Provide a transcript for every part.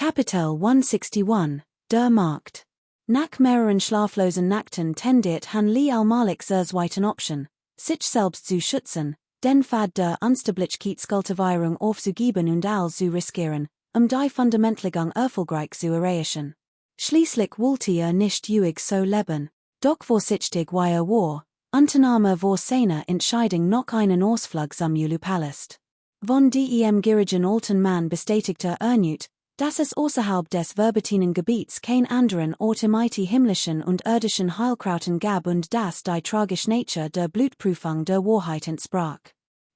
Kapitel 161, der Markt. Nach mehreren schlaflosen Nächten tendiert Han Li allmählich Zweiten Option, sich selbst zu schützen, den Pfad der Unsterblichkeitskultivierung aufzugeben und alles zu riskieren, die Fundamentlegung erfolgreich zu erreichen. Schließlich wollte nicht ewig so leben, doch vorsichtig wie war, Unternahme vor seiner Entscheidung noch einen Ausflug zum Julipalast. Von dem gierigen alten Mann bestätigte erneut, dass es außerhalb des verbotenen Gebiets kein anderen Ort im himmlischen und irdischen Heilkrauten gab und dass die tragische Natur der Blutprüfung der Wahrheit entsprach.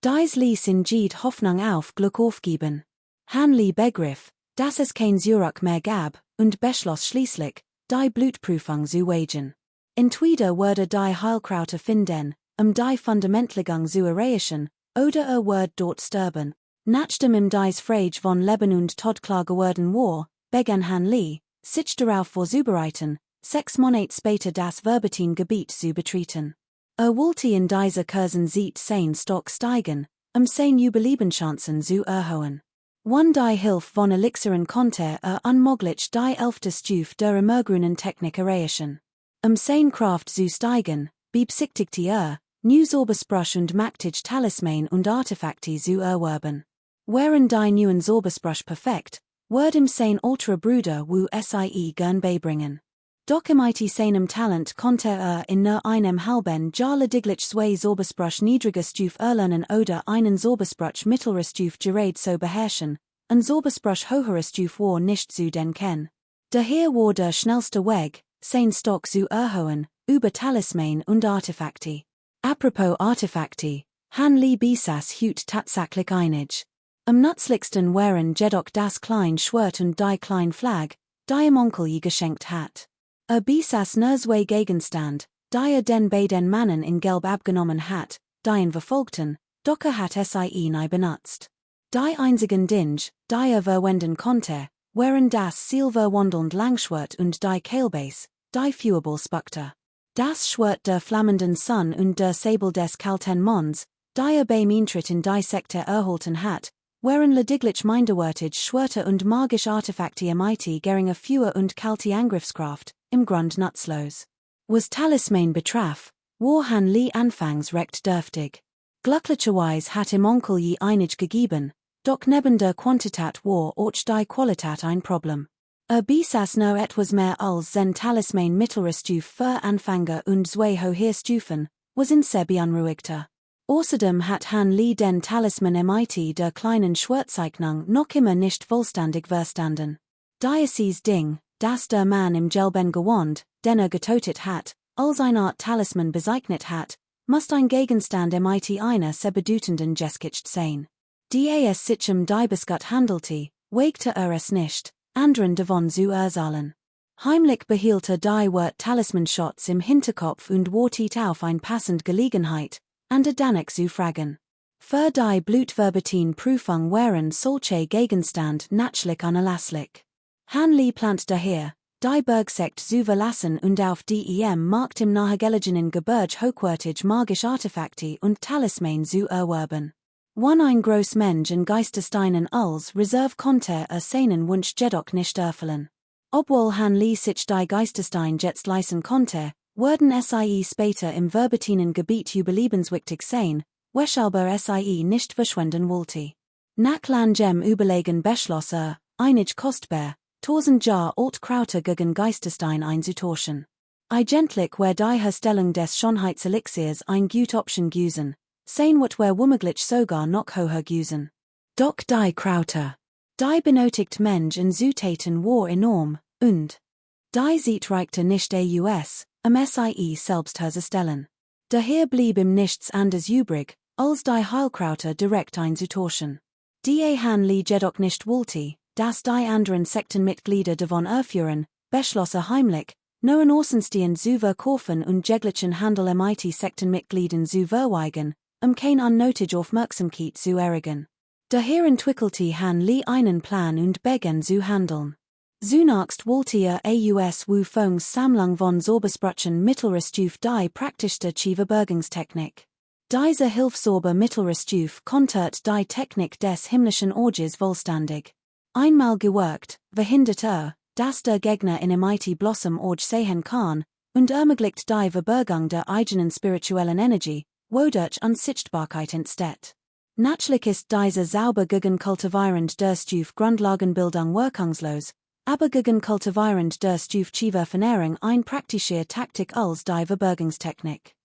Dies ließ in Jed Hoffnung auf Glück aufgeben. Han Li begriff, dass es kein Zurück mehr gab, und beschloss schließlich, die Blutprüfung zu wagen. Entweder würde die Heilkraute finden, die Fundamentlegung zu erreichen, oder würde dort sterben. Nachdem dies Frage von Leben und Tod klar geworden war, begann Han Li, sich darauf vorzubereiten, 6 Monate später das verbotene Gebiet zu betreten. Wollte in dieser Kursen Zeit sein Stock steigen, seine Überlebenschancen zu erhöhen. One die Hilfe von Elixieren konnte unmöglich die 11. Stufe der immergrünen Technik erreichen. Seine Kraft zu steigen, beabsichtigte new Zaubersprüche und mächtige Talisman und Artefakte zu erwerben. Während die neuen Zaubersprüche perfekt, wird sein älterer Bruder sie gern beibringen. Doch seinem Talent konnte in nur einem halben Jahr lediglich 2 Zaubersprüche niedriger Stufe erlernen oder einen Zauberspruch mittlerer Stufe gerade so beherrschen, ein Zauberspruch höherer Stufe war nicht zu denken. Daher war der schnellste Weg, sein Stock zu erhöhen, über Talisman und Artefakte. Apropos Artefakte, Han Li besaß Hut tatsächlich einig. Am nützlichsten waren jedoch das kleine Schwert und die kleine Flag, die ihm Onkel geschenkt hat. Besaß nur 2 Gegenstand, die den beiden Männern in Gelb abgenommen hat, die ihn verfolgten, doch hat sie nie benutzt. Die einzigen Dinge, die verwenden konnte, waren das silberwandelnd Langschwert und die Kehlbase, die Feuerball spuckte. Das Schwert der flammenden Sonne und der Säbel des kalten Monds, die beim Eintritt in die Sekte erhalten hat, waren lediglich minderwertige Schwerter und magische Artefakte geringe Feuer und kalte Angriffskraft, im Grund nutzlos. Was Talisman betraf, war Han Li anfangs recht dürftig. Glücklicherweise hat ihm Onkel einig gegeben, doch neben der Quantität war auch die Qualität ein Problem. Besaß nur etwas mehr als sein Talisman mittlerer Stufe für Anfänger und 2 hohe Stufen, was in sehr beunruhigte. Außerdem hat Han Li den Talisman der kleinen Schwertzeichnung noch immer nicht vollständig verstanden. Dieses Ding, das der Mann im gelben Gewand, den getötet hat, als eine Art Talisman bezeichnet hat, muss ein Gegenstand einer sehr bedeutenden Geschichte sein. Die es sich die Besgut handelte, wagte es nicht, anderen davon zu erzählen. Heimlich behielt die Wort Talisman-Shots im Hinterkopf und wartet auf eine passende Gelegenheit, danach zu fragen. Für die Blutverbotene-Prüfung waren solche Gegenstand natürlich unerlässlich. Han Li plant daher, die Bergsekt zu verlassen und auf dem Markt im nahegelegenen Gebirge hochwertig magische Artefakte und Talisman zu erwerben. Wenn ein groß Mensch in Geistersteinen als Reserve konnte seinen Wunsch jedoch nicht erfüllen. Obwohl Han Li sich die Geisterstein jetzt leisten konnte, würden sie später im verbotenen Gebiet überlebenswichtig sein, weshalb sie nicht verschwenden wollte. Nach langem Überlegen beschloss einig kostbar, 1000 Jahr alt Krauter gegen Geisterstein einzutauschen. Eigentlich war die Herstellung des Schönheitselixiers ein gut Option gewesen, sein wird womöglich sogar noch höher gewesen. Doch die Krauter, die benötigt Mensch in Zutaten war enorm, und die Zeit reichte nicht sie selbst herzustellen. Daher blieb ihm nichts anderes übrig, als die Heilkrauter direkt einzutauschen. Die Han Li jedoch nicht wollte, dass die anderen Sektenmitglieder davon erführen, beschloss heimlich, nur in Außenstehen zu verkaufen und jeglichen Handel Sektenmitgliedern zu verweigern, kein unnötige Aufmerksamkeit zu erregen. Daher entwickelte Han Li einen Plan und begann zu handeln. Zunächst wollte Fungs Sammlung von Zaubersprüchen mittlerer Stufe die praktischste Verbergungstechnik. Diese Hilfsauber mittlerer Stufe kontert die Technik des himmlischen Orges vollständig. Einmal gewirkt, verhindert dass der Gegner in MIT Blossom org sehen kann, und ermöglicht die Verbergung der eigenen spirituellen Energie, wodurch Unsichtbarkeit entsteht. Natürlich ist diese sauber gegen kultivierend der Stufe Grundlagenbildung wirkungslos, aber gegen kultivierend der Stufe Chiva Vernährung ein praktische Taktik als die Verbergungstechnik.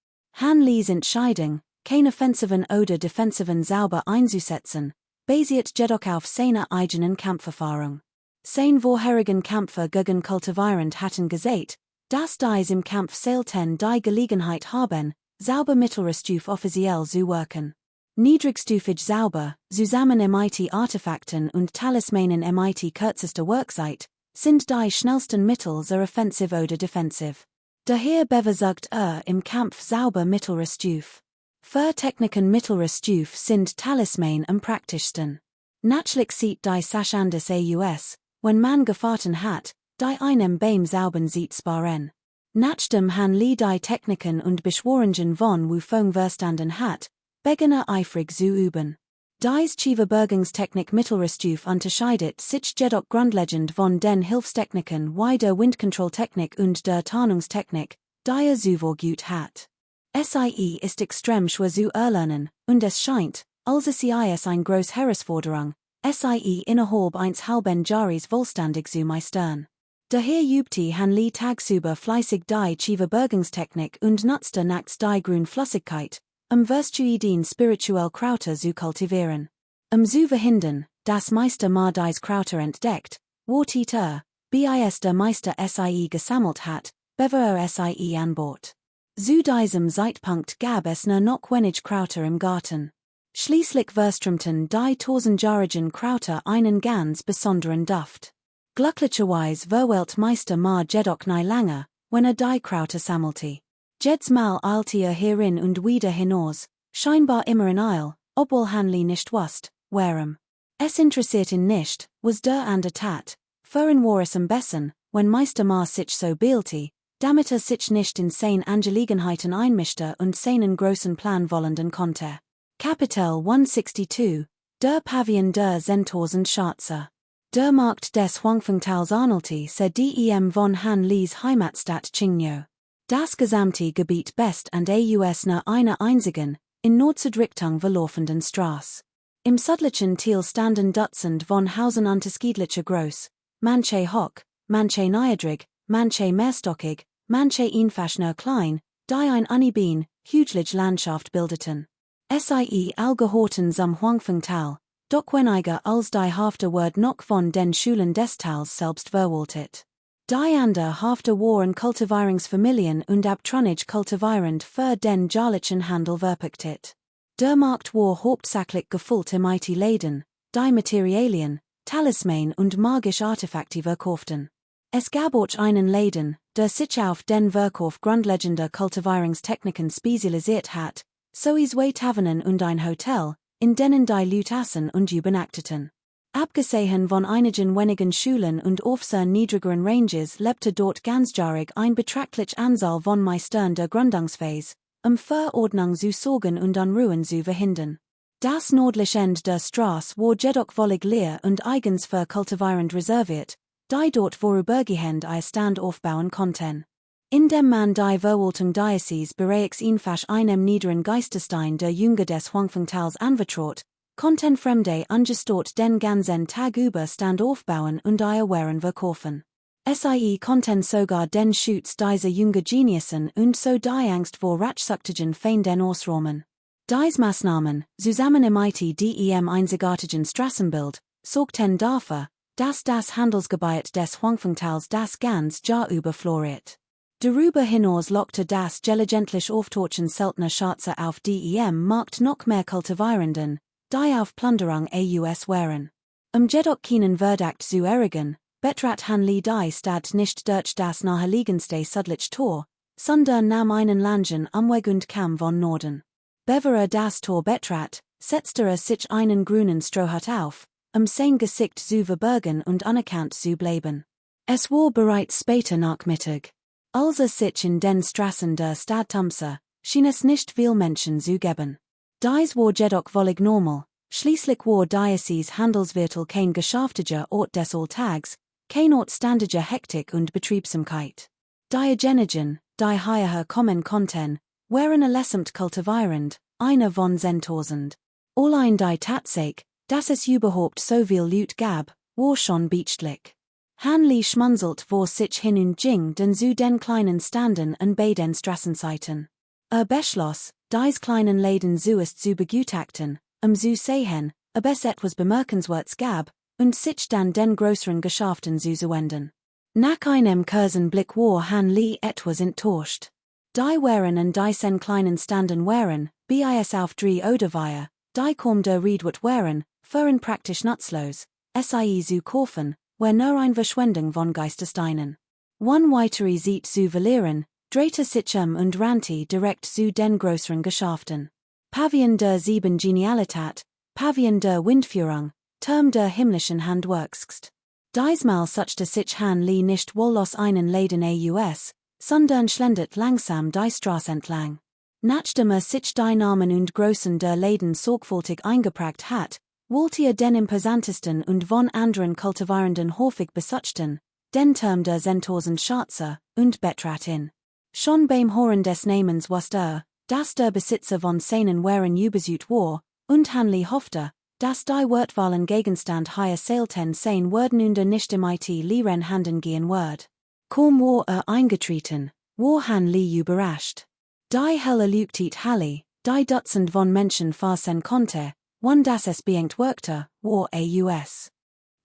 Han Lees Entscheidung, keine offensiven oder defensiven sauber einzusetzen, basiert jedoch auf seiner eigenen Kampferfahrung. Sein vorherigen Kämpfer gegen kultivierend hatten gesagt, dass dies im Kampf selten die Gelegenheit haben, sauber mittlerer Stufe offiziell zu wirken. Niedrigstufig sauber, zusammen MIT-Artefakten und Talismanen MIT kürzester Workzeit, sind die schnellsten Mittel sehr offensiv oder defensiv. Daher bevorzugt im Kampf sauber mittlerer Stufe. Für Techniken mittlerer Stufe sind Talisman am praktischsten. Natürlich sieht die Sache anders aus, wenn man Gefahren hat, die einem beim Sauben sieht sparen. Nachdem han Lee die Techniken und Beschworungen von Wufeng verstanden hat, beginne eifrig zu üben. Dies Chiva-Bergungstechnik mittlerer Stufe unterscheidet sich jedoch grundlegend von den Hilfstechniken wie der Windkontrolltechnik und der Tarnungstechnik, die zu gut hat. SIE ist extrem schwer zu erlernen, und es scheint, als sei es ein groß Herausforderung, SIE innerhalb eines halben Jahres vollständig zu meistern. Daher übte han Lee tagsüber fleißig die Chiva-Bergungstechnik und nutzte nachts die Grünflüssigkeit, verstuiden spirituell Krauter zu kultivieren. Zu verhindern, dass Meister Ma dies Krauter entdeckt, wartet bis der Meister SIE gesammelt hat, bevor SIE an Bord. Zu diesem Zeitpunkt gab es nur noch wenig Krauter im Garten. Schließlich verströmten die tausendjährigen Krauter einen ganz besonderen Duft. Glücklicherweise verwählt Meister Ma jedoch nie lange, wenn die Krauter sammelte. Jedes Mal eilte hierin und wieder hinaus, scheinbar immer in Eil, obwohl han Lee nicht wusste, warum. Es interessiert ihn nicht, was der an der Tat, für ihn war es am besten, wenn Meister Ma sich so beeilte, damit sich nicht in seine Angelegenheiten einmischte und seinen großen Plan vollenden konnte. Kapitel 162, der Pavillon der Zentorsen Schatze. Der Markt des Huangfengtals Arnolti se dem von Han Lees Heimatstadt Qingniu. Das gesamte Gebiet best an aus nur einer einzigen, in Nord-Süd-Richtung verlaufenden Straße. Im südlichen Teil standen Dutzend von Hausen unterschiedlicher Groß, manche hoch, manche niedrig, manche mehrstockig, manche einfach nur klein, die ein uneben, hugelig Landschaft bildeten. Sie all gehorten zum Huangfengtal, doch weniger als die Hälfte wird noch von den Schulen des Tals selbst verwaltet. Die andere Hälfte waren Kultivierungsfamilien und abtrünnig kultivierend für den jährlichen Handel verpachtet. Der Markt war hauptsächlich gefüllt mit Läden, die Materialien, Talisman und magische Artefakte verkauften. Es gab auch einen Laden, der sich auf den Verkauf grundlegender Kultivierungstechniken spezialisiert hat, sowie zwei Tavernen und ein Hotel, in denen die Leute aßen und übernachteten. Abgesehen von einigen wenigen Schulen und auf sehr niedrigeren Ranges lebte dort ganzjährig ein betrachtlich Anzahl von Meistern der Gründungsphase, für Ordnung zu sorgen und Unruhen zu verhindern. Das nördliche Ende der Straße war jedoch völlig leer und eigens für kultivierend reserviert, die dort vorübergehend ein Stand aufbauen konnten. Indem man die Verwaltung Diocese bereits einfach einem niederen Geisterstein der Jünger des Huangfengtals anvertraut, konnten Fremde ungestört den ganzen Tag über Stand aufbauen und ihre Waren verkaufen. Sie konnten sogar den Schutz dieser Jünger genießen und so die Angst vor Ratschsüchtigen Feinden ausräumen. Diese Maßnahmen, zusammen mit dem einzigartigen Straßenbild, sorgten dafür, dass das Handelsgebiet des Huangfengtals das ganz Jahr über floriert. Darüber hinaus lockte das gelegentlich auftauchen seltener Schatze auf dem Markt noch mehr Kultivierenden, die auf Plünderung aus waren. Jedoch keinen Verdacht zu erregen, betrat han Lee die Stadt nicht durch das naheliegendste südliche Tor, sondern nahm einen Langen Umweg und kam von Norden. Bevor das Tor betrat, setzte sich einen grünen Strohhut auf, sein Gesicht zu verbergen und unerkannt zu bleiben. Es war bereits später Nachmittag. Als sich in den Straßen der Stadt schien es nicht viel Menschen zu geben. Dies war jedoch völlig normal, Schließlich war Diocese Handelsviertel kein geschäftlicher Ort des Alltags, kein Ort standarder Hektik und Betriebsamkeit. Diogenigen, die hierher kommen konnten, waren allesamt kultivierend, eine von 10.000. Allein die Tatsache, dass es überhaupt so viel Lut gab, war schon beachtlich. Hanli schmunzelt vor sich hin und ging den zu den kleinen Standen an beiden Strassenseiten. Beschloss, dies kleinen Läden zuerst zu begutachten, zu sehen, ob es etwas Bemerkenswertes gab, und sich dann den größeren Geschäften zu wenden. Nach einem kurzen Blick war Hanli etwas enttäuscht. Die waren an diesen kleinen Standen waren, bis auf 3 oder 4, die kaum der Riedwort waren, fuhren praktisch nutzlos, sie zu kaufen, where nur ein Verschwendung von Geistesteinen. One weitere Zeit zu verlieren, drehte sich und rannte direkt zu den größeren Geschäften. Pavillon der 7 Genialität, Pavillon der Windführung, Turm der himmlischen Handwerkst. Diesmal suchte sich Hanli nicht wollos einen Läden aus, sondern schlendert langsam die Straße entlang. Nachdem sich die Namen und Größen der Läden sorgfältig eingeprägt hat, wollte den imposantesten und von anderen Kultivierenden häufig besuchten, den Turm der 10.000 Schätze, und betrat in. Schon beim Hören des Namens wusste dass der Besitzer von seinen Waren übersät war, und Hanli hoffte, dass die wertvollen Gegenstand hier selten sein würden und nicht im leeren Handen gehen wird. Kaum war eingetreten, war Hanli überrascht. Die helle Leuchtet Halle, die Dutzend von Menschen fassen konnte, wann das es beängt wirkte, war aus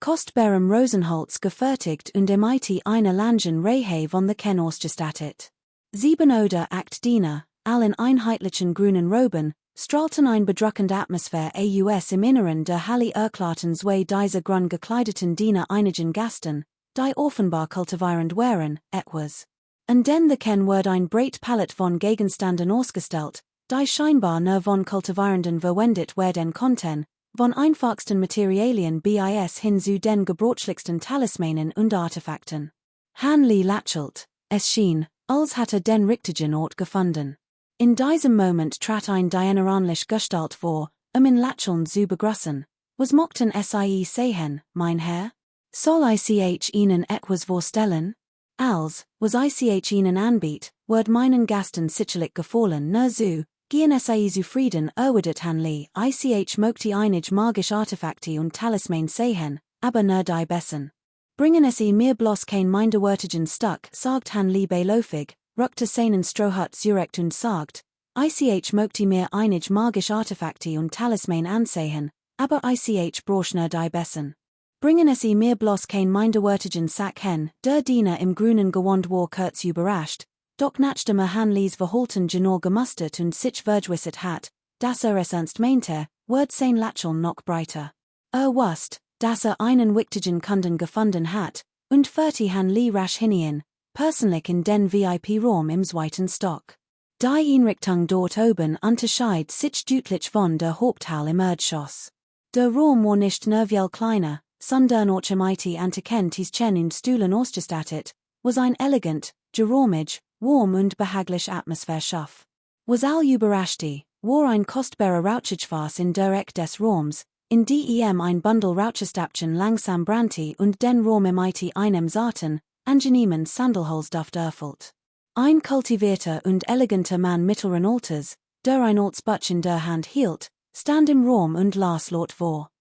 kostbarem Rosenholz gefertigt und im eine langen Reihe von the Ken ausgestattet. 7 oder 8 Diener, allen einheitlichen grünen Roben, strahlten ein bedrückende Atmosphäre aus im Inneren der Halle erklärten zwei dieser grün gekleideten Diener einigen Gasten, die offenbar kultivierend waren, etwas. Und denn the Ken wird ein breit Palette von Gegenständen ausgestellt, die scheinbar nur von Kultivierenden verwendet werden konnten, von einfachsten Materialien bis hin zu den gebrauchlichsten Talismanen und Artefakten. Hanli lächelt, es schien, als hatte den richtigen Ort gefunden. In diesem Moment trat ein dieneranlich Gestalt vor, in Lächeln zu begrüßen. Was mochten Sie sehen, mein Herr? Soll ich Ihnen etwas vorstellen? Als, was ich Ihnen anbiet, wird meinen Gasten sicherlich gefallen, nur so, gehen Sie zufrieden erwidert Hanli, ich möchte einige magische Artefakte und Talisman sehen, aber nur die besten. Bringen Sie mir bloß kein minderwertigen Stück, sagt Hanli beiläufig, rückte seinen Strohhut zurecht und sagt, ich möchte mir einige magische Artefakte und Talisman ansehen, aber ich brauche nur die besten. Bringen Sie mir bloß kein minderwertigen Sack hen, der Diener im grünen Gewand war kurz überrascht, doch nachdem Hanlis Verhalten genau gemustert und sich vergewissert hat, dass es ernst meinte, wird sein Lächeln noch breiter. Wusste, dass einen wichtigen Kunden gefunden hat, und führte Hanli rasch hinein, persönlich in den VIP-Raum im zweiten Stock. Die Einrichtung dort oben unterschied sich deutlich von der Haupthalle im Erdgeschoss. Der Raum war nicht nur viel kleiner, sondern auch im antiken Tischchen und Stühlen ausgestattet, was ein elegant, geräumig, warm und behaglich Atmosphäre schuf. Was all überraschte, war ein kostbarer Rauchigfass in der Ecke des Raums, in die ein Bundel Rauchestapchen langsam brannte und den Raum im einem zarten, angenehmen Sandelholzduft erfüllt. Ein kultivierter und eleganter Mann mittleren Alters, der ein Ortsbutch in der Hand hielt, stand im Raum und las laut vor.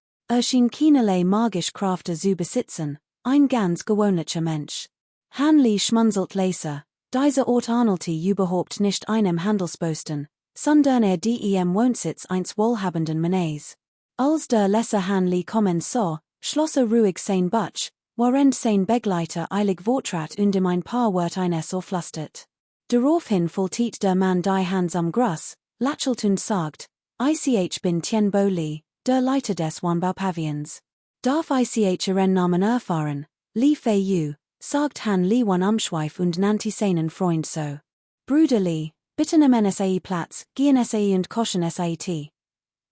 Schien keinerlei magisch Kräfte zu besitzen, ein ganz gewöhnlicher Mensch. Hanli schmunzelt leise, dieser Ort ähnelte überhaupt nicht einem Handelsposten, sondern dem Wohnsitz eines wohlhabenden Mannes. Als der Leser Hanli kommen sah, schloss ruhig sein Butch, während sein Begleiter eilig vortrat und ihm ein paar Wörter so flüstert. Daraufhin faltet der Mann die Hand am Gruss, lächelt und sagt, ich bin Tien Bo Li, der Leiter des Wanbau-Pavillons. Darf ich Ihren Namen erfahren? Li Fei Yu, sagt Han Li Wan Umschweif und nannte seinen Freund so. Bruder Li, bitte nehmen Sie Platz, gehen Sie und kochen Sie Tee.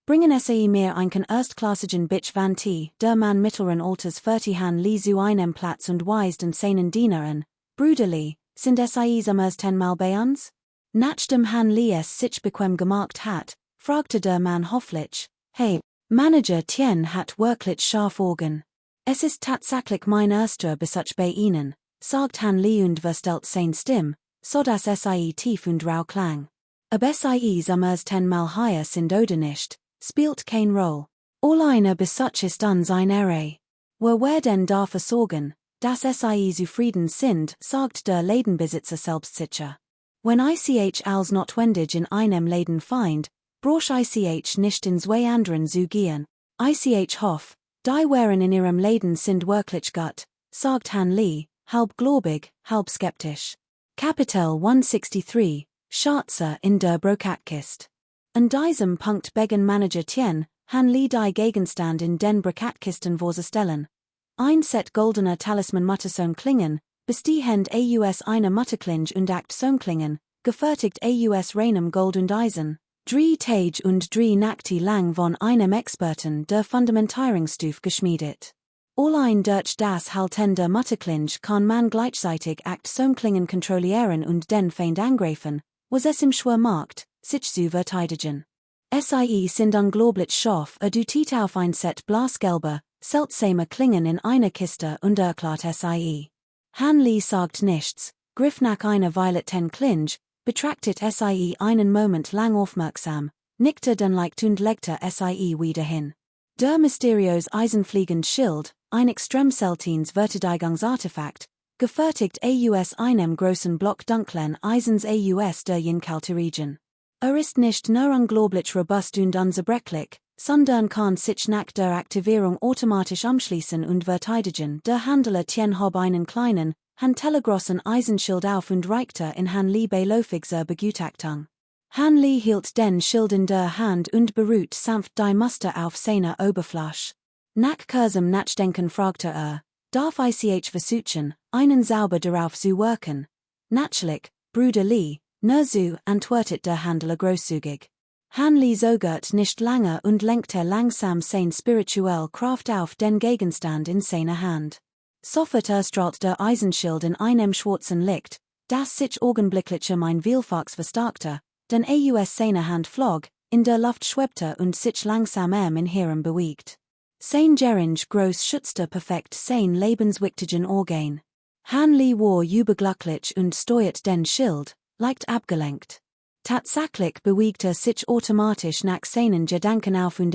Bringen Sie mir einen erstklassigen Bitch van Tee, der Mann mittleren Alters führte Han Li zu einem Platz und weist seinen Diener an. Bruder Li, sind Sie am ersten Mal bei uns? Nachdem Han Li es sich bequem gemacht hat, fragte der Mann hoffentlich, hey, Manager Tien hat wirklich scharf Organ. Es ist tatsächlich mein erster Besuch bei Ihnen, sagt Han Li und verstellt sein Stimm, so dass sie tief und rau klang. Aber sie summers 10-mal higher sind oder nicht, spielt kein Roll. All eine Besuch ist an sein Ere. Wer denn dafür sorgen, dass sie zufrieden sind, sagt der Ladenbesitzer selbstsicher. Wenn ich als notwendig in einem Laden find, brauch ich nicht in zwei anderen zu gehen. Ich hoff, die Waren in ihrem Laden sind wirklich gut, sagt Han Li, halb gläubig, halb skeptisch. Kapitel 163, Schatze in der Brokatkist. An diesem Punkt begann Manager Tien, Han Li die Gegenstand in den Brokatkisten vorzustellen. Ein Set goldener Talisman Muttersohn Klingen, bestehend aus einer Mutterklinge und 8 Sohnklingen, gefertigt aus reinem Gold und Eisen. 3 Tage und 3 Nächte lang von einem Experten der Fundamentierungsstufe geschmiedet. Allein durch das Halten der Mutterklinge kann man gleichzeitig 8 Sohnklingen kontrollieren und den Feind angreifen, was es ihm schwer macht, sich zu verteidigen. Sie sind unglaublich scharf, du tiet auf ein Set blasgelber, seltsame Klingen in einer Kiste und erklärt sie. Han Li sagt nichts, griff nach einer violeten Klinge, betrachtet sie einen Moment lang aufmerksam, nickte dann leicht und legte sie wieder hin. Der mysteriös eisenfliegend Schild, ein extrem seltenes Verteidigungsartefakt, gefertigt aus einem großen Block dunklen Eisens aus der kalte Region. Ist nicht nur unglaublich robust und unzerbrechlich, sondern kann sich nach der Aktivierung automatisch umschließen und verteidigen. Der Handler Tien hob einen kleinen, handtellergroßen Eisenschild auf und reichte in Han Li bei läufiger Begutachtung. Han Li hielt den Schild in der Hand und beruht sanft die Muster auf seiner Oberfläche. Nach kurzem Nachdenken fragte darf ich versuchen, einen sauber darauf zu wirken? Natürlich, Bruder Li, nur so, antwortet der Handler großzügig. Han Li zögert nicht lange und lenkte langsam sein spirituell Kraft auf den Gegenstand in seiner Hand. Sofort erstrahlt der Eisenschild in einem schwarzen Licht, das sich augenblicklich mein Vielfaches verstärkte, denn aus seiner Hand flog, in der Luft schwebte und sich langsam in Hirn bewegt. Sein Geringe groß schützte perfekt sein lebenswichtigen Organ. Han Li war überglücklich und steuert den Schild, leicht abgelenkt. Tatsächlich bewegte sich automatisch nach seinen Gedanken auf und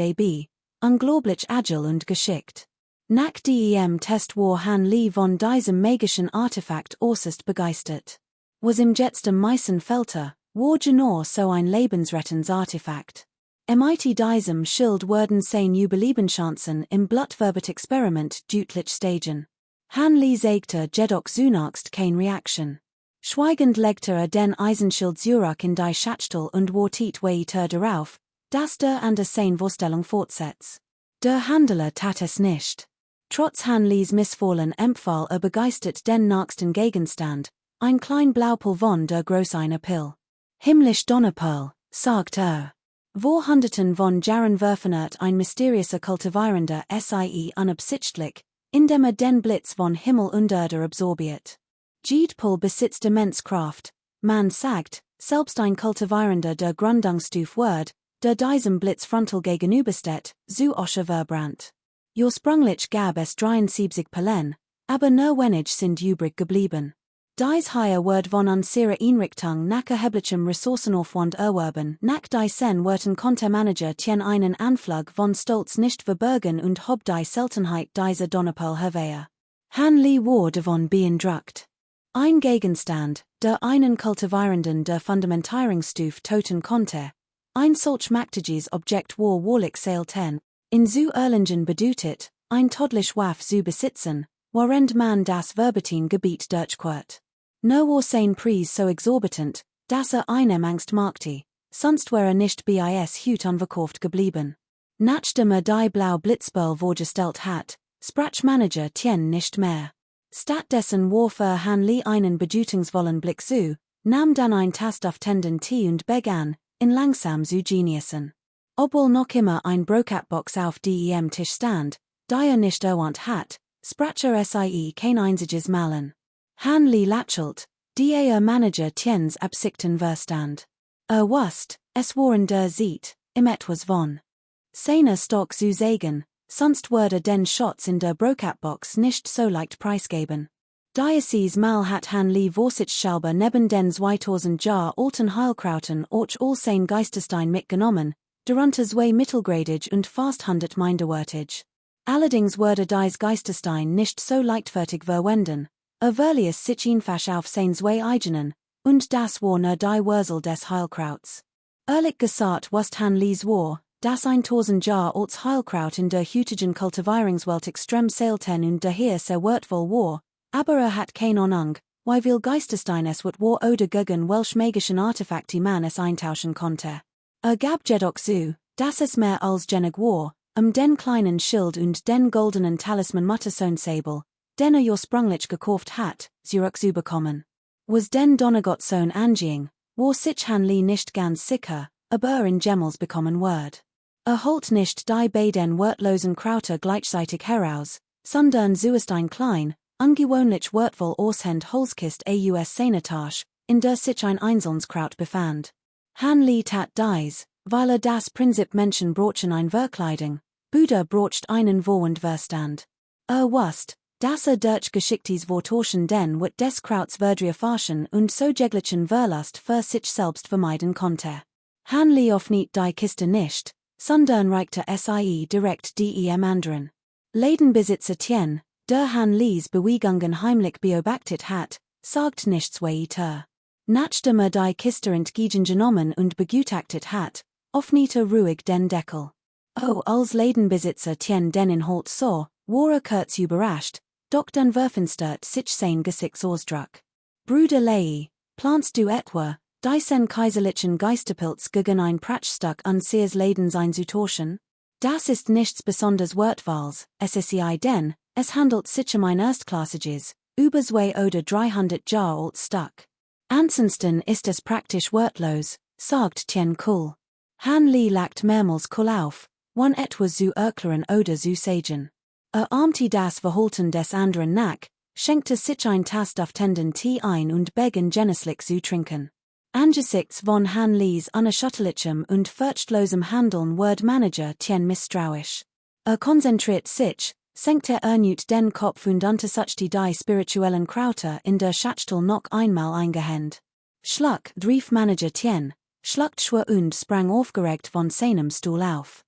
unglaublich agil und geschickt. Nach dem Test war Han Li von diesem magischen Artefakt äußerst begeistert. Was im jetzt am meisten fehlte, war genau so ein lebensrettendes Artefakt. Mit diesem Schild würden seine Überlebenschancen im Blutverbeet-Experiment deutlich steigen. Han Li zeigte jedoch zunächst keine Reaktion. Schweigend legte den Eisenschild zurück in die Schachtel und wartete weiter darauf, dass der an der seine Vorstellung fortsetzt. Der Handler tat es nicht. Trotz Han Lis Missfallen empfahl begeistert den nächsten Gegenstand, ein klein Blaupel von der Großeiner Pill. Himmlisch Donnerperl, sagt Wo Hunderten von Jahren werfenert ein mysteriöser kultivierender sie unabsichtlich, indem den Blitz von Himmel und Erde absorbiert. Jeedpool besitzt immens Kraft, man sagt, selbst ein Kultivierender der Gründungsstufe wird, der diesem Blitz frontal gegenübersteht, so osche verbrannt. Ursprünglich gab es 73 Pellen, aber nur wenig sind übrig geblieben. Dies hier wird von unserer Einrichtung nach erheblichem Ressourcenaufwand erworben, nach diesen werden konnte Manager Tien einen Anflug von Stolz nicht verbergen und hob die Seltenheit dieser Donnerperl hervor. Han Li war davon beeindruckt. Ein Gegenstand, der einen Kultivierenden der Fundamentierungsstufe töten konnte. Ein solch mächtiges Objekt war wahrlich selten, in so Erlingen bedeutet, ein todlich Waff zu besitzen, während man das Verbetin-Gebiet durchquert. Nur war sein Preis so exorbitant, dass einem Angst machte, sonst wäre nicht bis heute unverkauft geblieben. Nachdem die blau Blitzball vorgestellt hat, sprach Manager Tien nicht mehr. Stattdessen warf Han Li einen bedeutungsvollen Blick zu, nahm dann ein Tast auf den Tee und begann, in langsam zu genießen. Obwohl noch immer ein Brokatbox auf dem Tisch stand, die nicht erwähnt hat, sprach sie kein einziges Malen. Han Li lächelt, die Manager Tiens Absichten verstand. Wusst, es waren der Zeit, im etwas von Seine Stock zu sagen, sonst würde den Schatz in der Brokatbox nicht so leicht preisgeben. Diocese mal hat han Lee Vorsitz-Schalber neben den 2000 Jahr alten Heilkrauten auch all sein Geisterstein mitgenommen, darunter zwei mittelgradig und fast 100 minderwertig. Allerdings würde dies Geisterstein nicht so leichtfertig verwenden, verlies sich einfach auf sein zwei eigenen, und das war nur die Wurzel des Heilkrauts. Ehrlich gesagt was han Lees war, das 1000 Jahr als Heilkraut in der heutigen Kultivierungswelt extrem selten und daher sehr wertvoll war, aber hat keine Ahnung, wie viel Geisterstein es war oder gegen welch magischen Artefakte man es eintauschen konnte. Gab jedoch zu, dass es mehr als genig war, den kleinen Schild und den goldenen Talisman Muttersohn-Sabel, den ursprünglich gekauft hat, zurückzubekommen. Was den Donnergottsohn anging, war sich han Lee nicht ganz sicher, aber in Gemmels bekommen wird. Holt nicht die beiden wertlosen Krauter gleichzeitig heraus, sondern zuerst ein klein, ungewöhnlich wertvoll aussehend Holzkist aus seiner Tasche, in der sich ein einzelnes Kraut befand. Han Lee tat dies, weil das Prinzip Menschen brochen ein Verkleidung, Buddha brocht einen wohend Verstand. Wusst, dass durch geschicktes Vortorschen den wird des Krauts verdria farschen und so jeglichen Verlust für sich selbst vermeiden konnte. Han Lee offnet die Kiste nicht, sondern reichte sie direkt dem anderen. Ladenbesitzer Tien, der Han Lees Bewegungen heimlich beobachtet hat, sagt nichts weiter. Nachdem die Kiste entgegengenommen und begutachtet hat, öffnete ruhig den Deckel. Als Ladenbesitzer Tien den Inhalt sah, war kurz überrascht, doch dann verfinstert sich sein Gesichtsausdruck. Bruder Lei, planst du etwa, diesen kaiserlichen Geisterpilz gegen ein Pratschstück an Sears Ladens einzutauschen? Das ist nichts besonders wertvolles, es ist denn, es handelt sich ein erstklassiges, über 2 oder 300 Jahre alt Stück. Ansonsten ist es praktisch wertlos, sagt Tien cool. Han Lee lacht mehrmals cool auf, wann etwa zu erklären oder zu sagen. Ahmte das Verhalten des anderen nach, schenkte sich ein Tastaftenden Tee ein und begann genüsslich zu trinken. Angesichts von Han Lees unerschütterlichem und furchtlosem Handeln wird Manager Tien misstrauisch. Konzentriert sich, senkt erneut den Kopf und untersuchte die spirituellen Krauter in der Schachtel noch einmal eingehend. Schluck, rief Manager Tien, schluckt schwer und sprang aufgeregt von seinem Stuhl auf.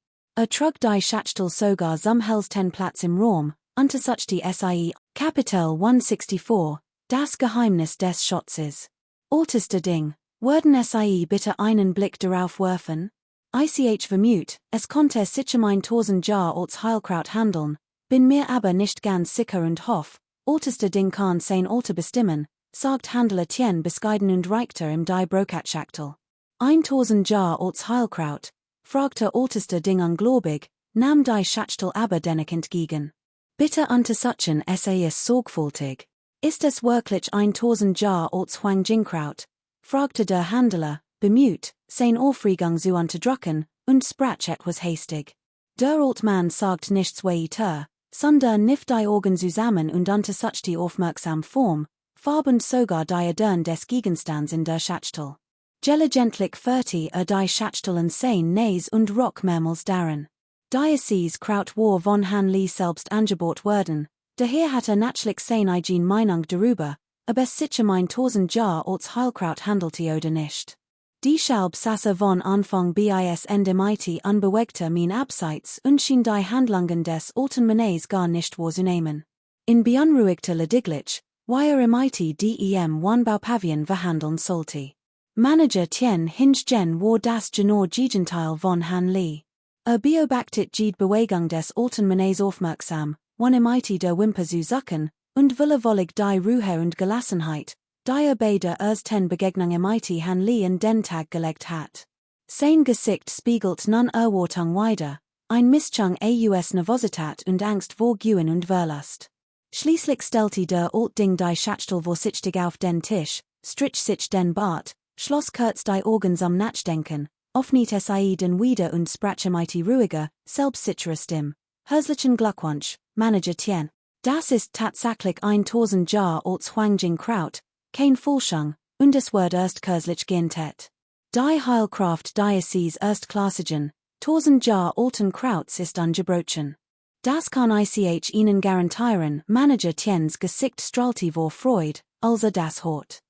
Trug die Schachtel sogar zum hellsten Platz im Raum, untersuchte sie, Kapitel 164, das Geheimnis des Schatzes. Älteste Ding, würden sie bitte einen Blick darauf werfen? Ich vermute, es konnte sich 1000 Jahre als Heilkraut handeln, bin mir aber nicht ganz sicher und hoff, älteste Ding kann sein Alter bestimmen, sagt Handler Tien bescheiden und reichter im die Brokatschachtel. 1000 Jahre als Heilkraut, fragte älteste Ding ungläubig, nahm die Schachtel aber dennoch entgegen. Bitte untersuchen es sorgfältig. Ist es wirklich 1000 Jahre als Huangjingkraut? Fragte der Handler, bemüht, sein Aufregung zu unterdrücken, und sprach etwas hastig. Der Altmann sagt nichts weiter, sondern kniff die Augen zusammen und untersuchte aufmerksam Form, Farb und sogar die Adern des Gegenstands in der Schachtel. Diligentlich führte die Schachtel in sein Näs und rock mehrmals darin. Diocese Kraut war von Han Lee selbst angebaut worden, daher hatte natürlich sein eigen Meinung darüber, ob es sich 1000 Jahre als Heilkraut handelte oder nicht. Die Schalb sasse von Anfang bis Ende mighty unbewegter min abseits und schien die Handlungen des alten Mannes gar nicht wahrzunehmen. In beunruhigter lediglich, wie mighty dem Wanbaupavian verhandeln sollte. Manager Tien hingegen war das genaue Gegenteil von Han Lee. Beobachtet die Bewegung des alten Mannes aufmerksam, wann mighty der Wimper zu sucken, und wollig die Ruhe und Gelassenheit, die bei der ersten Begegnung mighty Han Lee in den Tag gelegt hat. Sein Gesicht spiegelt nun Erwartung wider, ein Mischung aus Nervosität und Angst vor Guen und Verlust. Schließlich stellte der Altding die Schachtel vorsichtig auf den Tisch, strich sich den Bart, schloss kurz die Augen zum Nachdenken, öffnete sie den wieder und sprach mighty ruhiger, selbstsicherer Stimme. Herzlichen Glückwunsch, Manager Tien. Das ist tatsächlich 1000 Jahre als Huangjingkraut, kein Fälschung, und es wird erst kürzlich geerntet. Die Heilkraft Diocese erstklassigen, Tausend Jahr alten Krauts ist ungebrochen. Das kann ich Ihnen garantieren, Manager Tiens Gesicht strahlte vor Freud, also das Hort.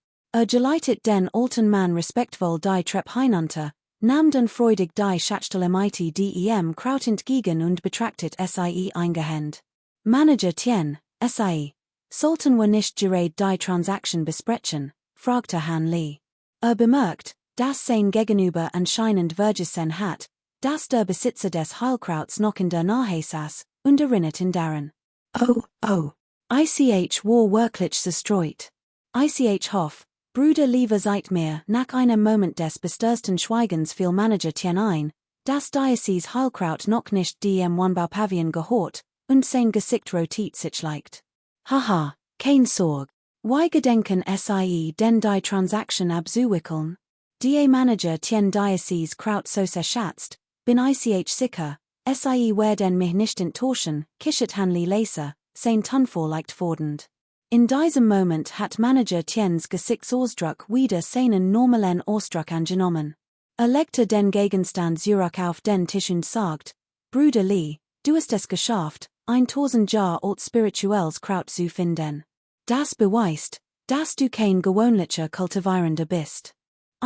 Geleitet den alten Mann respektvoll die Treppe hinunter, nahm den freudig die Schachtel mit dem Kraut entgegen und betrachtet sie eingehend. Manager Tien, sie. Sollten wir nicht gerade die Transaction besprechen, fragte Herrn Lee. Bemerkt, dass sein Gegenüber anscheinend vergessen hat, dass der Besitzer des Heilkrauts noch in der Nähe saß, und erinnert ihn daran. Oh. Ich war wirklich zerstreut. Ich hoffe, Brüder lieber seid mir, nach einem Moment des bestürzten Schweigens fiel Manager Tien ein, dass Diocese Heilkraut noch nicht dem Weinbaupavion gehört, und sein Gesicht rotiert sich leicht. Haha, kein Sorg. Why gedenken sie denn die Transaction abzuwickeln? Die Manager Tien Diocese Kraut so schätzt, bin ich sicher, sie werden mich nicht enttäuschen, kichert Hanley Laser, sein Tonfall leicht fordernd. In diesem Moment hat Manager Tiens Gesichtsausdruck wieder seinen normalen Ausdruck angenommen. Legte den Gegenstand zurück auf den Tisch und sagt, Bruder Lee, du hast es geschafft, 1000 Jahr alt spirituelles Kraut zu finden. Das beweist, dass du kein gewöhnlicher Kultivierender bist.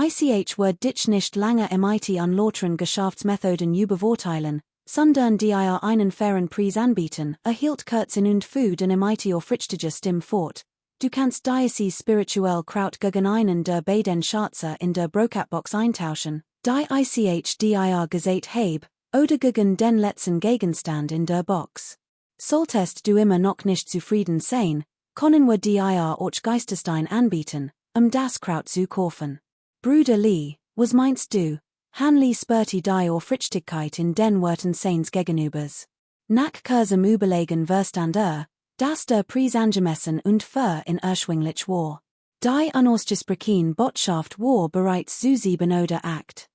Ich wird dich nicht lange mit an lauteren Geschäftsmethoden übervorteilen, sondern dir einen fairen Preis anbieten, erhielt Kurzen und Food in mit auf richtige Stimme fort. Du kannst Diocese spirituell Kraut gegen einen der beiden Schatze in der Brokatbox eintauschen, die ich dir gesagt heb, oder gegen den letzten Gegenstand in der Box. Solltest du immer noch nicht zufrieden sein, können wir dir auch Geisterstein anbieten, das Kraut zu kaufen. Bruder Lee, was meinst du? Hanley spürte die Aufrichtigkeit in den Worten seines Gegenübers. Nach kurzem Überlegen verstand dass der Preis angemessen und fair in erschwinglich war. Die unausgesprochene Botschaft war bereits zu 7 oder 8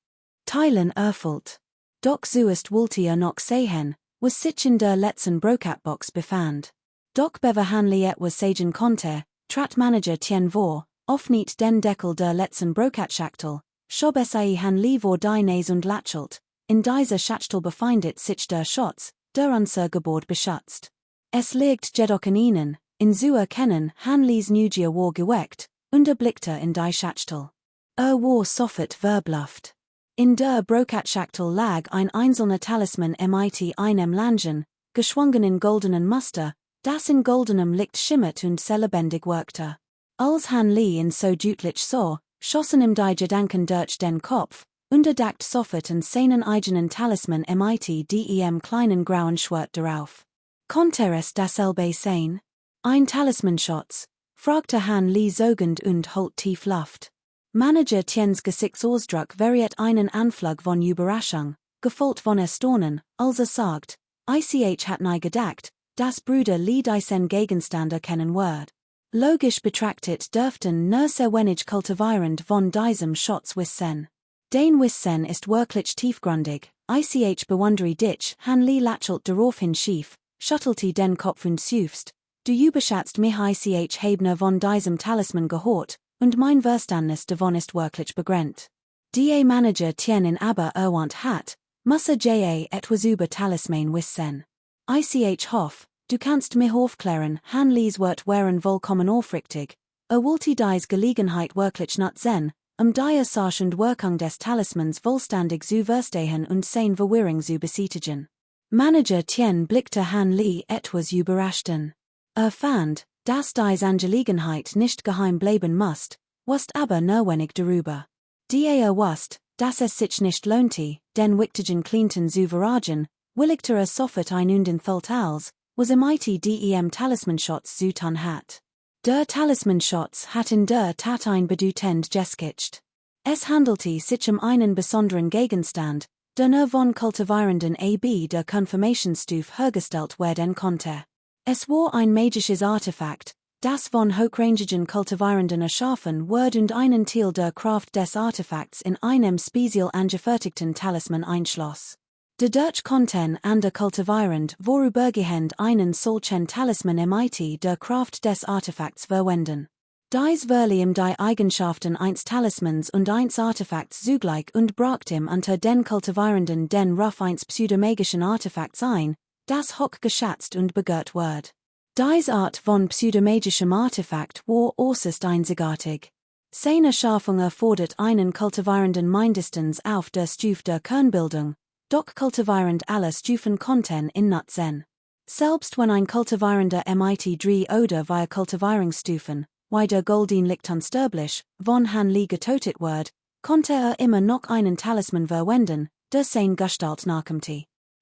Teilen erfüllt. Doch zuerst wollte noch sehen, was sich in der letzten Brokatbox befand. Doch bever Hanley etwas sagen konnte, trat Manager Tien vor, öffnet den Deckel der letzten Brokatschachtel, schob Hanley vor die Nase und lächelt. In dieser Schachtel befindet sich der Schatz, der unser Gebot beschützt. Es liegt jedoch in ihnen, in zu erkennen, Hanleys Neugier war geweckt, und blickte in die Schachtel. War sofort verbluft. In der Brokatschachtel lag ein einzelner Talisman mit einem langen, geschwungenen goldenen Muster, das in goldenem Licht schimmert und sehr lebendig wirkte. Als Hanley ihn so deutlich sah, schossen ihm die Gedanken durch den Kopf, und dachte sofort an seinen eigenen Talisman mit dem kleinen grauen Schwert darauf. Konnte es dasselbe sein? Ein Talismanschatz? Fragte Hanley sogend und holt tief Luft. Manager Tiens Gesichtsausdruck variiert einen Anflug von Überraschung, gefolgt von Erstaunen, als sagt, ich hat nie gedacht, dass Bruder Lee diesen Gegenstand erkennen wird. Logisch betrachtet dürften nur sehr wenig Kultivierend von diesem Schatz wissen. Den Wissen ist wirklich tiefgründig, ich bewundere dich, Hanley lächelt daraufhin schief, schüttelte den Kopf und seufzt, du überschätzt mich ich habe von diesem Talisman gehört, und mein Verständnis davon ist wirklich begrenzt. Die Manager Tien aber erwähnt hat, müsse etwas über Talisman wissen. Ich hoffe, du kannst mich aufklären, Hanleys Wort wären vollkommen aufrichtig, wollte dies Gelegenheit wirklich nutzen, die Sache und Wirkung des Talismans vollständig zu verstehen und sein Verwirrung zu beseitigen. Manager Tien blickte Hanley etwas überrascht an. Fand, dass dies Angelegenheit nicht geheim bleiben musst, wusst aber nur wenig darüber. Die wusst, dass es sich nicht lohnte, den wichtigen Clinton zu verraten, willigte sofort ein und enthüllt als, was mit dem Talismanschatz zu tun hat. Der Talismanschatz hat in der Tat ein bedeutend Gesicht. Es handelte sich einen besonderen Gegenstand, der nur von Kultivierenden der Konfirmationsstufe hergestellt werden konnte. Es war ein magisches Artefakt, das von hochrangigen Kultivierenden erschaffen wurde und einen Teil der Kraft des Artefakts in einem speziell angefertigten Talisman einschloss. Der Dutch Content an der Kultivierend vorübergehend einen solchen Talisman mit der Kraft des Artefakts verwenden. Dies Verlium die Eigenschaften eins Talismans und eins Artefakts zugleich und bracht ihm unter den Kultivierenden den Ruf eins pseudomagischen Artefakts ein, das hoch geschätzt und begehrt wird. Dies Art von pseudomagischem Artefakt war äußerst einzigartig. Seine Schaffung erfordert einen Kultivierenden mindestens auf der Stufe der Kernbildung, doch kultivierend alle Stufen konnten in nutzen. Selbst wenn ein Kultivierender mit 3 oder 4 Kultivierungsstufen, wie der Goldin liegt unsterblich, von Han Li getötet wird, konnte immer noch einen Talisman verwenden, der sein Gestalt nachkommt.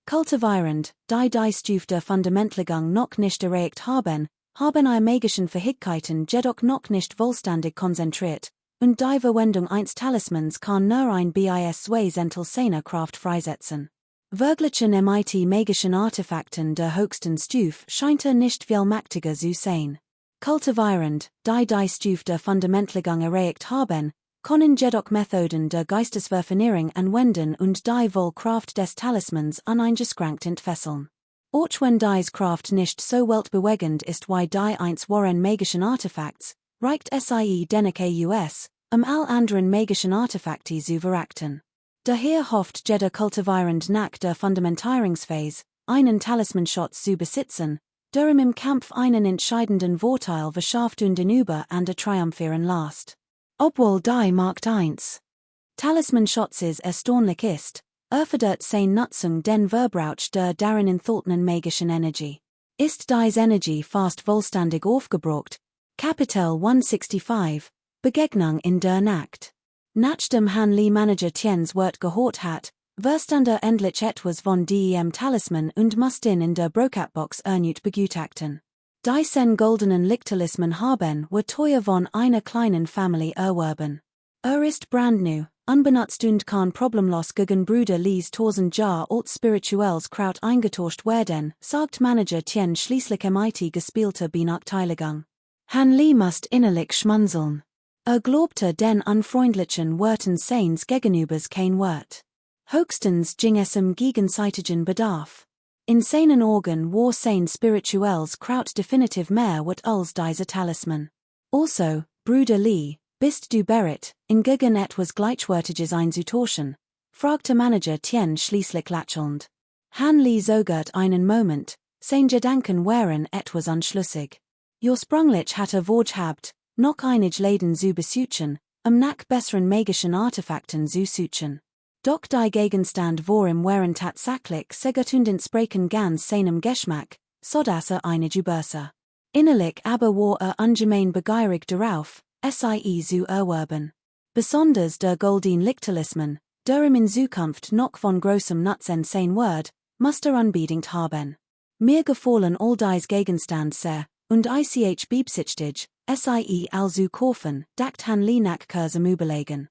Kultivierend, die Stufe der Fundamentlegung noch nicht erreicht haben magischen Fähigkeiten jedoch noch nicht vollständig konzentriert, und die Verwendung eines Talismans kann nur ein bis Zentel seiner Kraft freisetzen. Wirklichen magischen Artefakten der höchsten Stufe scheint nicht viel mächtiger zu sein. Kultivierend, die Stufe der Fundamentlegung erreicht haben, können jedoch Methoden der Geistesverfeinierung anwenden und die Wohlkraft des Talismans uneingeschränkt entfesseln. Auch wenn dies Kraft nicht so weltbewegend ist wie die eins waren magischen Artefakts, reicht sie dennoch aus, all anderen magischen Artefakte zu verraten. Daher hofft jeder Kultivierend nach der Fundamentierungsphase, einen Talismanschatz zu besitzen, der ihm im Kampf einen entscheidenden Vorteil verschafft und über andere triumphieren lässt. Obwohl die Markt 1 Talismanschatzes erstaunlich ist, erfordert sein Nutzung den Verbrauch der darin enthaltenen magischen Energie. Ist dies Energie fast vollständig aufgebraucht? Kapitel 165 Begegnung in der Nacht. Nachdem Han Li Manager Tiens Wort gehört hat, verstand endlich etwas von dem Talisman und musste in der Brokatbox erneut begutachten. Die sen goldenen Lichtalismen haben war teuer von einer kleinen Familie erworben. Ist brandnew, unbenutzt und kann problemlos gegen Bruder Lees 1000 Jahr als spirituelles Kraut eingetauscht werden, sagt Manager Tien schließlich mit gespielter Benachteiligung. Han Li musste innerlich schmunzeln. Glaubte den unfreundlichen Worten seins Gegenübers kein Wort. Höchstens ging es gegenseitigen Bedarf. In seinen Augen war sein spirituelles Kraut definitiv mehr wat als dieser Talisman. Also, Bruder Lee, bist du bereit, in gegen etwas Gleichwertiges einzutauschen? Fragte Manager Tien schließlich lächelnd. Han Li zögert einen Moment, sein Gedanken waren etwas unschlüssig. Ursprünglich hatte vorgehabt, noch einig Läden zu besuchen, nach besseren magischen Artefakten zu suchen. Doch die Gegenstand waren tatsächlich segertund entsprechen ganz seinem Geschmack, sodass einige übersah. Innerlich aber war ungemein begierig darauf, sie zu erwerben. Besonders der Goldin Lichtalisman, der ihm in Zukunft noch von großem Nutzen sein wird, musste unbedingt haben. Mir gefallen all dies Gegenstand sehr, und ich beabsichtig, sie zu kaufen, dacht Han Li nach kurzem Überlegen.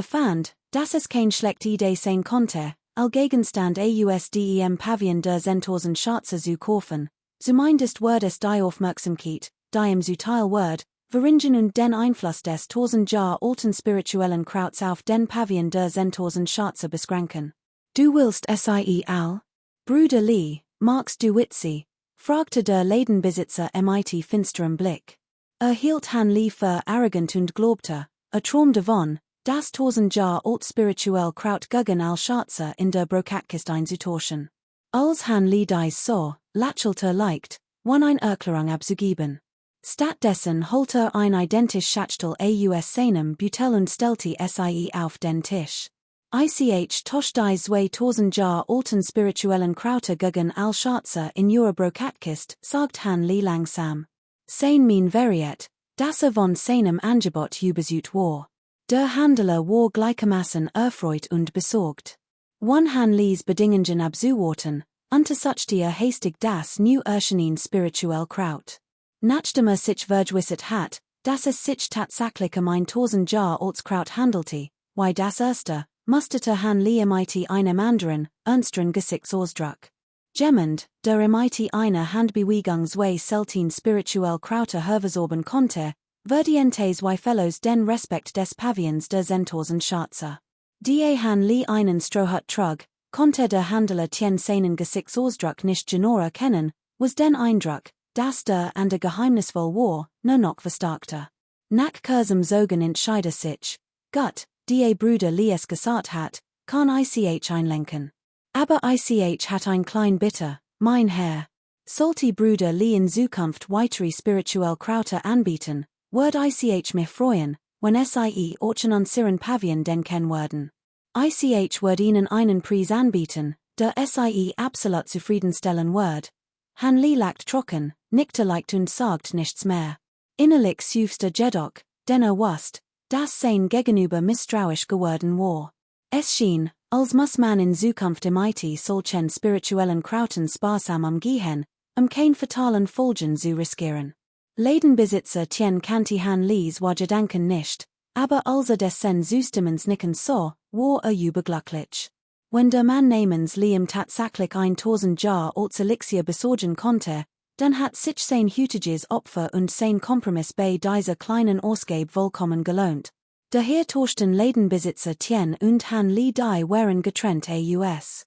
Fand, dass es kein schlechte Idee sein konnte, Gegenstand ausdem Pavillon der 10.000 Schatze zu kaufen, zumindest wird es die Aufmerksamkeit, die im zuteil wird, verringen und den Einfluss des 1000 Jahr alten spirituellen Krauts auf den Pavillon der 10.000 Schatze beschränken. Du willst sie all? Bruder Lee, magst du sie? Fragte der Ladenbesitzer mit finsterem Blick. Hielt Han Li für arrogant und glaubte, Traum davon, das 1000 Jahr alt spirituell Kraut gegen all Schatze in der Brokatkiste einzutauschen. Als Han Li dies so, lächelte leicht, wann ein Erklärung abzugeben. Stattdessen holte ein identisch Schachtel aus seinem Beutel und stellte sie auf den Tisch. Tosch dies 2000 Jahr alten spirituellen Krauter gegen all Schatze in ihrer Brokatkiste, sagt Han Li langsam. Sein min veriet, dass von seinem Angebot überzeugt war. Der Handler war gleichermaßen erfreut und besorgt. Wann Han Lies Bedingungen abzuwarten, untersuchte hastig das new erschienen spirituell Kraut. Nachdem sich vergewissert hat, dass es sich tatsächlich um ein 1000 Jahr altes Kraut handelte, wie das erste, musterte Han Li mit einem anderen, ernsteren Gesichtsausdruck. Gemmend, der mit einer Handbewegung selten spirituell Krauter hervorsorben konnte, verdientes wie Fellows den Respekt des Pavillons der 10.000 Schatze. Die Han Li einen Strohhut trug, konnte der Handler Tien seinen Gesichtsausdruck nicht genau erkennen, was den Eindruck, dass der an der geheimnisvoll war, nur noch verstärkte. Nach Kursum Zogen int Scheider sich, Gut, da Bruder Lies gesagt hat, kann ich einlenken. Aber ich hat ein klein bitter, mein Herr. Salty Bruder Lee in Zukunft weitere spirituell Krauter anbieten, Word ich mich freuen, wenn sie Orchen an Siren Pavien denken werden. Ich Word ihnen einen Preis anbieten, der sie absolut zufriedenstellen Word. Han Lee lackt trocken, nickte leicht und sagt nichts mehr. Innerlich süfste jedoch, denn wusst, dass sein gegenüber misstrauisch geworden war. Es schien, als muss man in Zukunft solchen spirituellen Krauten sparsam umgehen, kein fatalen Folgen zu riskieren. Ladenbesitzer tien kannte Han Lees Gedanken nicht, aber als dessen Zustimens nicken so, war überglücklich. Wenn der Mann namens Liam tatsächlich 1000 Jar als Elixir besorgen konnte, dann hat sich sein hütiges Opfer und sein Kompromiss bei dieser kleinen Ausgabe vollkommen gelohnt. Daher tauschten Ladenbesitzer Tien und Han Lee die waren getrennt aus.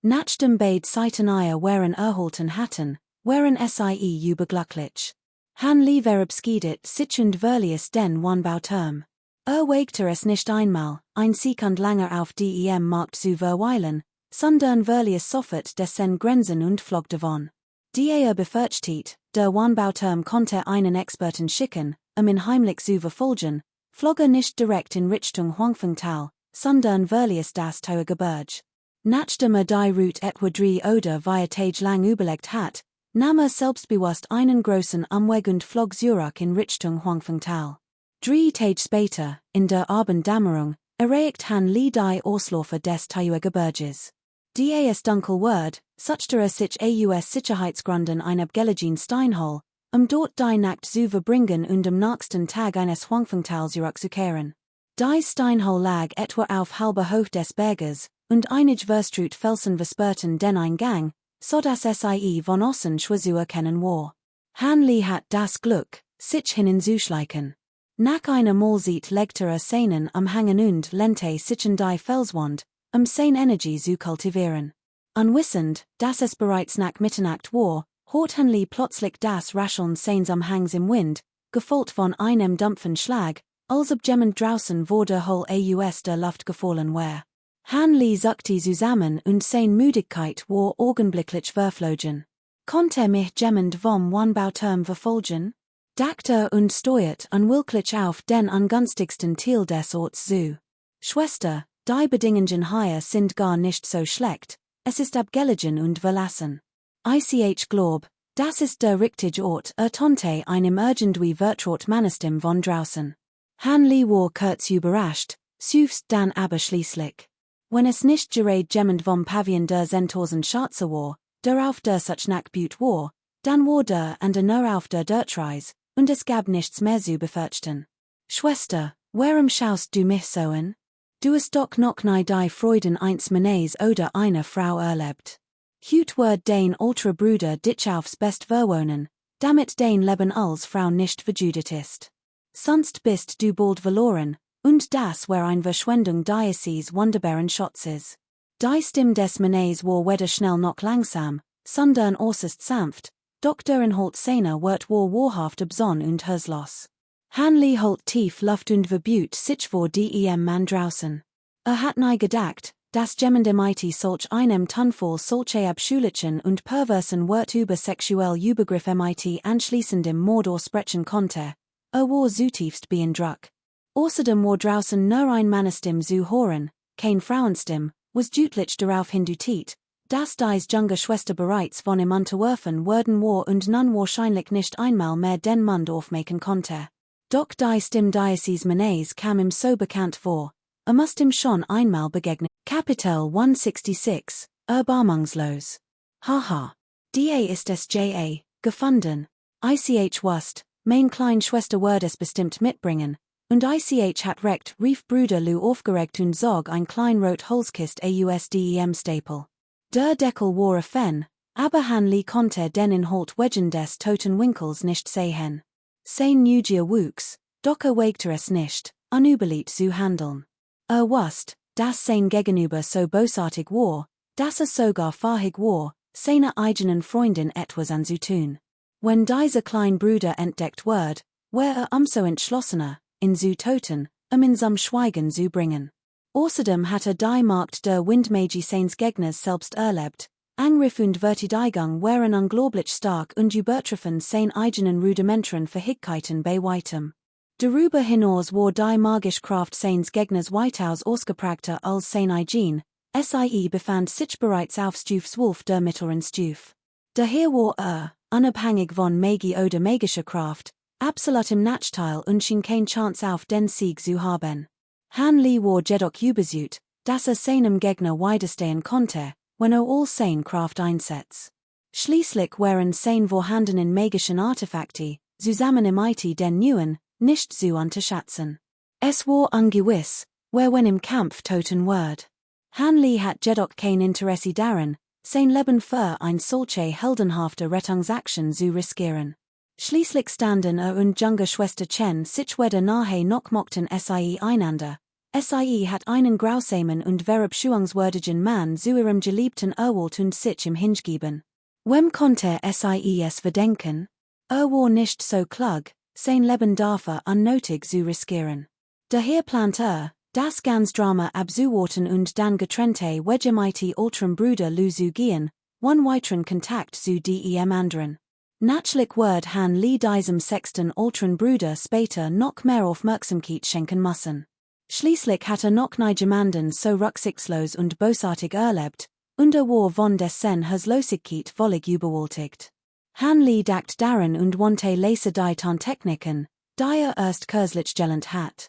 Nachdem beide Seiten waren erhalten hatten, waren sie überglücklich. Han Lee verabschiedet sich und verließ den Wohnbauturm. Wagte es nicht einmal, ein Sekund langer auf dem Markt zu verweilen, sondern verließ sofort dessen Grenzen und flog davon. Befürchtet, der Wohnbauturm konnte einen Experten schicken, ihn heimlich zu verfolgen, flog nicht direkt in Richtung Huangfengtal, sondern verließ das teure Gebirge. Nachdem die Route etwa 3 oder 4 Tage lang überlegt hat, nahm selbstbewusst einen großen Umweg und flog zurück in Richtung Huangfengtal. 3 Tage später, in der Abenddämmerung, erreicht Han Lee die Ausläufer des Gebirges. Das dunkel Word, suchte sich aus Sicherheitsgründen ein abgelegenen Steinhol, dort die Nacht zu verbringen und am nächsten Tag eines Huangfengtals zurückzukehren. Die Steinhol lag etwa auf halber Hoch des Berges, und einige Verstrut Felsen versperrten den Eingang, so dass sie von außen schwer zu erkennen war. Han Lee hat das Glück, sich hinzuschleichen. Nach einer Mahlzeit legte seinen am Hangen und lehnte sich in die Felswand, seine Energie zu kultivieren. Unwissend, dass es bereits nach Mitternacht war, hört Han Lee plötzlich das Rascheln seines Umhangs im Wind, gefolgt von einem dumpfen Schlag, als ob jemand draußen vor der Hole aus der Luft gefallen war. Han Lee zuckte zusammen und seine Müdigkeit war augenblicklich verflogen. Konnte mich jemand vom Wohnbauturm verfolgen? Dachte und steuert unwillkürlich auf den ungünstigsten Teil des Orts zu. Schwester, die Bedingungen hier sind gar nicht so schlecht, es ist abgelegen und verlassen. Ich glaub, das ist der richtige Ort, tonte einem irgendwie vertraut Mannestim von draußen. Han Lee war kurz überrascht, süfst dann aber schließlich. Wenn es nicht gerade jemand vom Pavillon der 10.000 Schatze war, der auf der such Nackbüt war, dann war der und nur auf der Dirtreise, und es gab nichts mehr zu befürchten. Schwester, warum schaust du mich so an? Du hast doch noch nie die Freuden eins Mannes oder einer Frau erlebt. Hüt wird dein alter Bruder dich aufs Best verwohnen, damit dein Leben als Frau nicht verjudet ist. Sonst bist du bald verloren, und das war eine Verschwendung deines wunderbaren Schatzes. Die Stimme des Mannes war weder schnell noch langsam, sondern äußerst sanft, doch der Inhalt seiner Wort war wahrhaft besonnen und herzlos. Han Lee holt tief Luft und verbüht sich vor dem Mann draußen. Hat nie gedacht, dass jemand solch einem Tonfall solche abschulischen und perversen Wort über sexuell Übergriff anschließendem Mord aussprechen konnte. War zutiefst beeindruckt. Außerdem war draußen nur ein Mannestim zu hören, kein Frauenstim, was deutlich darauf hindutit, dass dies junge Schwester bereits von ihm unterworfen worden war und nun wahrscheinlich nicht einmal mehr den Mund aufmachen konnte. Doch die Stimme dieses Mannes kam ihm so bekannt vor, musste ihm schon einmal begegnen. Kapitel 166, Erbarmungslos. Haha. Da ist es gefunden. Ich wusst, mein klein Schwester wird es bestimmt mitbringen, und ich hat recht, rief Bruder Lou aufgeregt und zog ein klein rot Holzkist ausdem Stapel. Der Deckel war offen, aber Han Lee konnte den Inhalt wegen des toten Winkels nicht sehen. Sein Neugier wuchs, doch wagte es nicht, unüberlegt zu handeln. Wusst, dass sein Gegenüber so bösartig war, dass sogar fähig war, seiner eigenen Freundin etwas anzutun. Wenn dieser klein Bruder entdeckt wird, where umso entschlossener, in zu toten, in zum Schweigen zu bringen. Außerdem hatte die Markt der Windmagi seines Gegners selbst erlebt, Angriff und Verteidigung waren unglaublich stark und übertreffen seine eigenen rudimentären Fähigkeiten bei weitem. Darüber hinaus war die magische Kraft seines Gegners weitaus ausgeprägter als seine eigene, sie befand sich bereits auf Stufe 12 der mittleren Stufe. Daher war unabhängig von Magie oder magischer Kraft, absolut im Nachteil und schien keine Chance auf den Sieg zu haben. Han Li war jedoch überzeugt, dass seinem Gegner widerstehen konnte, wenn all seine Kraft einsetzt. Schließlich waren seine vorhandenen magischen Artefakte, zusammen im IT den neuen, nicht zu unterschätzen. Es war ungewiss, wer wenn im Kampf toten wird. Han Li hat jedoch kein Interesse daran, sein Leben für ein solche heldenhafte Rettungsaktion zu riskieren. Schließlich standen und junge Schwester Chen sich weder nahe noch mochten sie einander. Sie hat einen grausamen und verabscheuungswürdigen Mann zu ihrem geliebten erwählt und sich ihm hingegeben. Wem konnte sie es verdenken? War nicht so klug, sein Leben dafür unnötig zu riskieren. Daher plant das ganze Drama abzuwarten und dann getrennte Wege mit ultram Bruder zu gehen, one weiteren Kontakt zu dem anderen. Natürlich wird Han Li diesem sechsten ultran Bruder später noch mehr Aufmerksamkeit schenken müssen. Schließlich hat noch niemanden so rücksichtslos und bösartig erlebt, und war von dessen Herzlosigkeit völlig überwältigt. Han Li dacht daran und wandte leise die Tarntechniken, die erst kürzlich gelernt hat.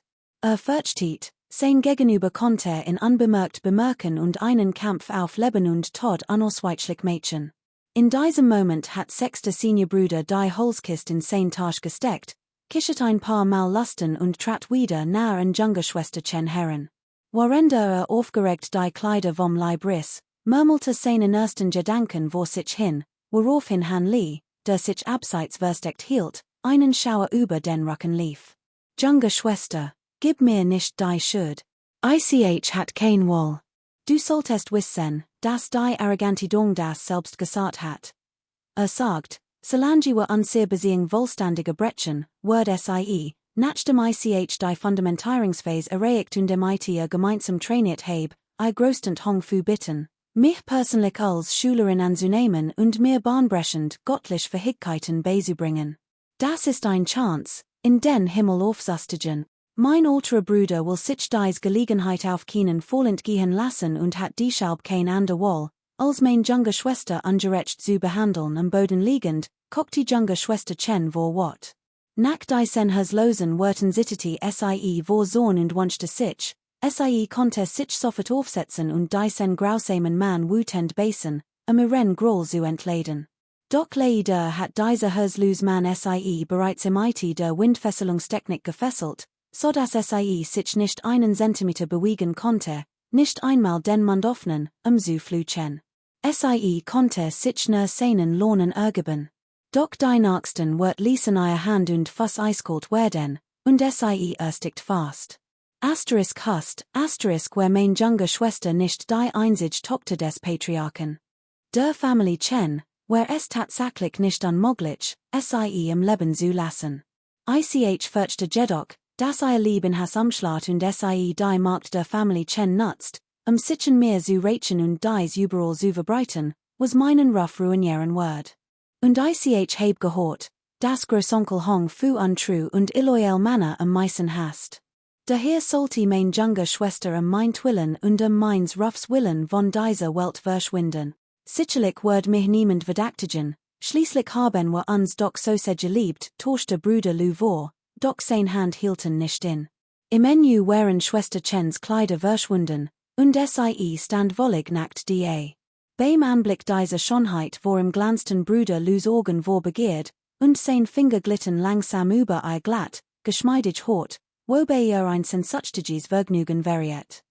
Fürchtet, sein Gegenüber konnte ihn unbemerkt bemerken und einen Kampf auf Leben und Tod unausweichlich machen. In diesem Moment hat sechster Seniorbruder die Holzkiste in sein Tasche gesteckt, kichert ein paar Mal Lasten und trat wieder nahe an junge Schwester Chen heran. Während aufgeregt die Kleider vom Leib riss, murmelte seinen ersten Gedanken vor sich hin, woraufhin Han Li, der sich abseits versteckt hielt, einen Schauer über den Rücken lief. Junge Schwester, gib mir nicht die Schuld. Ich hat kein Wohl. Du solltest wissen, dass die Arrogantigung das selbst gesagt hat. Sagt, solange wir unser Beziehung wohlständige brechen, wird sie, nachdem ich die Fundamentierungsphase erreicht und mit gemeinsam trainiert habe, größten Hong Fu bitten, mich persönlich als Schülerin anzunehmen und mir bahnbrechend göttliche Fähigkeiten beizubringen. Das ist ein Chance, in den Himmel aufzustigen. Mein älterer Bruder will sich dies Gelegenheit auf keinen Fall entgehen lassen und hat deshalb kein ander Wahl, als meine junge Schwester ungerecht zu behandeln am Boden liegend, guckt die junge Schwester Chen vor Wort. Nach diesen herzlosen Worten zitterte sie vor Zorn und wünschte sich, sie konnte sich sofort aufsetzen und diesen grausamen Mann wütend beißen, ihren Groll zu entleden. Doch leider hat dieser herzlose Mann sie bereits im IT der Windfesselungstechnik gefesselt, so dass sie sich nicht einen Zentimeter bewegen konnte, nicht einmal den Mund öffnen, zu flüchen. Sie konnte sich nur seinen Lohnen ergeben. Doch die Nächsten ließen ihre Hand und Fuß eiskalt werden, und sie erstickt fast. Hast, where meine junge Schwester nicht die einzige Tochter des Patriarchen. Der Familie Chen, where es tatsächlich nicht unmöglich, sie im Leben zu lassen. Ich fürchte jedoch, dass ihr Leben has umschlaut und sie die Macht der Familie Chen nutzt, sich mehr zu rächen und dies überall zu verbreiten, was meinen Ruf ruinieren wird. Und ich habe gehört, dass Großonkel Hong Fu untrue und illoyal Männer am meisten hasst. Daher sollte mein junge Schwester mein Willen und meins Ruffs Willen von dieser Welt verschwinden. Sicherlich wird mich niemand verdächtigen, schließlich haben wir uns doch so sehr geliebt, tochter Bruder Lu vor, doch sein Hand hielten nicht in. Im Menü waren Schwester Chens Kleider verschwunden, und sie stand wollig nackt da. Beim Anblick dieser Schönheit vor im glanzten Bruder Lus Augen vor begehrt, und sein Finger glitten langsam über ihr glatt, geschmeidig Haut, wobei ein sensatiges Vergnügen variiert.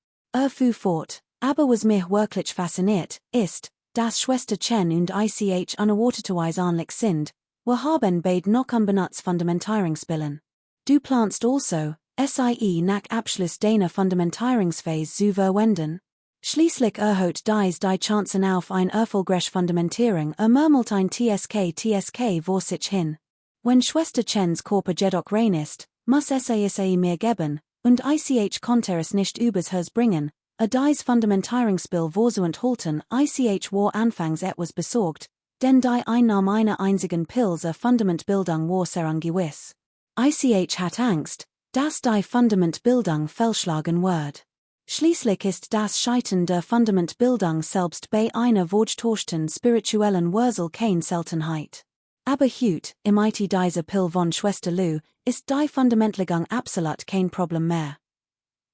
Fuhr fort, aber was mich wirklich fasziniert, ist, dass Schwester Chen und ich unerwarteterweise ähnlich sind, wir haben beide noch unbenutzt Fundamentierungsbillen. Du planst also, sie nach Abschluss deiner Fundamentierungsphase zu verwenden. Schließlich erhält dies die Chancen auf ein erfolgreiche Fundamentierung, murmelt ein TSK vor sich hin. Wenn Schwester Chens Körper jedoch rein ist, muss es mir geben, und ich konnte es nicht übers Herz bringen, dies Fundamentierungsspiel vorzuent halten, ich war anfangs etwas besorgt, denn die Einnahme einer einzigen Pilze Fundamentbildung war sehr ungewiss. Ich hat Angst, dass die Fundamentbildung fehlschlagen wird. Schließlich ist das Scheitern der Fundamentbildung selbst bei einer vorgetäuschten spirituellen Wurzel keine Seltenheit. Aber heute, im diese Pil von Schwester Lou, ist die Fundamentlegung absolut kein Problem mehr.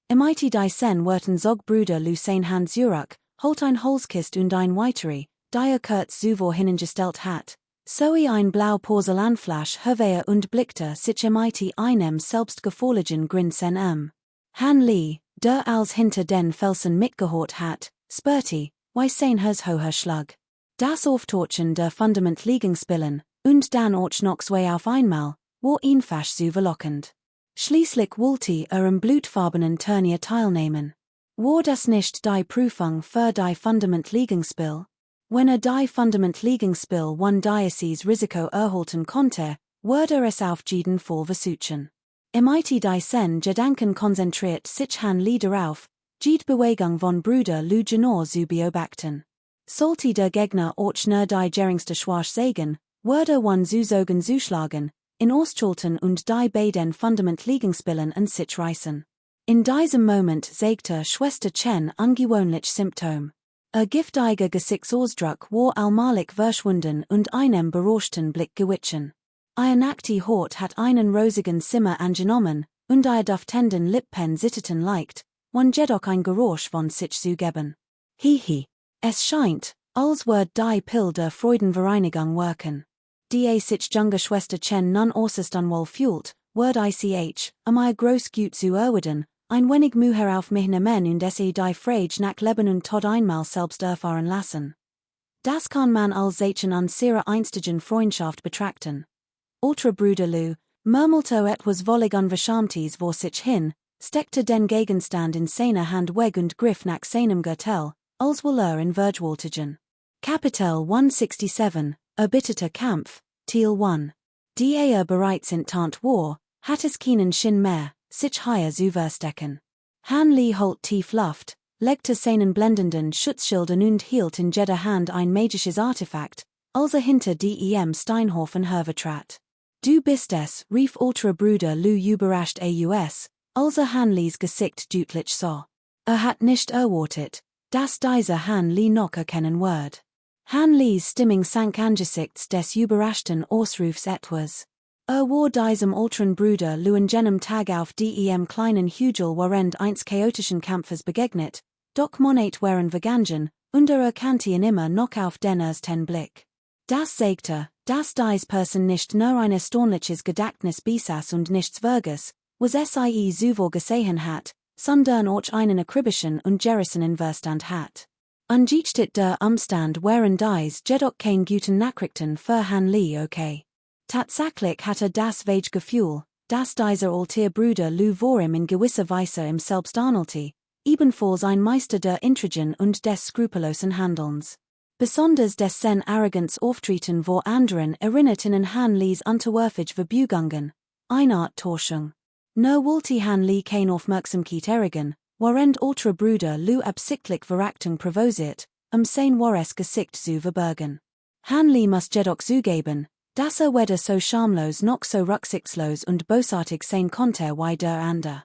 Im die Sen wurden Zog Brüder Lou sein Hand Zurück, holt ein Holzkist und ein Weiteri, die kurz zuvor hingestellt hat, sowie ein blau Porzellanflasch hervor und blickte sich im einem selbstgefälligen Grinsen Han Lee, der als hinter den Felsen mitgehört hat, spürte, wie sein Herz höher schlug. Das Auftorchen der Fundamentliegungsbillen, und dann auch noch zwei auf einmal, war ihn fast so verlockend. Schließlich wollte im blutfarbenen Turnier teilnehmen. War das nicht die Prüfung für die Fundamentliegungsspiel? Wenn die Fundamentliegungsspiel one Diocese Risiko erhalten konnte, wurde es auf jeden Fall versuchen. Im die Sen Gedanken konzentriert sich Han Lee darauf, die Bewegung von Brüder Lou genau zu beobachten. Sollte der Gegner auch nur die geringste Schwach zeigen, würde one Augen zuschlagen, in Ostschulten und die beiden Fundamentliegungsbillen an sich reißen. In diesem Moment zeigte Schwester Chen ungewöhnlich Symptom. Giftiger Gesichtsausdruck war allmählich verschwunden und einem berauschten Blick gewichen. Ihr nackte Haut hat einen rosigen Simmer angenommen, und ihr duftenden Lippen zitterten leicht, wann jedoch ein Geräusch von sich zu geben. Hihi. Es scheint, als würde die Pil der Freudenvereinigung wirken. Die sich junge Schwester Chen nun äußerst unwohl fühlt, würde ich, ihr groß gut zu erwidern, ein wenig Mühe auf mich nehmen und es die Frage nach Leben und Tod einmal selbst erfahren lassen. Das kann man als Zeichen an sehr einstigen Freundschaft betrachten. Ultra Brüder Lou, murmelte etwas wollig Unverschämtes vor sich hin, steckte den Gegenstand in seiner Hand weg und griff nach seinem Gürtel, als wolle in Vergewaltigen. Kapitel 167, Erbitterter Kampf, Teil 1. Die bereits in Tant war, hat es keinen Sinn mehr, sich higher zu verstecken. Han Lee holt tief Luft, legte seinen blendenden Schutzschilden und hielt in jeder Hand ein magisches Artefakt, als hinter dem Steinhofen hervertrat. Du bist es, rief Ultra Brüder Lou überrascht aus, als Han Lees Gesicht deutlich sah. Hat nicht erwartet, dass dieser Han Lee noch erkennen wird. Han Lees Stimmung sank angesichts des überraschten Ausrufs etwas. War diesem Ultran Brüder Lou in jenem Tag auf dem kleinen Hügel während eines chaotischen Kampfes begegnet, doch Monet waren vergangen, und erkannte ihn immer noch auf den ersten Blick. Das zeigte, dass dies Person nicht nur ein erstaunliches Gedächtnis besaß und nichts Verges, was sie zuvor gesehen hat, sondern auch einen akribischen und gerissenen Verstand hat. Angesichts der Umstand waren dies jedoch kein guten Nachrichten für Han Lee okay. Tatsächlich hatte das Gefühl, dass dieser Alter Bruder Lou vor ihm in gewisser Weise im Selbst ähnelte, ebenfalls ein Meister der Intrigen und des skrupellosen Handelns. Besonders dessen Arroganz Auftreten vor anderen erinnerten an Han Lees unterwürfige Verbeugung, eine Art Täuschung. Nur wollte Han Lee keine Aufmerksamkeit erregen, während Ultra Brüder Lou absichtlich Verachtung provoziert, sein wahres Gesicht zu verbergen. Han Lee muss jedoch zugeben, dass weder so schamlos noch so rücksichtslos und bösartig sein konnte wie der andere.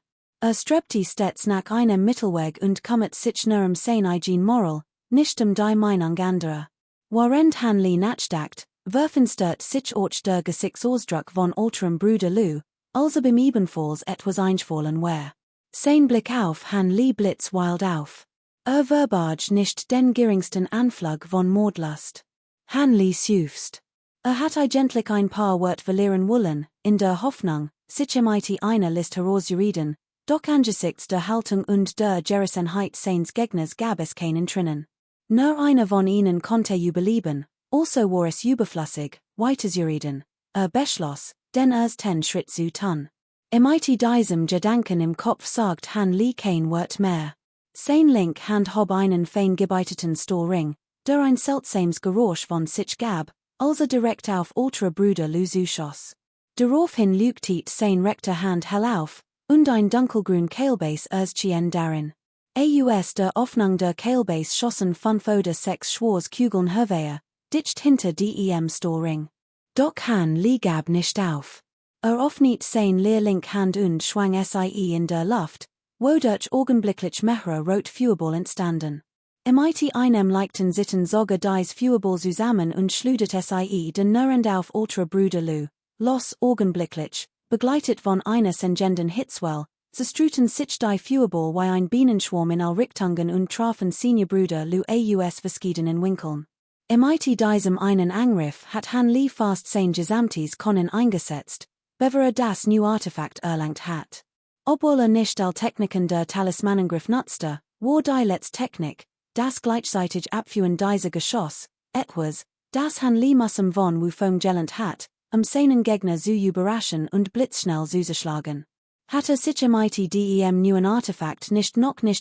Strebte stets nach einem Mittelweg und kümmert sich nur sein eigen Moral, nicht die Meinung anderer. Während Han Lee nachdacht, verfinstert sich auch der Gesichtsausdruck von Ultram Brüder Lou, als beim ebenfalls etwas einfallen war. Sein Blick auf Han Lee blitz wild auf. Verbarg nicht den geringsten Anflug von Mordlust. Han Lee seufzt. Hat eigentlich ein paar Wort verlieren wollen, in der Hoffnung, sich eine List herauszureden, doch angesichts der Haltung und der Gerissenheit seines Gegners gab es keinen Trinnen. Nur einer von ihnen konnte überleben, also war es überflüssig, weiterzureden. Beschloss, den ersten Schritt zu tun. Im diesem Gedanken im Kopf sagt Han Lee kein Wort mehr. Sein link Hand hob einen fein gebeiteten Stahlring, der ein seltsames Geräusch von sich gab, als direkt auf Ultra Brüder Lou zuschoss. Daraufhin leuchtet sein rechter Hand helauf, und ein dunkelgrün Kehlbase erzien darin. Aus der Öffnung der Kehlbase schossen 5 oder 6 schwarze Kugeln hervor, dicht hinter dem Storing. Doch Han Li gab nicht auf. Öffnet sein linke Hand und schwang sie in der Luft, wodurch augenblicklich mehrere rot Feuerball entstanden. Mit einem leichten Sitten sogar dies Feuerball zusammen und schludert sie den Nurend auf ultra Bruderlü, los augenblicklich, begleitet von einer sengenden Hitzwell, zerstruten sich die Feuerball wie ein Bienenschwarm in all Richtungen und trafen Senior Bruderlü aus verschiedenen Winkeln. Mit diesem einen Angriff hat Han Li fast sein gesamtes Können eingesetzt, bevor das neue Artefakt erlangt hat. Obwohl nicht all Techniken der Talismanangriff nutzte, war die letzte Technik, das gleichzeitig Abführen dieser Geschoss, etwas, das Han Li Mussum von Wufong gelernt hat, seinen Gegner zu überraschen und blitzschnell zu zerschlagen. Hatte sich mit dem neuen Artefakt nicht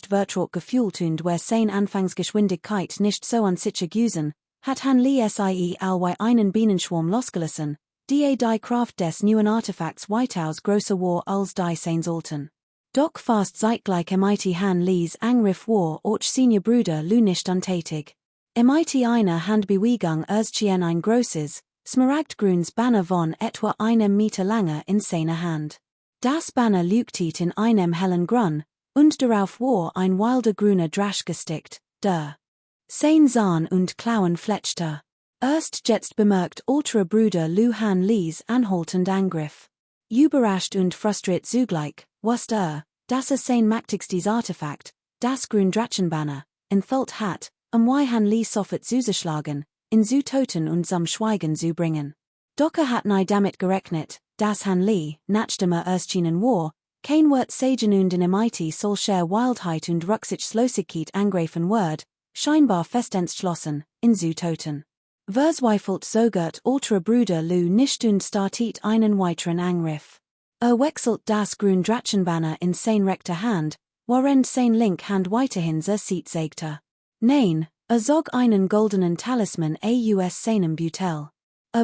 vertraut gefühlt und wär sein Anfangsgeschwindigkeit nicht so an sich gewesen, hat Han Li sie allweil einen Bienenschwarm losgelassen, die Kraft des neuen Artefakts weitaus größer war als die sein sollten. Doch fast zeitgleich mit Han Li's Angriff war auch Senior Bruderlü nicht untätig. Mit einer Handbewegung erzien ein großes, smaragdgrünes Banner von etwa einem Meter Länge in seiner Hand. Das Banner leuchtet in einem hellen Grün, und darauf war ein wilder grüner Drasch gestickt, der sein Zahn und Klauen fletschte. Erst jetzt bemerkt ultra Bruderlü Han Li's anhaltend Angriff. Überrascht und frustriert zugleich, wusste dass sein mächtigstes Artefakt, das Gründrachenbanner, enthüllt hat, wie Han Li sofort zu zerschlagen, in zu Toten und zum Schweigen zu bringen. Doch hat nie damit gerechnet, dass Han Li, nachdem erschienen war, kein Wort sagen und in mit solcher Wildheit und Rücksichtslosigkeit angreifen wird, scheinbar fest entschlossen, in zu Toten. Verzweifelt zögert ultra Bruderlü nicht und startet einen weiteren Angriff. Wechselt das Gründrachenbanner in sein rechter Hand, während sein link Hand weiterhin zersiegt sägte. Nein, zog einen goldenen Talisman aus seinem Beutel.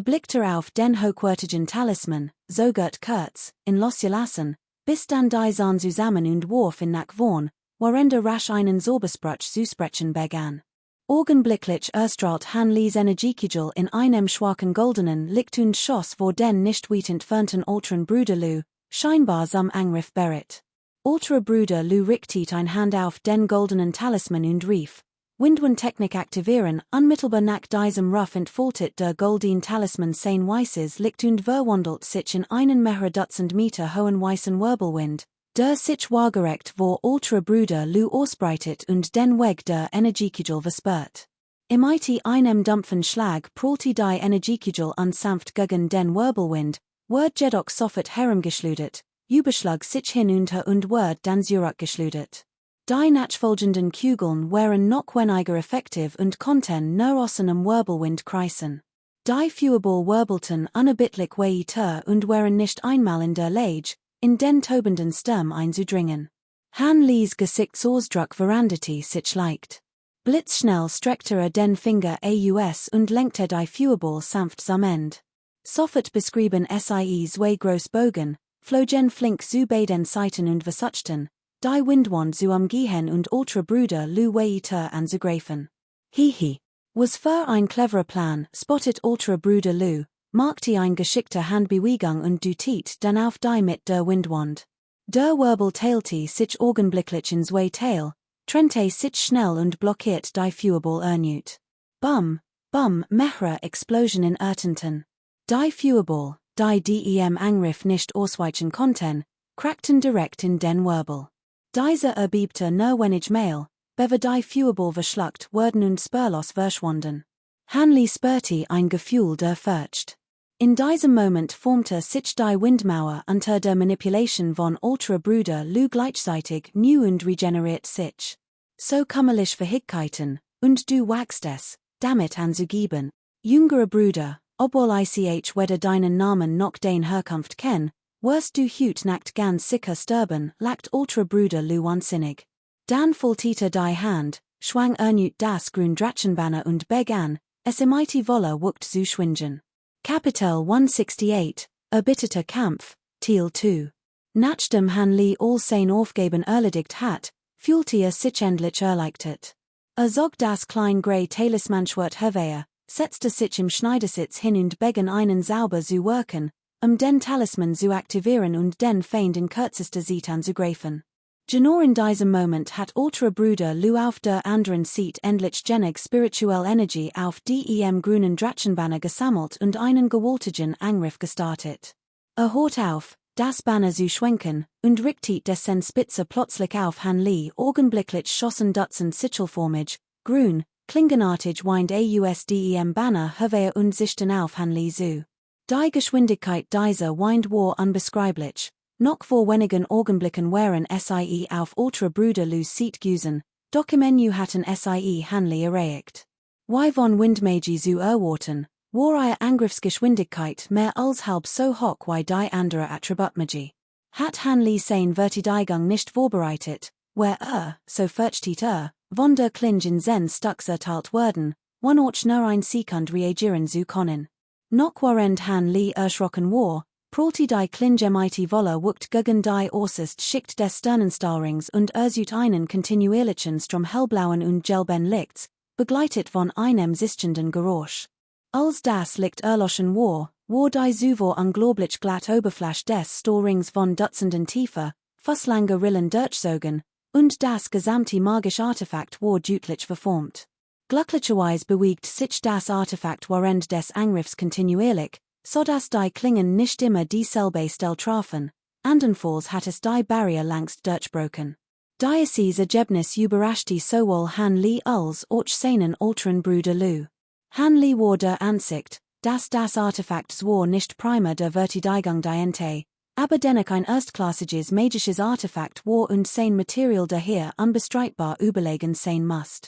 Blickte auf den hochwertigen Talisman, zögert kurz, in losgelassen, bis dann die Zahn zusammen und warf in nach vorn, während rasch einen Sobersprutsch zu sprechen begann. Augenblicklich erstrahlt Han Li's Energiekugel in einem schwachen goldenen Licht und schoss vor den nicht weit entfernten ultran Bruderlü, scheinbar zum Angriff bereit. Ultra Bruderlü richtet ein Hand auf den goldenen Talisman und rief, Windwand-Technik aktivieren, unmittelbar nach diesem Ruf entfaltet der goldene Talisman sein weißes Licht und verwandelt sich in einen mehrere Dutzend Meter hohen weißen Wirbelwind, der sich waagerecht vor ultra Bruderlü ausbreitet und den Weg der Energiekugel verspürt. Mit einem dumpfen Schlag prallte die Energiekugel sanft gegen den Wirbelwind, wird jedoch sofort herumgeschleudert, überschlug sich hinunter und wird dann zurückgeschleudert. Die nachfolgenden Kugeln waren noch weniger effektiv und konnten nur aus einem Wirbelwind kreisen. Die Feuerball wirbelten unerbittlich weiter und waren nicht einmal in der Lage, in den tobenden Sturm einzudringen. Han Li's Gesichtsausdruck veränderte sich leicht. Blitzschnell streckte den Finger aus und lenkte die Feuerball sanft zum Ende. Sofort beschrieben sie zwei Großbogen, flogen flink zu beiden Seiten und versuchten, die Windwand zu umgehen und ultra Bruderlü weiter anzugreifen. Hihi. Was für ein cleverer Plan, spottet ultra Bruderlü, machte ein geschickte Handbewegung und dutet dann auf die mit der Windwand. Der Wirbel teilte sich augenblicklich in zwei Teil, trennte sich schnell und blockiert die Feuerball erneut. Bum, bum, mehrere Explosionen ertönten. Die Feuerball, die dem Angriff nicht ausweichen konnten, crackten direkt in den Wirbel. Dieser erbebte nur wenig mehr, bevor die Feuerball verschluckt wurden und spurlos verschwanden. Han Li spürte ein Gefühl der Furcht. In diesem Moment formte sich die Windmauer unter der Manipulation von ultra Bruderlü gleichzeitig neu und regeneriert sich. So kümmerlich Fähigkeiten, und du wagst es, damit anzugeben. Jüngerer Bruder, obwohl ich weder deinen Namen noch den Herkunft kenn, wirst du heut Nacht ganz sicher sterben, lacht ultra Bruderlü wahnsinnig. Dann faltete die Hand, schwang erneut das Gründrachenbanner und begann, es mit voller Wucht zu schwingen. Kapitel 168, Erbitterter Kampf, Teil 2. Nach dem Han Li all sein aufgeben erledigt hat, fühlte sich endlich erleichtert. Zog das klein grey Talismanschwert Herveer, setzte sich im Schneidersitz hin und begann einen sauber zu worken, den Talisman zu aktivieren und den Feind in kürzester Zeit anzugreifen. Genau in diesem Moment hat ultra Bruder Lu auf der anderen Seite endlich genug spirituelle Energie auf dem grünen Drachenbanner gesammelt und einen gewaltigen Angriff gestartet. Hört auf, das Banner zu schwenken, und richtet dessen Spitze plötzlich auf Han Li. Augenblicklich schossen Dutzend sichelformig, grün, klingenartig wind ausdem Banner Herveer und sichten auf Han Li zu. Die Geschwindigkeit dieser Wind war unbeschreiblich. Noch vor wenigen Augenblicken waren sie auf ultra Bruder Lu's Seat gewesen, doch im Menü hatten sie Han Li erreicht. Wie von Windmagi zu erwarten, war ihre Angriffsgeschwindigkeit mehr als halb so hoch wie die andere Attributmagie. Hat Han Li sein Verteidigung nicht vorbereitet, so fürchtet von der Klinge in Zen Stux erteilt werden, auch nur ein Sekund reagieren zu können. Noch während Han Li erschrocken war, prollte die Klinge mighty Wolle wuckt gegen die äußerst Schicht des Sternenstahlrings und erzut einen kontinuierlichen Strom hellblauen und gelben Lichts, begleitet von einem sischenden Geräusch. Als das Licht erloschen war die zuvor unglaublich glatt Oberfläche des Stahlrings von Dutzenden tiefer, fusslange Rillen durchzogen, und das gesamte magische Artefakt war deutlich verformt. Glücklicherweise bewegt sich das Artefakt während des Angriffs kontinuierlich, so dass die Klingen nicht immer dieselbe Stelle trafen, andernfalls hat es die Barrier längst durchbrochen. Dieses Ergebnis überraschte sowohl Han Li als auch seinen älteren Bruder Lu. Han Li war der Ansicht, dass das Artefakt zwar nicht prima der Verteidigung diente, aber dennoch ein erstklassiges magisches Artefakt war und sein Material daher unbestreitbar überlegen sein muss.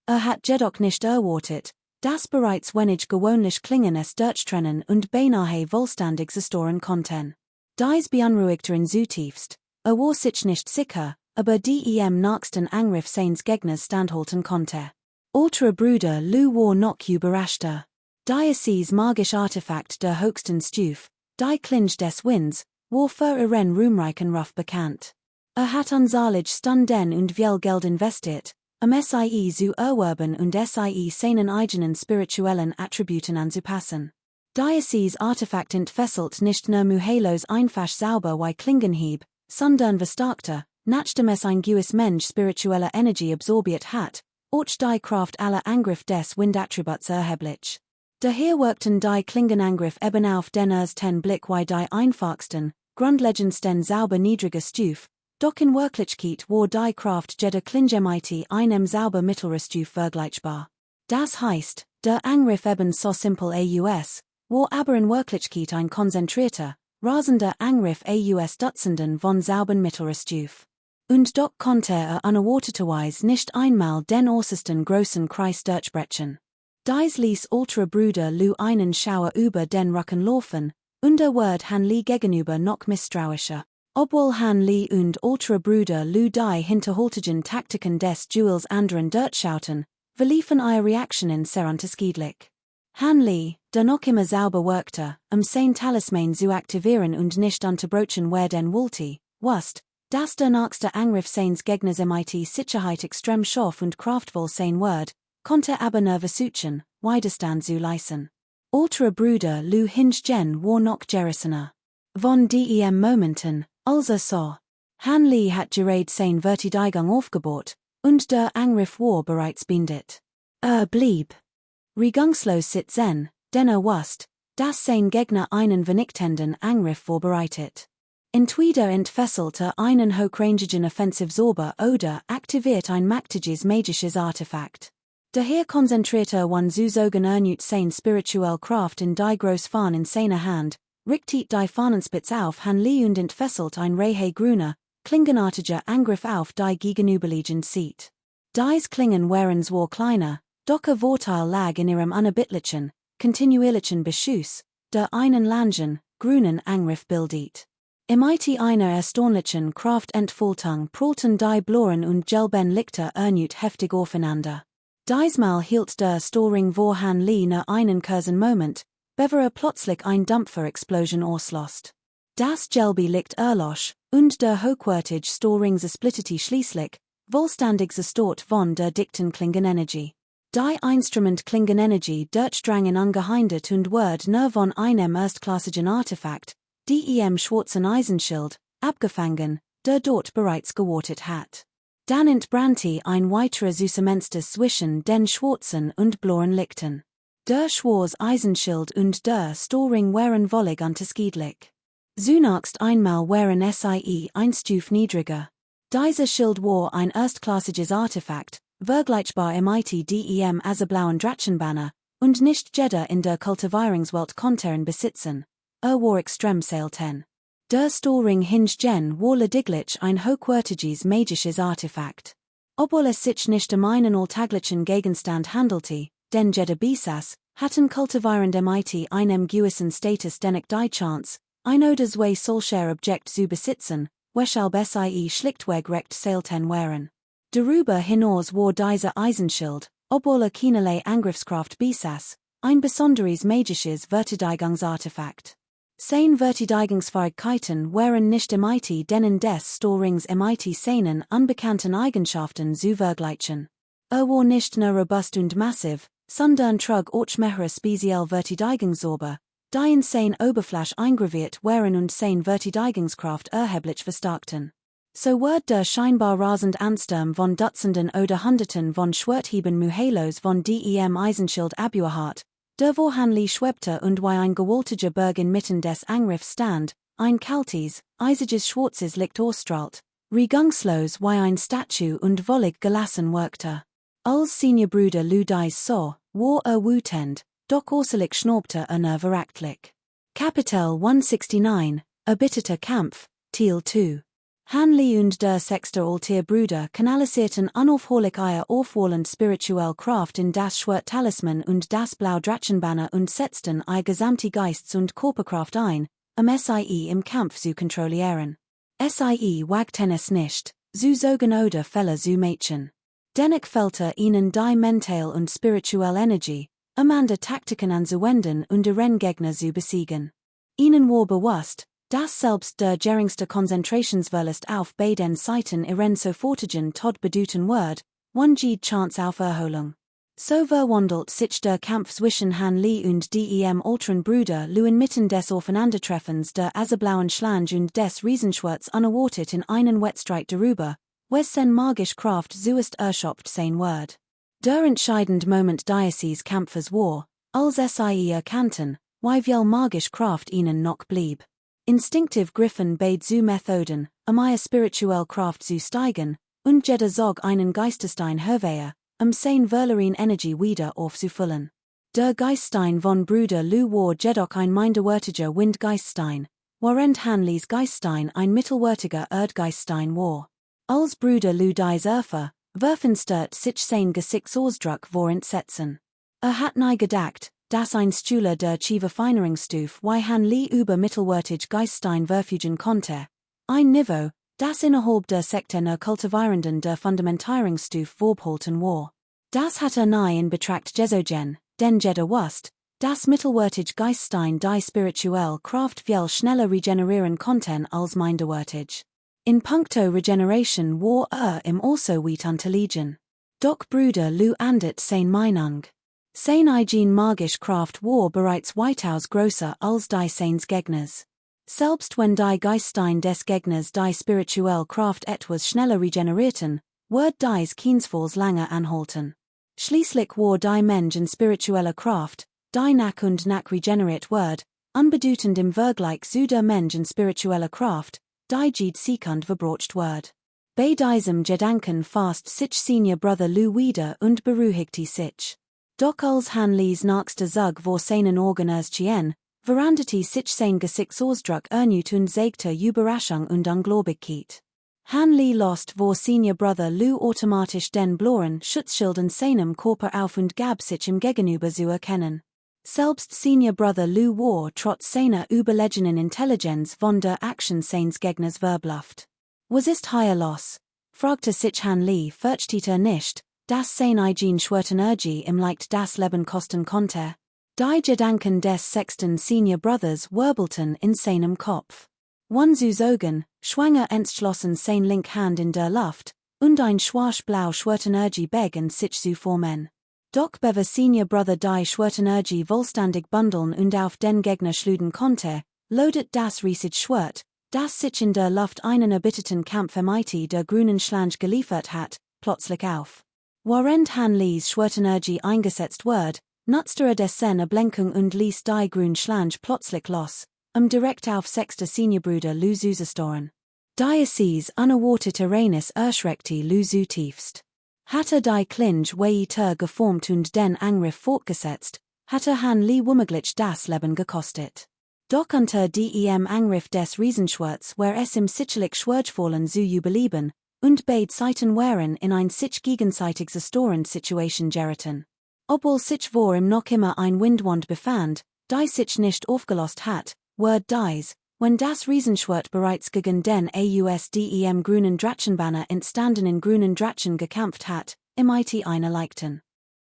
Hat jedoch nicht erwartet, dass bereits wenig gewöhnlich Klingen es durchtrennen und beinahe vollständig zerstören konnten. Dies beunruhigte ihn zutiefst, war sich nicht sicher, aber dem nächsten Angriff seines Gegners standhalten konnte. Ultra Bruder Lu war noch überraschter. Dieses magische Artefakt der höchsten Stufe, die Klinge des Winds, war für ihren ruhmreichen Ruf bekannt. Hat unzählig Stunden und viel Geld investiert, sie zu erwerben und seinen eigenen spirituellen Attributen anzupassen. Dieses Artefakt entfesselt nicht nur mühelos einfach sauber wie Klingenhieb, sondern verstärkte, nachdem es ein gewisses Mensch spirituelle Energie absorbiert hat, auch die Kraft aller Angriff des Windattributs erheblich. Daher wirkten die Klingenangriff eben auf den ersten Blick wie die einfachsten, grundlegendsten sauber niedriger Stufe, doch in Wirklichkeit war die Kraft jeder Klinge einem sauber mittlerer Stufe vergleichbar. Das heißt, der Angriff eben so simpel war aber in Wirklichkeit ein konzentrierter, rasender Angriff Dutzenden von sauber mittlerer Stufe. Und doch konnte unerwarteterweise nicht einmal den äußersten großen Kreis durchbrechen. Dies ließ Ultra Bruder Lu einen Schauer über den Rücken laufen, und wird Han Li gegenüber noch misstrauischer. Obwohl Han Li und Ultra Bruder Lu die hinterhaltigen Taktiken des Duels anderen durchschauten, verliefen ihre Reaktionen sehr unterschiedlich. Han Li, der noch immer sauber wirkte, sein Talisman zu aktivieren und nicht unterbrochen werden wollte, wusste, dass der nächste Angriff seines Gegners Sicherheit extrem scharf und kraftvoll sein wird, konnte aber nur versuchen, Widerstand zu leisten. Ultra Bruder Lu hingegen war noch gerissener. Von dem Momenten, als so. Han Li hat gerade sein Verteidigung aufgebaut, und der Angriff war bereits beendet. Blieb regungslos sitzen, denn wusste, dass sein Gegner einen vernichtenden Angriff vorbereitet. Entweder entfesselte einen hochrangigen Offensivsorber oder aktiviert ein mächtiges magisches Artefakt. Daher konzentrierte one zuzogen ernut sein spirituell Kraft in die Großfahn in seiner Hand, richtet die Fahnenspitz auf Han Li und entfesselt ein rehe grüner, klingenartiger Angriff auf die gegenüberliegende Seite. Dies Klingen waren zwar kleiner, doch ein Vorteil lag in ihrem unerbittlichen, kontinuierlichen Beschuss, der einen langen, grünen Angriff bildet. Im einer erstaunlichen Kraftentfaltung prallten die blauen und gelben Lichter ernut heftig aufeinander. Diesmal hielt der Stahlring vor Han Li nur einen kurzen Moment, beverer plötzlich ein Dampfer Explosion auslost. Das Gelbe Licht erlosch, und der hochwertige Storing schließlich, vollständig zerstört von der dichten Klingenenergie. Die Instrument Klingenenergie drang in ungehindert und word nur von einem erstklassigen Artefakt, dem schwarzen Eisenschild, abgefangen, der dort bereits gewartet hat. Dann entbrannte ein weiterer Süßemenstes zwischen den schwarzen und blauen Lichten. Der schwarze Eisenschild und der Storing waren völlig unterschiedlich. Zunächst einmal waren sie ein Stuf niedriger. Dieser Schild war ein erstklassiges Artefakt, vergleichbar mit dem Azerblauen Drachenbanner, und nicht jeder in der Kultivierungswelt konnte ihn besitzen. War extrem selten. Der Storing hingegen war lediglich ein hochwertiges magisches Artefakt. Obwohl es sich nicht einen alltäglichen Gegenstand handelte, denn jeder Besaß, hatten Kultivierende mit einem gewissen Status dennoch die Chance, ein oder zwei solcher Objekt zu besitzen, weshalb sie schlichtweg recht selten waren. Darüber hinaus war dieser Eisenschild, obwohl keinerlei Angriffskraft besaß, ein besonderes magisches Verteidigungsartefakt. Seine Verteidigungsfähigkeiten waren nicht mit denen des Storings mit seinen unbekannten Eigenschaften zu vergleichen. War nicht nur robust und massiv, sondern trug auch mehrere spezielle Verteidigungsorbe, die in seine Oberfläche eingraviert waren und seine Verteidigungskraft erheblich verstärkten. So wird der scheinbar rasend Ansturm von Dutzenden oder Hunderten von Schwerthieben Muhelos von dem Eisenschild abgehört, der wohanli schwebte und wie ein gewaltiger Berg inmitten des Angriffs stand, ein kaltes, eisiges schwarzes Licht ausstrahlt, regungslos wie ein Statue und völlig gelassen wirkte. Als Senior Bruder Lou dies so, war wütend, doch äußerlich schnaubte nerverachtlich. Kapitel 169, Erbitterter Kampf, Teil 2. Hanli und der sechste Altair-Bruder kanalisierten unaufhörlich ihr aufwollend spirituell Kraft in das Schwert-Talisman und das Blau-Drachenbanner und setzten ihr gesamte Geists- und Körperkraft ein, sie im Kampf zu kontrollieren. Sie wagten es nicht, zu sagen oder Fälle zu machen. Dennoch fehlte ihnen die mental und spirituelle Energie, der Taktiken anzuwenden und ihren Gegner zu besiegen. Ihnen war bewusst, dass selbst der geringste Konzentrationsverlust auf beiden Seiten ihren sofortigen Tod bedeuten wird, jede Chance auf Erholung. So verwandelt sich der Kampf zwischen Han Li und dem älteren Bruder Lu inmitten des Aufeinandertreffens der Azerblauen Schlange und des Riesenschwerts unerwartet in einen Wettstreit darüber, wessen magische Kraft zuerst erschöpft sein wird. Der entscheidende Moment dieses Kampfes war, als sie erkannten, wie viel magische Kraft ihnen noch blieb. Instinktiv griffen beide zu Methoden, ihre spirituelle Kraft zu steigen, und jeder zog einen Geistestein hervor, seine verlorene Energie wieder aufzufüllen. Der Geiststein von Bruder Lu war jedoch ein minderwertiger Windgeiststein, während Hanlis Geiststein ein mittelwertiger Erdgeiststein war. Als Bruder Lu dies werfen stört sich sein Gesichtsausdruck vor Entsetzen. Hat nie gedacht, dass ein Stühler der Verfeinerungsstufe wie Han Li über mittelwertig Geiststein verfügen konnte, ein Niveau, das innerhalb der Sekte der Kultivierenden der Fundamentierungsstufe vorbehalten war. Das hat nie in Betracht gezogen, denn jeder wusste, dass mittelwertig Geiststein die spirituelle Kraft viel schneller regenerieren konnten als minderwertig. In puncto Regeneration war im also weit unterlegen. Doch Bruder Lu ändert seine Meinung. Seine eigene magische Kraft war bereits weitaus größer als die seines Gegners. Selbst wenn die Geiststein des Gegners die spirituelle Kraft etwas schneller regenerierten, wird dies keinesfalls lange anhalten. Schließlich war die Mensch in spiritueller Kraft, die nach und nach regeneriert wird, unbedeutend im Vergleich zu der Mensch in spiritueller Kraft, die jede Sekund verbrochen wird. Bei diesem Gedanken fasst sich Senior Brother Lu wieder und beruhigte sich. Doch als Han Lis nächster Zug vor seinen Augen erschien, veranderte sich sein Gesichtsausdruck erneut und zeigte Überraschung und Ungläubigkeit. Han Li lost vor Senior Brother Lu automatisch den blauen Schutzschild in seinem Körper auf und gab sich ihm gegenüber zu erkennen. Selbst Senior Brother Lu war trotz seiner überlegenen Intelligenz von der Action seines Gegners verblüfft. Was ist hier los? Fragte sich Han Li, fürchtete nicht, dass sein eigen Schwertenergie im Leicht das Leben kosten konnte. Die Gedanken des sechsten Senior Brothers Wirbelten in seinem Kopf. One zu Zogen, schwanger entschlossen sein link Hand in der Luft, und ein schwarz-blau Schwertenergie begen sich zu formen. Doch bever Senior Brother die Schwertenergie vollständig bundeln und auf den Gegner schluden konnte, loadet das riesige Schwert, das sich in der Luft einen erbitterten Kampf MIT der grünen Schlange geliefert hat, plötzlich auf. Während Han Lees Schwertenergie eingesetzt wird, nutzte dessen Ablenkung und ließ die grüne Schlange plötzlich los, direkt auf sechster Seniorbruder Lu zu zerstören. Diocese unerwartet Uranus erschreckte Lu zu tiefst. Hatte die Klinge weiter geformt und den Angriff fortgesetzt, hatte Han Lee womöglich das Leben gekostet. Doch unter dem Angriff des Riesenschwerts war es im sicherlich schwergefallen zu überleben, und beide Seiten waren in ein sich gegenseitig zerstörende Situation geraten. Obwohl sich vor im noch immer ein Windwand befand, die sich nicht aufgelöst hat, were dies, wenn das Riesenschwert bereits gegen den AUSDEM grünen Drachenbanner entstandenen grünen Drachen gekämpft hat, MIT eine leichten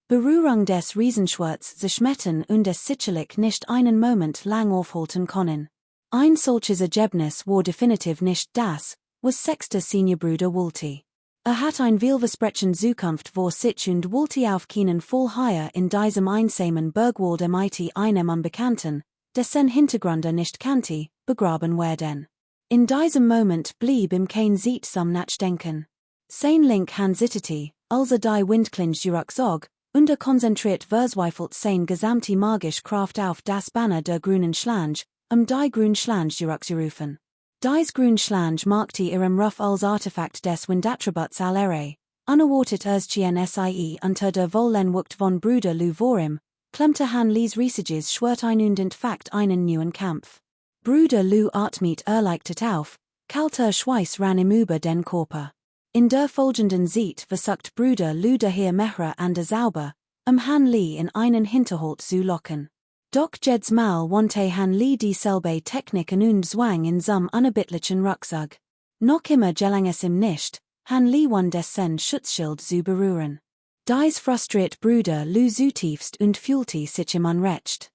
Berührung des Riesenschwerts zerschmettern und es sicherlich nicht einen Moment lang aufhalten können. Ein solches Ergebnis war definitiv nicht das, was sechster Seniorbruder wollte. Hat ein vielversprechende Zukunft vor sich und wollte auf keinen Fall higher in diesem einsamen Bergwald MIT einem Unbekannten, dessen Hintergründe nicht kannte, begraben werden. In diesem Moment blieb ihm kein Zeit zum Nachdenken. Sein Link Han zitterte, als die Windklinge zurückzog, und konzentriert verzweifelt sein gesamte magische Kraft auf das Banner der grünen Schlange, die grüne Schlange zurückzurufen. Dies grüne Schlange markte ihrem Ruf als Artefakt des Windattributs allere, unerwartet SGNSIE unter der Vollenwucht von Bruder Lu vorim, klemmte Han Lees riesiges Schwert ein und entfacht einen neuen Kampf. Bruder Lu atmet erleichtert auf, kalter Schweiß rann ihm über den Körper. In der folgenden Zeit versucht Bruder Lu daher Mehra an der Sauber, Han Lee in einen Hinterhalt zu locken. Doch jedes Mal wandte Han Lee dieselbe Technik und zwang in zum unerbittlichen Rucksack. Noch immer gelang es ihm nicht, Han Lee dessen Schutzschild zu berühren. Dies frustriert Bruder Lu zutiefst und fühlte sich ihm unrecht.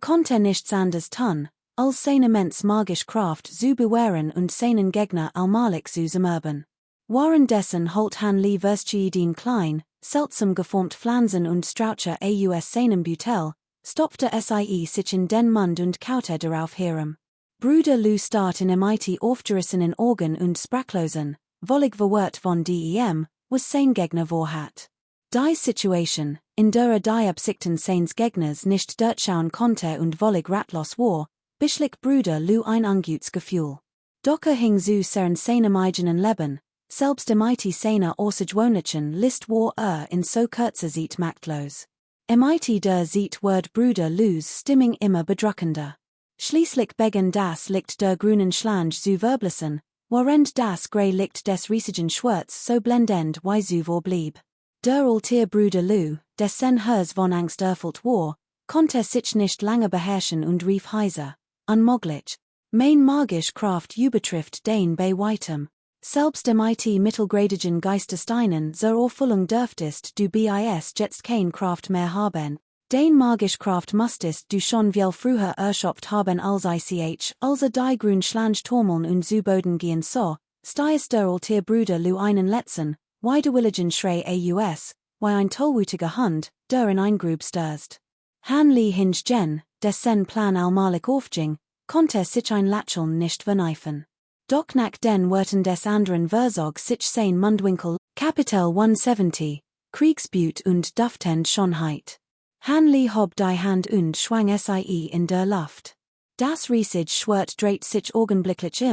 Konnte nichts anderes tun, als seine immens magische Kraft zu bewahren und seinen Gegner allmalig zu zermürben. Währenddessen holt Han Lee den klein, seltsam geformt Pflanzen und Straucher aus seinem Butel, stopfte sie sich in den Mund und kaute darauf herum. Bruder Lu starrt in MIT aufgerissenen Augen und sprachlosen, wollig verwirrt von dem, was sein Gegner vorhat. Die Situation, in der die Absichten seines Gegners nicht durchschauen konnte und wollig ratlos war, beschlich Bruder Lu ein ungutes Gefühl. Doch hing zu seinem eigenen Leben, selbst MIT seiner außergewöhnlichen List war in so kurzer Zeit machtlos. MIT der Zeit wird Bruder Lus Stimmung immer bedrückender. Schließlich begann das Licht der grünen Schlange zu verblassen, während das grey Licht des riesigen Schwerts so blendend wie zuvor blieb. Der alte Bruder Lu, dessen Herz von Angst erfüllt war, konnte sich nicht lange beherrschen und rief heiser, unmöglich. Mein magische Kraft übertrifft den bei weitem. Selbst MIT mittelgradigen Geistersteinen zur Erfüllung dürftest du bis jetzt kein Kraft mehr haben. Den magische Kraft musstest du schon viel früher erschöpft haben als als die grün Schlange turmeln und zu Boden gehen so, stieß der alte Bruder Lu einen letzten, widerwilligen Schrei aus, wie ein tollwütiger Hund, der in ein Grub stürzt. Han Lee hinge gen, dessen Plan allmalig aufging, konnte sich ein Lächeln nicht verneifen. Doch nach den Worten des anderen verzog sich sein Mundwinkel, Kapitel 170, Kriegsblut und duftend Schönheit. Han Lee hob die Hand und schwang sie in der Luft. Das riesige Schwert dreht sich augenblicklich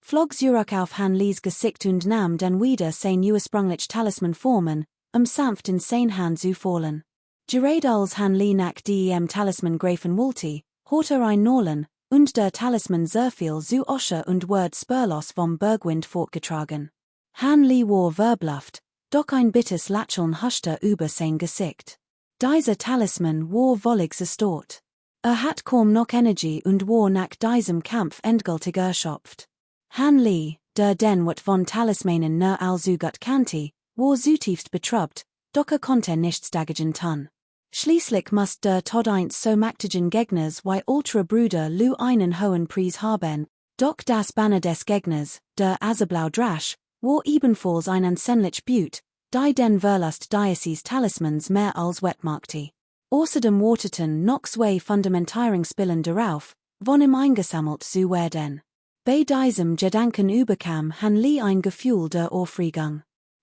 flog zurück auf Han Lees Gesicht und nahm dann wieder sein ursprünglich Talisman formen, sanft in sein Hand zu fallen. Gerade als Han Lee nach dem Talisman greifen wollte, hörte ein Knollen, und der Talisman sehr viel zu Osche und wird spurlos vom Bergwind fortgetragen. Han Lee war verblüfft, doch ein bittes Lächeln huschte über sein Gesicht. Dieser Talisman war völlig zerstört. Hat kaum noch Energie und war nach diesem Kampf endgültig erschöpft. Han Lee, der den Wat von Talismanen nur allzu gut kannte, war zutiefst betrübt, doch konnte nichts dagegen tun. Schließlich muss der Tod einst so mächtigen Gegners wie ultra Bruder lu einen hohen Preis haben, doch das Banner des Gegners, der Azerblau Drasch, war ebenfalls ein ansehnlich Beaut, die den Verlust dieses Talismans mehr als wettmachte. Außerdem warteten noch zwei Fundamentierungsspillen darauf, von ihm eingesammelt zu werden. Bei diesem Gedanken überkam Han Li ein Gefühl der Aufregung.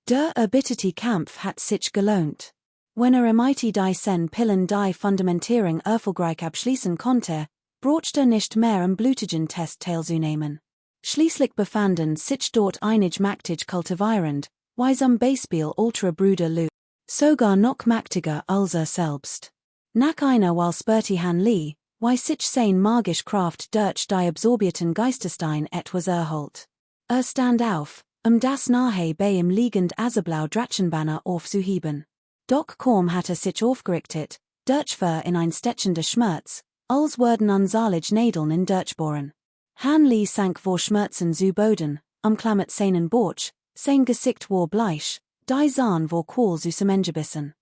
Der erbitterte Kampf hat sich gelohnt. Wenn MIT die 10 Pillen die Fundamentierung erfolgreich abschließen konnte, brauchte nicht mehr am blutigen Test teilzunehmen. Schließlich befanden sich dort einige mächtig kultivierend, wie zum Beispiel Ultra Bruder Lu, sogar noch mächtiger als selbst. Nach einer Wahl spürte Han Li, wie sich sein magisch Kraft durch die absorbierten Geisterstein etwas erholt. Stand auf, das nahe bei ihm liegend Azerblau Drachenbanner aufzuheben. Doch kaum hatte sich aufgerichtet, durch in ein stechender Schmerz, als würden unzählige Nadeln in durchbohren. Han Li sank vor Schmerzen zu Boden, umklammert seinen Bauch, sein Gesicht war bleich, die Zahn war kahl zusammengebissen.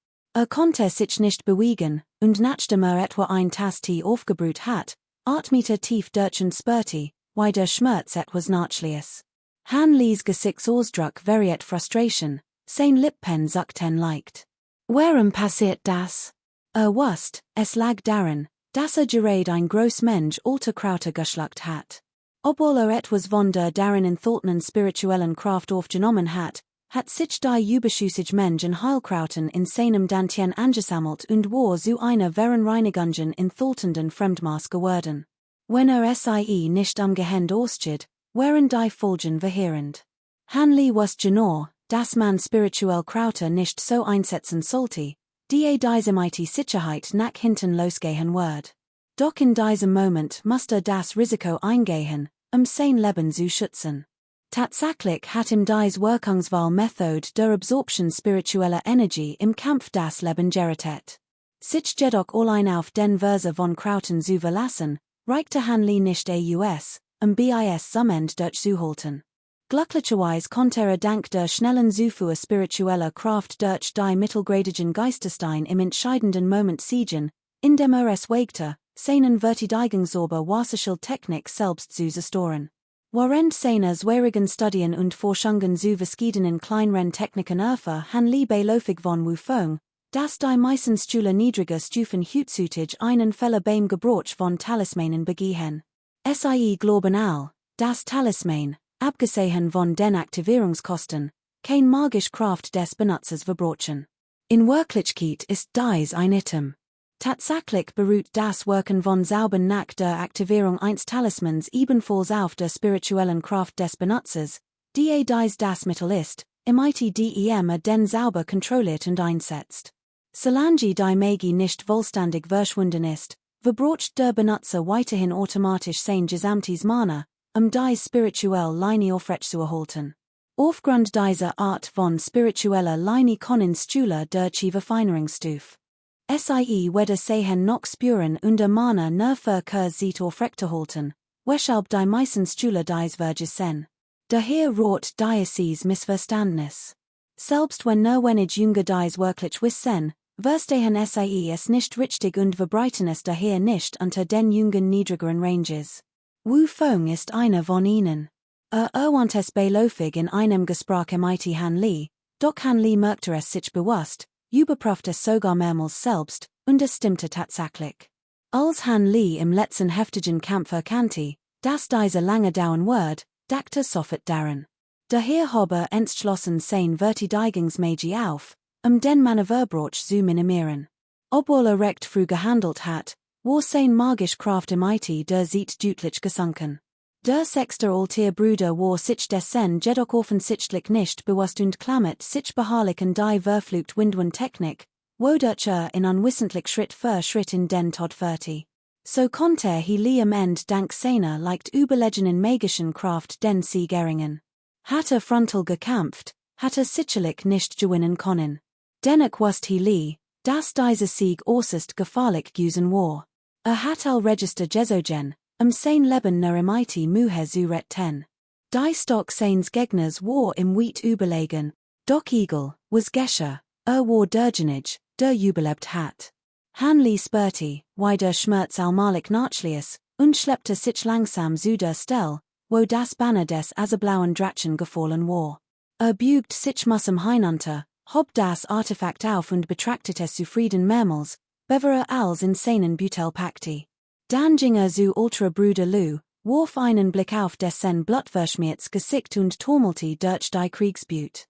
Konnte sich nicht bewegen, und nachdem etwa ein Tass Tee aufgebrüht hat, atmete tief durch und spürte, wie der Schmerz etwas Nachschliches. Han Li's Gesichtsausdruck variiert Frustration, sein Lippen zuckten leicht. Warum passiert das? Wusste, es lag daran, dass gerade ein groß Mensch alte Krauter geschluckt hat. Obwohl etwas von der darin enthaltenen spirituellen Kraft aufgenommen hat sich die überschüssige Mensch in Heilkrauten in seinem Dantien angesammelt und war zu einer Verenreinigungen enthaltenden Fremdmaß geworden. Wenn sie nicht am Gehend aussteht, waren die Folgen verheerend. Han Li wusste genau, dass man spirituell Krauter nicht so einsetzen sollte, die diese mighty Sicherheit nach hinten losgehen wird. Doch in diesem Moment musste das Risiko eingehen, sein Leben zu schützen. Tatsächlich hat ihm dies Wirkungswahl-Method der Absorption spiritueller Energie im Kampf das Leben gerettet. Sich jedoch allein auf den Verse von Krauten zu verlassen, reichte Han Li nicht aus, bis zum Ende durchzuhalten. Glücklicherweise konnte dank der schnellen Zufuhr spiritueller Kraft durch die mittelgradigen Geisterstein im entscheidenden Moment siegen, indem es wagte, seinen Verteidigungsober wasserschil Technik selbst zu zerstören. Während seiner schwierigen Studien und Forschungen zu verschiedenen kleineren Techniken Han Li beiläufig von Wufeng, dass die meistens Schüler niedriger Stufen heutzutage einen Fehler beim Gebrauch von Talismanen begehen. Sie glauben all, dass Talisman, abgesehen von den Aktivierungskosten, kein magisch Kraft des Benutzers verbrauchen. In Wirklichkeit ist dies ein Item. Tatsächlich beruht das Wirken von Sauben nach der Aktivierung eines Talismans ebenfalls auf der spirituellen Kraft des Benutzers, die dies das Mittel ist, dem den Zauber kontrolliert und einsetzt. Solange die Magie nicht vollständig verschwunden ist, verbraucht der Benutzer weiterhin automatisch sein gesamtes Mana, dies spirituell Linie aufrechtzuerhalten. Aufgrund dieser Art von spiritueller Linie können Stühle der Verfeinerungsstufe. Weder sehen noch spüren und der Mana nerver sieht aufrechterhalten, weshalb die meisten Stühle dies vergessen. Daher rot dieses Missverständnis. Selbst wenn nur wenig Jünger dies wirklich wissen, verstehen es nicht richtig und verbreiten es daher nicht unter den jungen niedrigeren Ranges. Wufeng ist einer von ihnen. Erwähnt es beiläufig in einem Gespräch mit Han Li, doch Han Li merkte es sich bewusst, überprüfte es sogar mehrmals selbst, und es stimmte tatsächlich. Als Han Li im letzten heftigen Kampf erkannte, dass diese lange dauern wird, dachte sofort daran. Daher habe entschlossen sein Verteidigungsmagie auf, den Manöverbruch zu minimieren. Obwohl recht früh gehandelt hat, war sein magisch Kraft MIT der sieht deutlich gesunken. Der sechste Alter Bruder war sich dessen jedoch offensichtlich nicht bewusst und klammert sich beharrlich in die verflucht Windwand-Technik, wodurch in unwissentlich Schritt für Schritt in den Tod führte. So konnte Li am Ende dank seiner leicht überlegenen magischen Kraft den Sieg erringen. Hatte frontal gekämpft, hatte sicherlich nicht gewinnen können. Dennoch wusste Li, dass dieser Sieg äußerst gefährlich gewesen war. Hat al Register gesogen, sein Leben nach MIT Mühe zu retten. Die Stock seines Gegners war im Wheat überlegen, doch Eagle, was Gescher, war derjenige, der überlebt hat. Han Li spurti, wider Schmerz allmalig nachlius, und schleppte sich langsam zu der Stelle, wo das Banner des Azerblauen Drachen gefallen war. Bügt sich mussem hinunter, hob das Artefakt auf und betrachtet es zufrieden mehrmals, beverer als in seinen Beutel packte. Dann ging zu ultra Bruder Lou, warf einen Blick auf dessen blutverschmiertes Gesicht und turmelte durch die Kriegsbüt.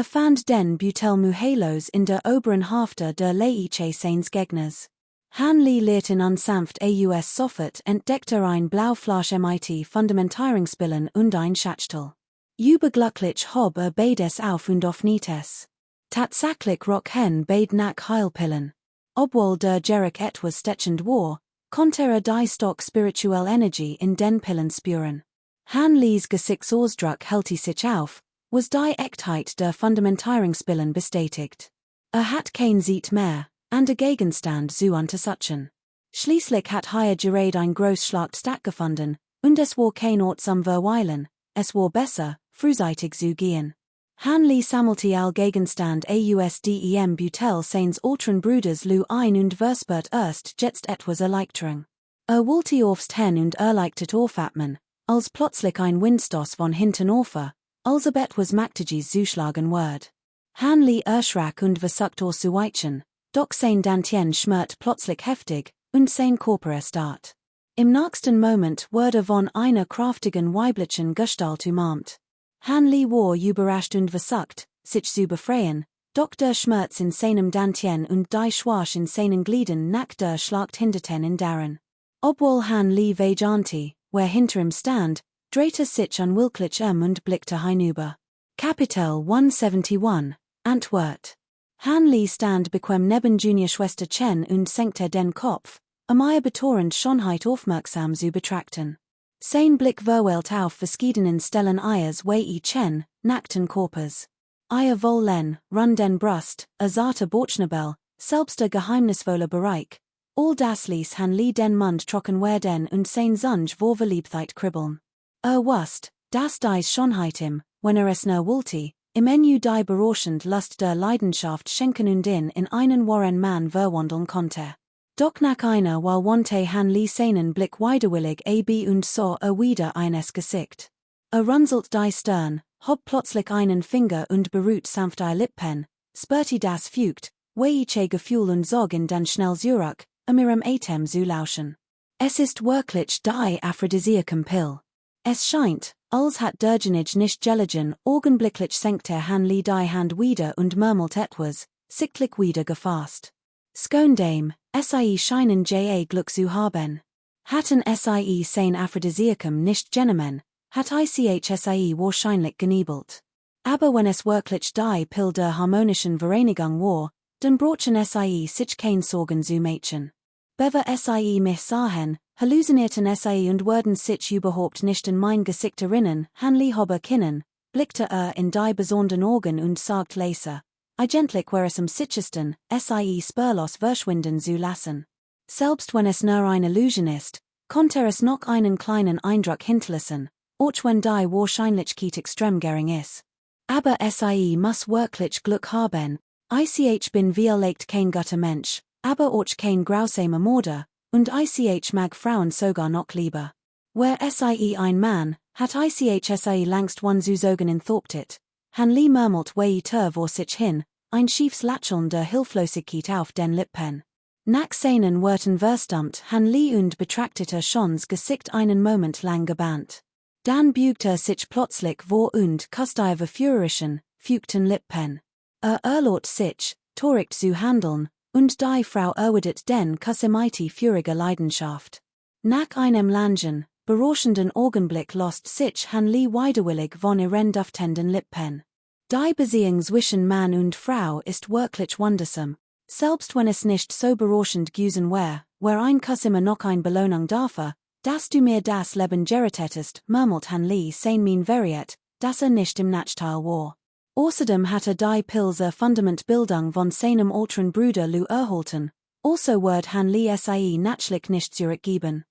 Fand den Beutel muhelos in der oberen Hälfte der Leiche seines Gegners. Han Li lehrten unsanft aus sofort entdeckte ein Blauflasch mit Fundamentierungsbillen und ein Schachtel. Überglücklich hob beides auf und offnetes. Tatsächlich rock hen beid nach Heilpillen. Obwohl der Jerick etwas stechend war, konnte die Stock spirituell Energie in den Pillen spüren. Han Li's Gesichtsausdruck hellte sich auf, was die Echtheit der Fundamentierungsbillen bestätigt. Hat kein Seat mehr, and a Gegenstand zu untersuchen. Schließlich hat hier gerade ein Großschlag stattgefunden, und es war kein Ort zum Verweilen, es war besser, frühzeitig zu gehen. Han Li sammelte all Gegenstand ausdem Beutel seines ultran Bruders Lu ein und verspürt erst jetzt etwas Erleichterung. Wollte aufst hen und erleichtert aufatmen, als plötzlich ein Windstoß von hinten ofer, als ob etwas Mächtiges zuschlagen ward. Han Li erschrak und versucht auszuweichen, doch sein Dantien schmert plötzlich heftig, und sein Körper erstarrt. Im nächsten Moment wurde von einer kraftigen weiblichen Gestalt umarmt. Han Li war überrascht und versucht, sich zu befreien, doch der Schmerz in seinem Dantien und die Schwach in seinen Gliedern nach der Schlacht hinderten ihn daran. Obwohl Han Li vejanti, wer hinter ihm stand, drehte sich unwillkürlich und blickte hinüber. Kapitel 171, Antwort. Han Li stand bequem neben Juniorschwester Chen und senkte den Kopf, ihr betorend Schönheit aufmerksam zu betrachten. Sein Blick verweilt auf verschiedenen Stellen ihres wei Chen, nackten Körpers. Ihr wollen, rund den Brust, zarte Bauchnabel, selbst der geheimnisvolle Bereich, all das ließ Han Li den Mund trocken werden und sein Zunge vor Verliebtheit kribbeln. Wusst, dass dies Schönheit ihm, wenn es nur wollte, im Menü die berauschend Lust der Leidenschaft schenken und in einen wahren Mann verwandeln konnte. Doch nach einer Weile wandte Han Li seinen Blick widerwillig ab und sah wieder eines Gesicht. Runzelt die Stirn, hob plötzlich einen Finger und berührt sanft die Lippen, spürte das Fugt, weiche Gefühl und Sorg in den schnell zurück, ihrem Atem zu lauschen. Es ist wirklich die Aphrodisiakum-Pill. Es scheint, als hat derjenige nicht gelegen, augenblicklich senkte Han Li die Hand wieder und murmelte etwas, sichtlich wieder gefasst. Skondame, sie scheinen Glück zu haben. Hatten sie sein Aphrodisiakum nicht genommen, hat sie wahrscheinlich geniebelt. Aber wenn es wirklich die Pill der harmonischen Vereinigung war, dann brauchten sie sich kein Sorgen zu machen. Bever sie mich sahen, hallucinierten sie und würden sich überhaupt nicht in mein Gesicht erinnern, Han Li hob erkennen, blickte in die besonderen Augen und sagt leise. Eigentlich wäre es am sichersten, sie spurlos verschwinden zu lassen. Selbst wenn es nur eine Illusion ist, konnte es noch einen kleinen Eindruck hinterlassen, auch wenn die Wahrscheinlichkeit extrem gering ist. Aber sie muss wirklich Glück haben, ich bin vielleicht kein guter Mensch, aber auch kein grausamer Mörder, und ich mag Frauen sogar noch lieber. Wär sie ein Mann, hat sie längst one zu sagen enthauptet. Han Li murmelt weiter vor sich hin, ein schiefes Lächeln der Hilflosigkeit auf den Lippen. Nach seinen Worten verstummt Han Li und betrachtete Schons Gesicht einen Moment lang gebannt. Dann bügte sich plötzlich vor und küsste ihre furischen, fügten Lippen. Erlaubt sich, torigt zu handeln, und die Frau erwidert den Kuss mit feuriger Leidenschaft. Nach einem langen, berauschenden Augenblick lost sich Han Li widerwillig von ihren duftenden Lippen. Die Beziehung zwischen Mann und Frau ist wirklich wundersam, selbst wenn es nicht so berauschend gewesen wäre, ein Kuss immer noch ein Belohnung dafür, dass du mir das Leben gerettetest, murmelt Han Li sein min veriet, dass nicht im Nachteil war. Außerdem hatte die Pilze Fundamentbildung von seinem ultran Bruder Lu erhalten, also wird Han Li sie natürlich nicht zurückgeben.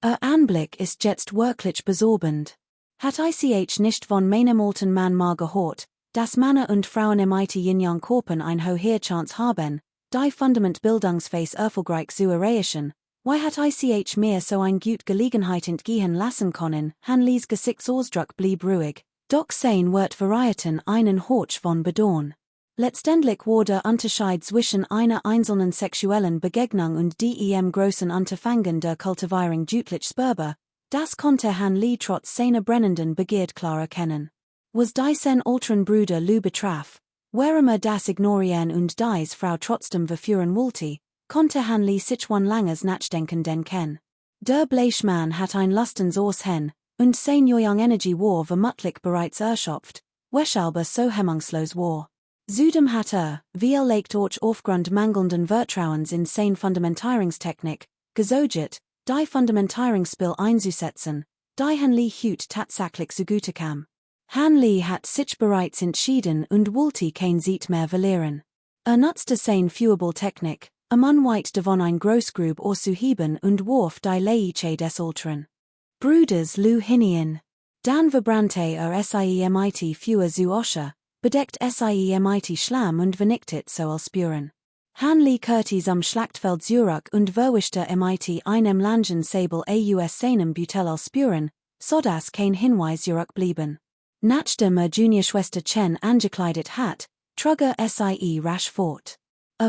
Anblick ist jetzt wirklich besorgend. Hat ich nicht von meinem alten Mann mal gehört, dass Männer und Frauen im Yin-Yang Körpern ein hoher Chance haben, die Fundament Bildungsface Erfolgreich zu erreichen, why hat ich mir so ein gut Gelegenheit entgehen lassen können, han lies Gesichtsausdruck blieb ruhig, doch sein wird Varieten einen Horch von Bedorn. Letztendlich wurde Unterschied zwischen einer einzelnen sexuellen Begegnung und dem großen Unterfangen der Kultivierung deutlich spürbar, das konnte han Lee trotz seiner brennenden Begierde klar erkennen. Was die sen älteren Brüder Lou betraf, warum das ignorieren und dies Frau trotzdem verführen wollte, konnte han Lee sich one langes Nachdenken denken. Der Bleichmann hat ein Lustens Ors hen, und sein Young Energy war vermutlich bereits erschöpft, weshalb so hemmungslos war. Zudem hat wie legt durch aufgrund mangelnden Vertrauens in sein Fundamentierungstechnik, gesucht, die Fundamentierungsspiel einzusetzen, die han Lee hut tatsächlich zugute kam. Han Lee hat sich bereits entschieden und wollte kein Zeit mehr verlieren. Nutzte sein Fuelball-Technik, weit davon ein Großgrub auszuheben und warf die Leiche des Älteren Bruders Lou hinein. Dan verbrannte siemit Feuer zu Osche, bedeckt siemit Schlamm und vernichtet so als Spuren. Han Lee Curtis am Schlachtfeld Zurich und verwischte mit einem langen Säbel aus seinem Butel als Spuren, sodass kein Hinweis zurückblieben. Nachdem Juniorschwester Chen angekleidet hat, trug sie rasch fort.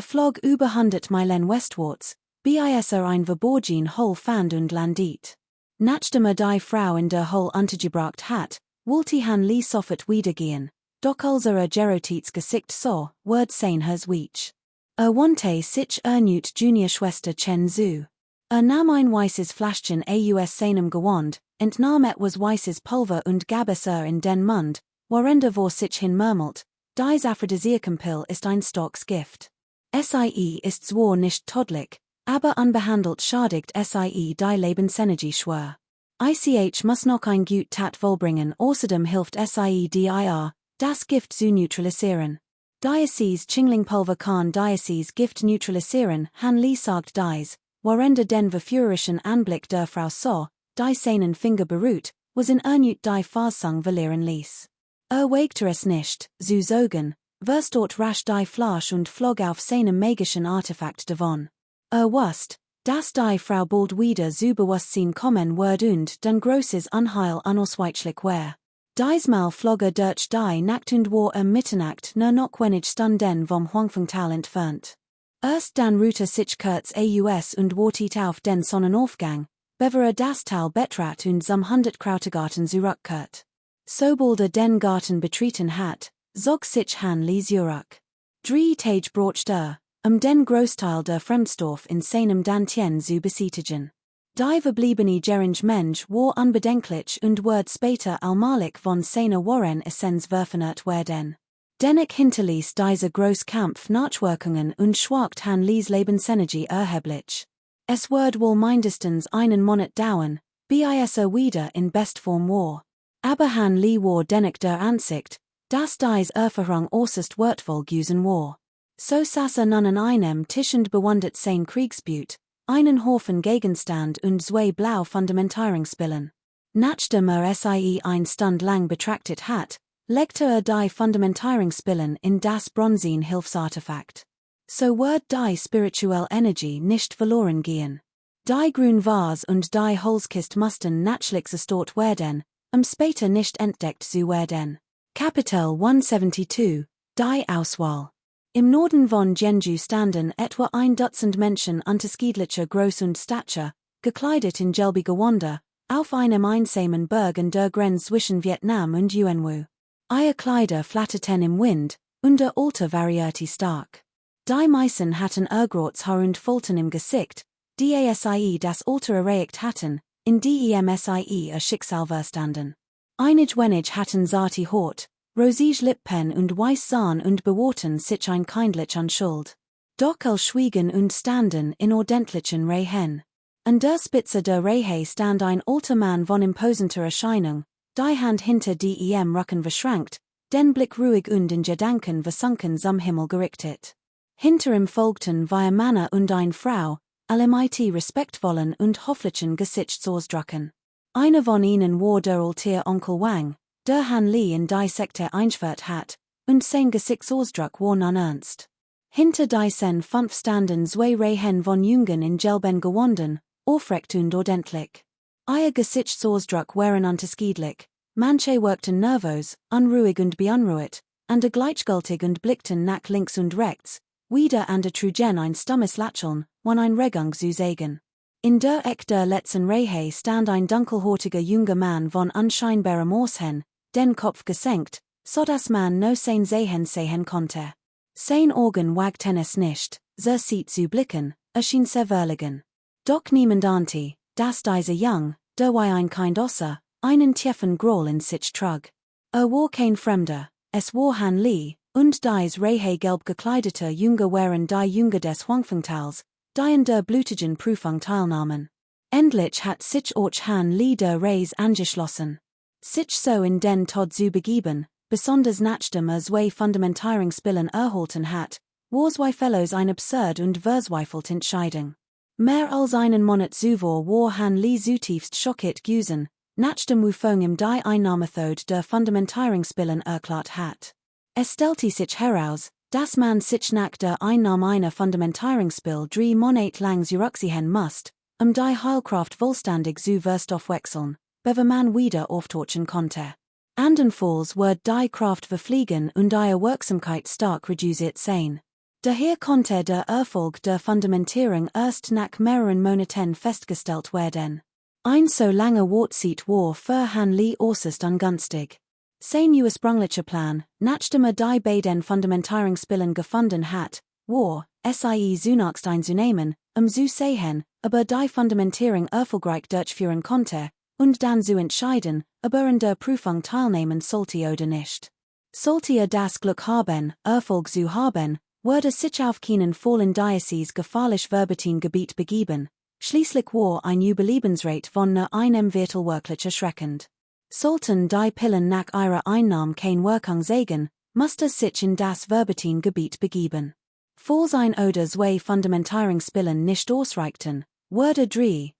Flog über 100 Meilen westwärts, bis ein verborgen Hole fand und landet. Nachdem die Frau in der Hole untergebracht hat, wollte Han Lee sofort wiedergehen, doch als Gerotits Gesicht sah, wird sein hers weich. Wandte sich erneut Juniorschwester Chen zu. Nahm ein weißes Fläschchen aus seinem Gewand, entnahm etwas weißes Pulver und gab es in den Mund, worin vor sich hin murmelt, dies Aphrodisiakumpil ist ein starkes Gift. Sie ist zwar nicht tödlich, aber unbehandelt schadigt sie die Lebensenergie schwer. Ich muss noch ein gut Tat vollbringen, außerdem hilft dir, das Gift zu neutralisieren. Dieses Chinglingpulver kann dieses Gift neutralisieren, Han Lee sagt dies, worin den verführerischen Anblick der Frau sah, die seinen Finger beruht, was in erneut die Fassung verlieren ließ. Wagte es nicht, zu sagen, verstört rasch die Flasch und flog auf seinem magischen Artefakt davon. Wusst, dass die Frau bald wieder zu Bewusstsein kommen wird und den großes Unheil unausweichlich war. Diesmal flog durch die Nacht und war Mitternacht nur noch wenig Stunden vom Huangfengtal entfernt. Erst dann ruhte sich kurz aus und wartet auf den Sonnenaufgang, bevor das Tal betrat und zum 100-Krautergarten zurückkehrt. Sobald den Garten betreten hat, zog sich Han Lee zurück. 3 Tage brachte den Großteil der Fremdstoff in seinem Dantien zu besietigen. Die verbliebene Geringe Mensch war unbedenklich und wird später allmalig von seiner Warren Essenz verfeinert werden. Dennoch hinterließ dieser Großkampf Nachwirkungen und schwagt Han Lees Lebensenergie erheblich. Es wird wohl mindestens einen Monat dauern, bis wieder in Bestform war. Aber Han Lee war dennoch der Ansicht, dass dies Erfahrung äußerst wertvoll gewesen war. So saß nun an einem Tisch und bewundert sein Kriegsbüt, einen Haufen Gegenstand und zwei blau Fundamentierungsbillen. Nachdem sie ein Stund lang betrachtet hat, legte die Fundamentierungsbillen in das bronzene Hilfsartefakt. So wird die spirituelle Energie nicht verloren gehen. Die grün Vase und die Holzkist mussten natürlich zerstört werden, später nicht entdeckt zu werden. Kapitel 172, die Auswahl. Im Norden von Jeonju standen etwa ein Dutzend Menschen unterschiedlicher Größe und Statur, gekleidet in gelbige Gewänder, auf einem einsamen Berg an der Grenze zwischen Vietnam und Yuanwu. Ihre Kleider flatterten im Wind, und der Alter variierte stark. Die meisten hatten Ergrauts Haar und Falten im Gesicht, die sie das Alter erreicht hatten, in dem sie ihr Schicksal verstanden. Einige wenig hatten zarte Haut, rosige Lippen und weiß Zahn und bewahrten sich ein kindlich Unschuld. Doch alle schwiegen und standen in ordentlichen Reihen. An der Spitze der Reihe stand ein alter Mann von imposanter Erscheinung, die Hand hinter dem Rücken verschränkt, den Blick ruhig und in Gedanken versunken zum Himmel gerichtet. Hinter ihm folgten zwei Männer und eine Frau, alle mit respektvollen und hofflichen Gesichtsausdrücken. Einer von ihnen war der alte Onkel Wang, der Han Lee in die Sekte eingeführt hat, und sein Gesichtsausdruck war non ernst. Hinter die sen 5 standen 2 Rehen von Jungen in Gelben gewonden, aufrecht und ordentlich. Ihr Gesicht Sorsdruck waren unterschiedlich, manche wirkten nervös, unruhig und beunruhigt, ande gleichgültig und blickten nach links und rechts, wieder ande trugen ein stummes Lächeln, wann ein Regung zu sagen. In der Eck der letzten Reihe stand ein dunkelhäutiger junger Mann von unscheinbarem Aussehen, den Kopf gesenkt, so dass man no sein sehen konnte. Sein Augen wagten es nicht, so sieht zu blicken, schien verwirrligen. Doch niemand ahnte, dass dieser Jung, der wie ein Kind Osser, einen tiefen Groll in sich trug. War kein Fremder, es war Han Li, und dies Reihe gelb gekleideter Junge waren die Junge des Huangfengtals, die in der blutigen Prüfung teilnahmen. Endlich hat sich auch Han Li der Reis angeschlossen. Sich so in den Tod zu begeben, besonders nachdem zwei Fundamentierungsspillen erhalten hat, war zwei Fellows ein absurd und verzweifelt Entscheidung. Mehr als einen Monat zuvor war Han Li zutiefst schockiert gewesen, nachdem Wufeng im die Einnahmethode der Fundamentierungsspillen erklärt hat. Es stellte sich heraus, dass man sich nach der Einnahme einer Fundamentierungsspill 3 Monate lang zurückziehen musste, die Heilkraft vollständig zu verstoffwechseln, bevor man wieder auftauchen konnte. Andernfalls wird die Kraft verfliegen und ihre Wirksamkeit stark reduziert sein. Daher konnte der Erfolg der Fundamentierung erst nach mehreren Monaten festgestellt werden. Ein so langer Wartzeit war für Han Li äußerst ungünstig. Sein ursprünglicher Plan, nachdem die beiden Fundamentierungsspillen gefunden hat, war, sie zunächst einzunehmen, zu sehen, aber die Fundamentierung erfolgreich durchführen konnte, und dann zu entscheiden, ob in der Prüfung teilnehmen sollte oder nicht. Sollte das Glück haben, Erfolg zu haben, würde sich auf keinen Fall in dieses gefährlich verbetin Gebiet begeben. Schließlich war ein Überlebensrate von nur einem Viertel wirklich erschreckend. Sollten die Pillen nach ihrer Einnahme keine Wirkung zeigen, musste sich in das verbetin Gebiet begeben. Falls ein oder zwei Fundamentierungspillen nicht ausreichten, würde 3,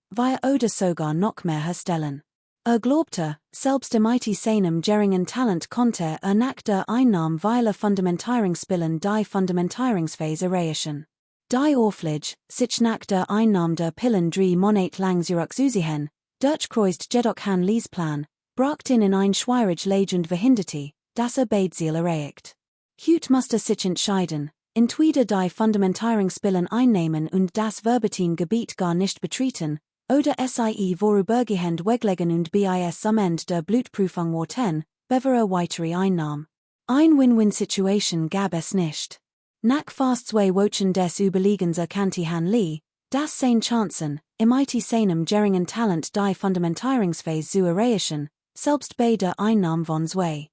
oder sogar noch mehr herstellen. Glaubte, selbst mit seinem geringen Talent konnte nach der Einnahme vieler Fundamentierungspillen die Fundamentierungsphase erreichen. Die Auflage, sich nach der Einnahme der Pillen 3 Monate lang zurückzuziehen, durchkreuzt jedoch Han Lis Plan, brachte in ein schwierig Lage und verhinderte, dass beide Ziele erreicht. Hut musste sich entscheiden, entweder die Fundamentierungspillen einnehmen und das verbetin Gebiet gar nicht betreten, oder vorübergehend weglegen und bis am Ende der Blutprüfung warten, bevor weitere Einnahme. Ein Win-Win-Situation gab es nicht. Nach fast 2 Wochen des Überlegens erkannte Han Li, dass seine Chancen, mit seinem geringen Talent die Fundamentierungsphase zu erreichen, selbst bei der Einnahme von 2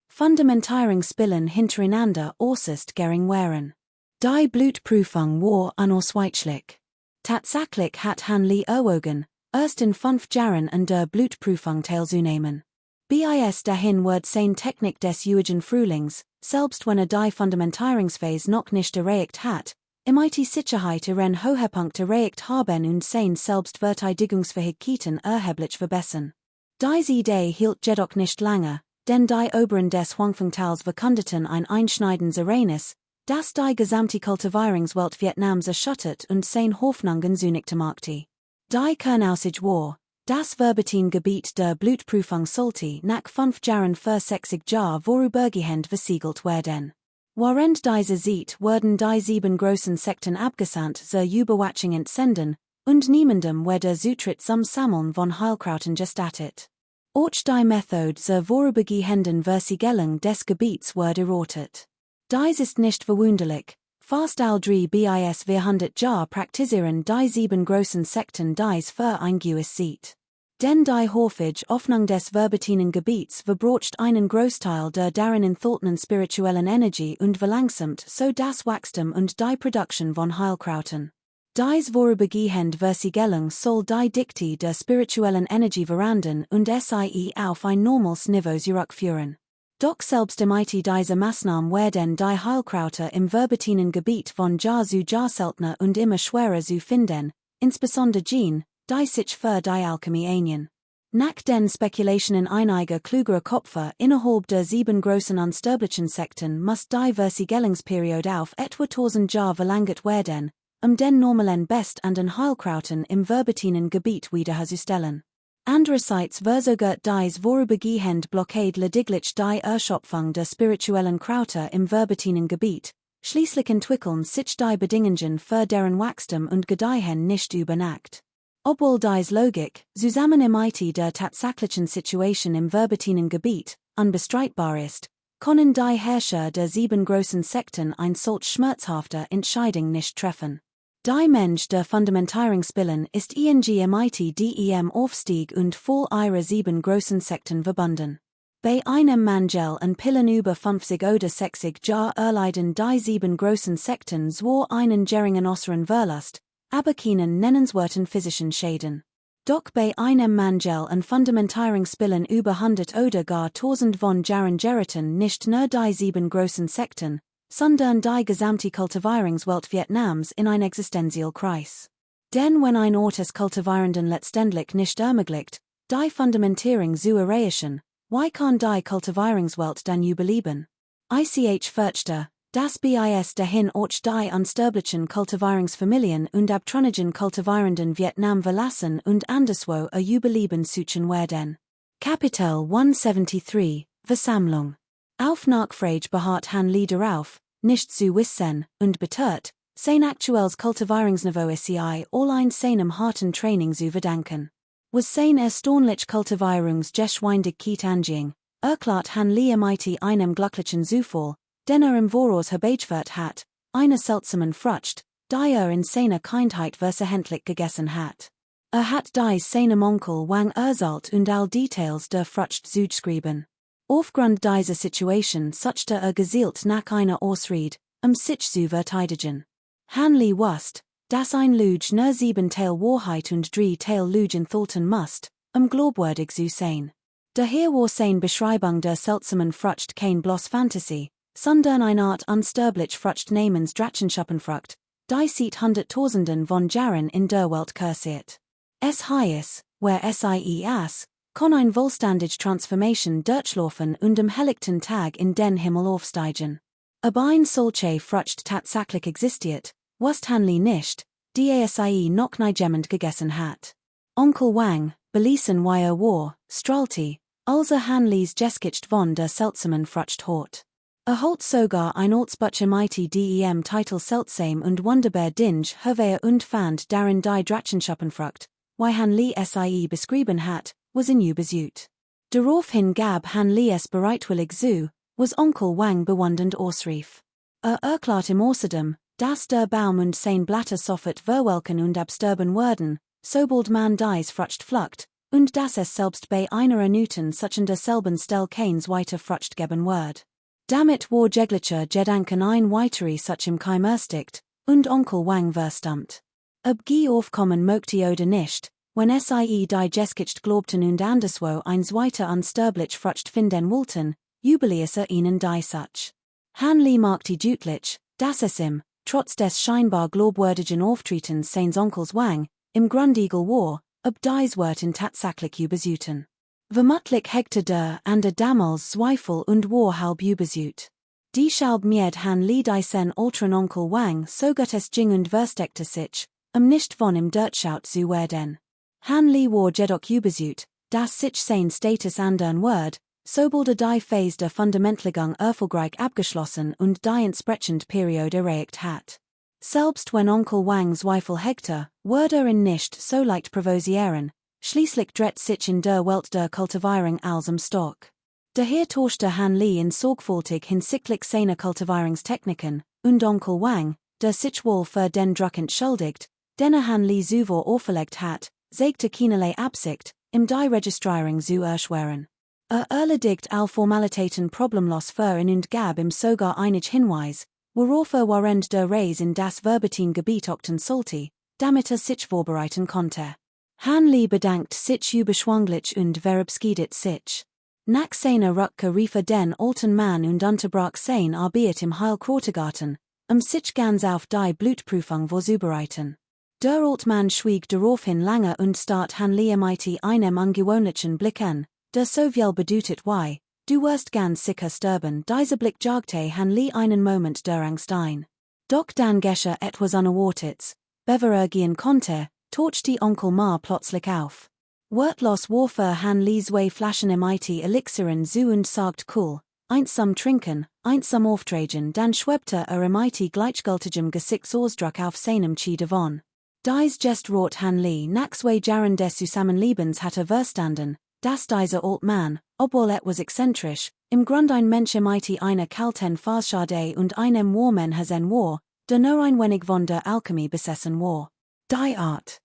Fundamentierungsspillen hintereinander äußerst gering waren. Die Blutprüfung war unausweichlich. Tatsächlich hat Han Li erwogen, erst in 5 Jahren an der Blutprüfung teilzunehmen. Bis dahin wird seine Technik des Juigen Frühlings, selbst wenn die Fundamentierungsphase noch nicht erreicht hat, mit Sicherheit ihren Höhepunkt erreicht haben und seine Selbstverteidigungsfähigkeiten erheblich verbessern. Diese Idee hielt jedoch nicht lange, denn die Oberen des Huangfengtals verkündeten ein einschneidendes Ereignis, das die gesamte Kultivierungswelt Vietnams erschüttert und seine Hoffnungen zunichte machte. Die Kernaussage war, das verbetin Gebiet der Blutprüfung sollte nach 5 Jahren für 60 Jahre vorübergehend versiegelt werden. Während dieser Zeit wurden die 7 großen Sekten abgesandt zur Überwachung entsenden, und niemandem wurde Zutritt zum Sammeln von Heilkrauten gestattet. Auch die Methode zur vorübergehenden Versiegelung des Gebiets wurde erörtert. Dies ist nicht verwunderlich, fast all 3 bis 400 Jahre praktizieren die 7 großen Sekten dies für ein gewisses Zeit. Denn die häufige Öffnung des verbetinen Gebiets verbraucht einen Großteil der darin enthaltenen spirituellen Energie und verlangsamt so das Wachstum und die Produktion von Heilkrauten. Dies vorübergehend Versiegelung soll die Dichte der spirituellen Energie verandern und sie auf ein normales Niveau zurückführen. Doch selbst mit dieser Maßnahme werden die Heilkrauter im verbetinen Gebiet von Jahr zu Jahr seltener und immer schwerer zu finden, insbesondere jene, die sich für die Alchemie ähneln. Nach den Spekulationen einiger klugerer Köpfe innerhalb der großen Unsterblichen Sekten muss die Versiegelungsperiode auf etwa 1000 Jahre verlängert werden, den normalen Best- und Heilkrauten im verbatenen Gebiet wiederherzustellen. Andererseits versorgt dies vorübergehend Blockade lediglich die Erschöpfung der spirituellen Krauter im verbatenen Gebiet, schließlich entwickeln sich die Bedingungen für deren Wachstum und Gedeihen nicht über Nacht. Obwohl dies Logik, zusammen im IT der tatsächlichen Situation im verbatenen Gebiet, unbestreitbar ist, können die Herrscher der 7 großen Sekten ein solch schmerzhafte Entscheidung nicht treffen. Die Mensch der Fundamentierungsbillen ist im IT dem Aufstieg und Fall ihrer 7 großen Sekten verbunden. Bei einem Mangel an Pillen über 50 oder 60 Jahre erleiden die 7 großen Sekten zwar einen geringen äußeren Verlust, aber keinen nennenswerten physischen Schäden. Doch bei einem Mangel an Fundamentierungsbillen über 100 oder gar 1000 von Jahren geraten nicht nur die 7 großen Sekten, sondern die gesamte Kultivierungswelt Vietnams in ein Existenzialkreis. Denn wenn ein Ort des Kultivierenden letztendlich nicht ermöglicht, die Fundamentierung zu erreichen, wie kann die Kultivierungswelt dann überleben? Ich fürchte, dass bis dahin auch die unsterblichen Kultivierungsfamilien und abtrünnigen Kultivierenden Vietnam verlassen und anderswo ein Überleben suchen werden. Kapitel 173 Versammlung. Auf Nachfrage beharrt Han Lee darauf, nicht zu wissen, und betört, sein aktuelles Kultivierungsniveau sei allein seinem harten Training zu verdanken. Was sein erstaunlich Kultivierungsgeschwindigkeit anging, erklärt Han Lee mit einem glücklichen Zufall, den im Voraus herbeigeführt hat, eine seltsamen Frucht, die in seiner Kindheit versehentlich gegessen hat. Hat dies seinem Onkel Wang erzählt und all Details der Frucht zugeschrieben. Aufgrund dieser Situation suchte gezielt nach einer Ausrede, sich zu verteidigen. Han Lee wusste, dass ein Lüge nur 7 Teil Wahrheit und 3 Teil Lüge enthalten musst, glaubwürdig zu sein. Daher war seine Beschreibung der seltsamen Frucht kein bloß Fantasie, sondern eine Art unsterblich Frucht namens Drachenschuppenfrucht, die seit Hunderttausenden von Jahren in der Welt kursiert. Es heißt, where sies, kann ein vollständige Transformation durchlaufen und am helllichten Tag in den Himmel aufsteigen. Aber ein solche Frucht tatsächlich existiert, wusste Han Lee nicht, die sie noch nie jemand gegessen hat. Onkel Wang, belesen wie war, strahlte, als Han Lees Geskicht von der seltsamen Frucht hort. Holt sogar ein Ortsbutcher mit dem Titel seltsam und wunderbar Dinge hervor und fand darin die Drachenschuppenfrucht, wie Han Lee sie beschrieben hat, was in Übersüt. Daraufhin gab Han Lee es bereitwillig zu, was Onkel Wang bewundernd ausrief. Erklärt im Außerdem, dass der Baum und sein Blätter sofort verwelken und absterben werden, sobald man dies Frucht pflückt, und dass es selbst bei einer erneuten solchen derselben Stelle keins weiter Frucht geben wird. Damit war jeglicher Gedanken ein weiteri solchem Keim erstickt, und Onkel Wang verstummt. Ob aufkommen möchte oder nicht, wenn sie die Geskicht glaubten und anderswo eins weiter unsterblich Frucht finden wollten, jubilierte ihnen die such. Han Lee machte deutlich, dass es ihm, trotz des scheinbar glaubwürdigen Auftretens seines Onkels Wang, im Grundigel war, ob dies Wörten tatsächlich übersüten. Vermutlich hegte der damals Zweifel und war halb übersüt. Die Schalb mied Han Lee diesen ultran Onkel Wang so gut es ging und versteckte sich, nicht von ihm durchschaut zu werden. Han Lee war jedoch übersüt, dass sich sein Status ändern wird, sobald die Phase der Fundamentlegung erfolgreich abgeschlossen und die entsprechend Periode erreicht hat. Selbst wenn Onkel Wang Zweifel hegte, würde ihn nicht so leicht provozieren, schließlich dreht sich in der Welt der Kultivierung als am Stock. Daher tauschte Han Lee in sorgfältig hinsichtlich seiner Kultivierungstechniken, und Onkel Wang, der sich wohl für den Druck entschuldigt, den Han Lee zuvor auferlegt hat, zeigte keinerlei Absicht, die Registrierung zu erschweren. Erledigt all Formalitäten problemlos für ihn und gab ihm sogar einig Hinweis, worauf während der Reise in das verbatene Gebiet achten sollte, damit sich vorbereiten konnte. Han Lee bedankt sich überschwänglich und verabschiedet sich. Nach seiner Rückkehr rief den alten Mann und unterbrach sein Arbeit im Heilkräutergarten, sich ganz auf die Blutprüfung vorzubereiten. Der Altmann schwieg daraufhin lange und start han Lee mit einem ungewöhnlichen Blicken, der so viel bedeutet wie, du wirst ganz sicher sterben. Dieser Blick jagte han Lee einen Moment der Angst ein. Doch dann geschah etwas Unerwartetes, bevor gehen konnte, tauchte Onkel Ma plötzlich auf. Wörtlos warf han Lee zwei Flaschen mit Elixieren zu und sagt cool, eins zum Trinken, eins zum Auftragen, dann schwebte mit gleichgültigem Gesichtsausdruck auf seinem Chi davon. Dies Gest rot han Lee nach zwei Jahren des Zusammenlebens hatte verstanden, dass dieser Altmann, obwohl etwas exzentrisch, im Grund ein Mensch mit einer kalten Fahrschade und einem warmen Herzen war, der nur ein wenig von der Alchemie besessen war. Die Art,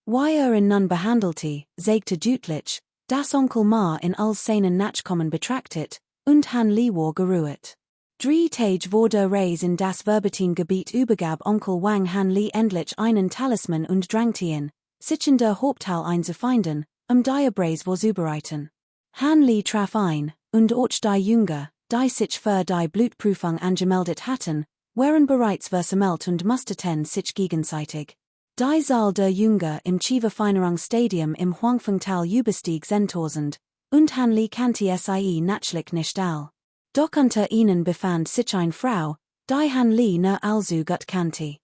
wie ihn nun behandelte, zeigte deutlich, dass Onkel Ma in als seinen Nachkommen betrachtet, und han Lee war geruht. 3 Tage vor der Reise in das Verbetin-Gebiet übergab Onkel Wang han Lee endlich einen Talisman und drängte ihn, sich in der Haupthalle einzufinden, die Preis vorzubereiten. Han Lee traf ein, und auch die Jünger, die sich für die Blutprüfung angemeldet hatten, waren bereits versammelt und musterten sich gegenseitig. Die Zahl der Jünger im Chiva-Feinerungsstadium im Huangfengtal überstieg 10.000, und han Lee kannte sie natürlich nicht all. Doch unter ihnen befand sich eine Frau, die han Lee nur allzu gut kannte.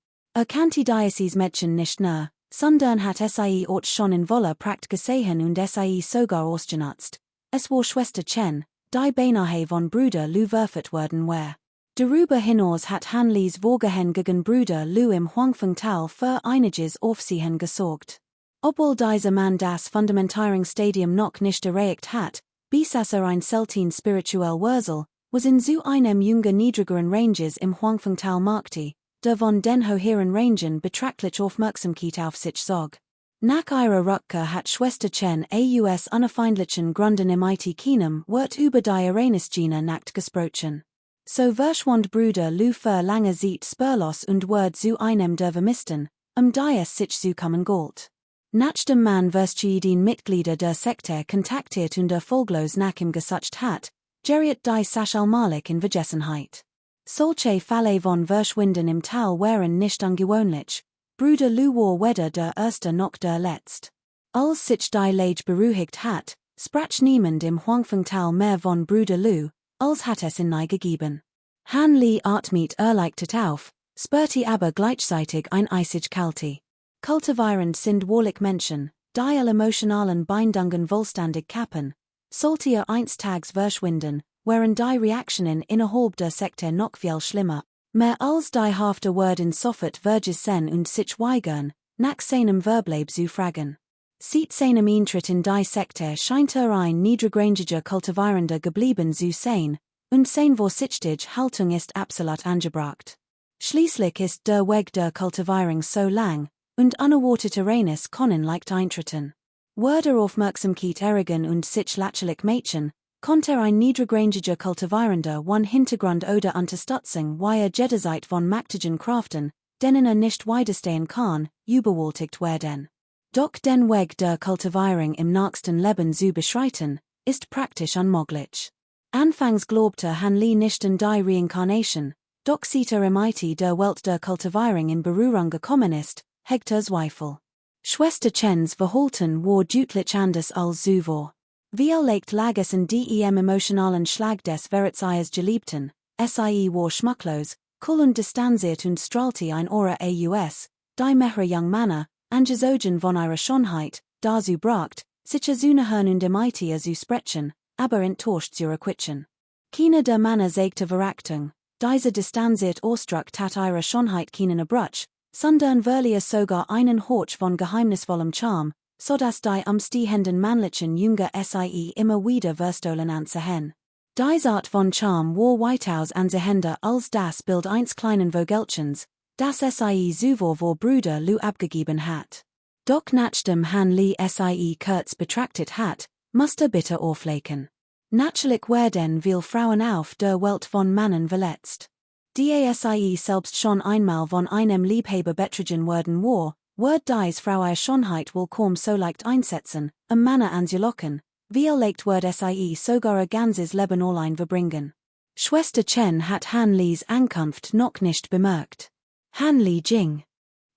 Kannte dieses Mädchen nicht nur, sondern hat sie auch schon in voller Pracht gesehen und sie sogar ausgenutzt. Es war Schwester Chen, die beinahe von Bruder Lu verführt worden war. Darüber hinaus hat han Lees Vorgehen gegen Bruder Lu im Huangfengtal für einiges Aufsehen gesorgt. Obwohl dieser Mann das Fundamentierungsstadium noch nicht erreicht hat, bis ein selten spirituell Wurzel, was in so einem jungen niedrigeren Ranges im Huangfengtal machte, der von den höheren Rangen betrachtlich Aufmerksamkeit auf sich zog. Nach ihrer Rückkehr hat Schwester Chen aus unerfindlichen Gründen mit keinem Wort über die Uranus-Gene Nacht gesprochen. So verschwand Bruder Lu für lange Zeit spurlos und wurde zu einem der Vermissten, die es sich zu kommen galt. Nach dem Mann den Mitglieder der Sekte kontaktiert und erfolglos nach ihm gesucht hat, geriet die Sache allmählich in Vergessenheit. Solche Fälle von Verschwinden im Tal waren nicht ungewöhnlich. Bruder Lu war weder der erste noch der letzte. Als sich die Lage beruhigt hat, sprach niemand im Huangfengtal mehr von Bruder Lu, als hat es ihn nie gegeben. Han Lee atmet erleichtert auf, spürte aber gleichzeitig ein eisig Kalte. Kultivierend sind wahrlich Menschen, die alle emotionalen Bindungen vollständig kappen. Sollte eins tags verschwinden, wären die Reaktionen innerhalb der Sekte noch viel schlimmer. Mehr als die hafte werden sofort vergessen und sich weigern, nach seinem Verbleib zu fragen. Seit seinem Eintritt in die Sekte scheint ein niedrigrangiger Kultivierender geblieben zu sein, und sein vorsichtige Haltung ist absolut angebracht. Schließlich ist der Weg der Kultivierung so lang, und unerwartete Uranus können leicht eintreten. Werde Aufmerksamkeit erregen und sich lächerlich Mädchen, konnte ein niedrigrangiger Kultivierender one Hintergrund oder Unterstützung wie jederzeit von mächtigen Kräften, denen nicht widerstehen kann, überwältigt werden. Doch den Weg der Kultivierung im nächsten Leben zu beschreiten, ist praktisch unmöglich. Anfangs glaubte han Lee nicht in die Reincarnation, doch seit mit der Welt der Kultivierung in Berührung gekommen ist, hegt Zweifel. Schwester Chens Verhalten war deutlich anders als zuvor. Vielleicht lag es in dem emotionalen Schlag des Veritzeiers Geliebten, sie war schmucklos, cool und distanziert und strahlte ein Aura aus, die mehrere junge Männer, angezogen von ihrer Schönheit, dazu bracht, sich zu nähern und mit ihr zu sprechen, aber enttäuscht zu erquitzen. Keiner der Männer zeigte Verachtung, dieser distanziert Ausdruck tat ihre Schönheit keinen Abrutsch, sondern verlieh sogar einen Hauch von geheimnisvollem Charme, so dass die umstehenden männlichen Jünger sie immer wieder verstohlen anzuhören. Diese Art von Charme war weitaus ansehender als das Bild eines kleinen Vogelchens, das sie zuvor vor Bruder Lu abgegeben hat. Doch nachdem han Lee sie kurz betrachtet hat, musste bitter auflegen. Natürlich werden viele Frauen auf der Welt von Männern verletzt. Die sie selbst schon einmal von einem Liebhaber betrogen worden war, wird dies Frau Schönheit wohl kaum so leicht einsetzen, Männer anzulocken, vielleicht wird sie sogar ein ganzes Leben allein verbringen. Schwester Chen hat Han Lees Ankunft noch nicht bemerkt. Han Lee ging.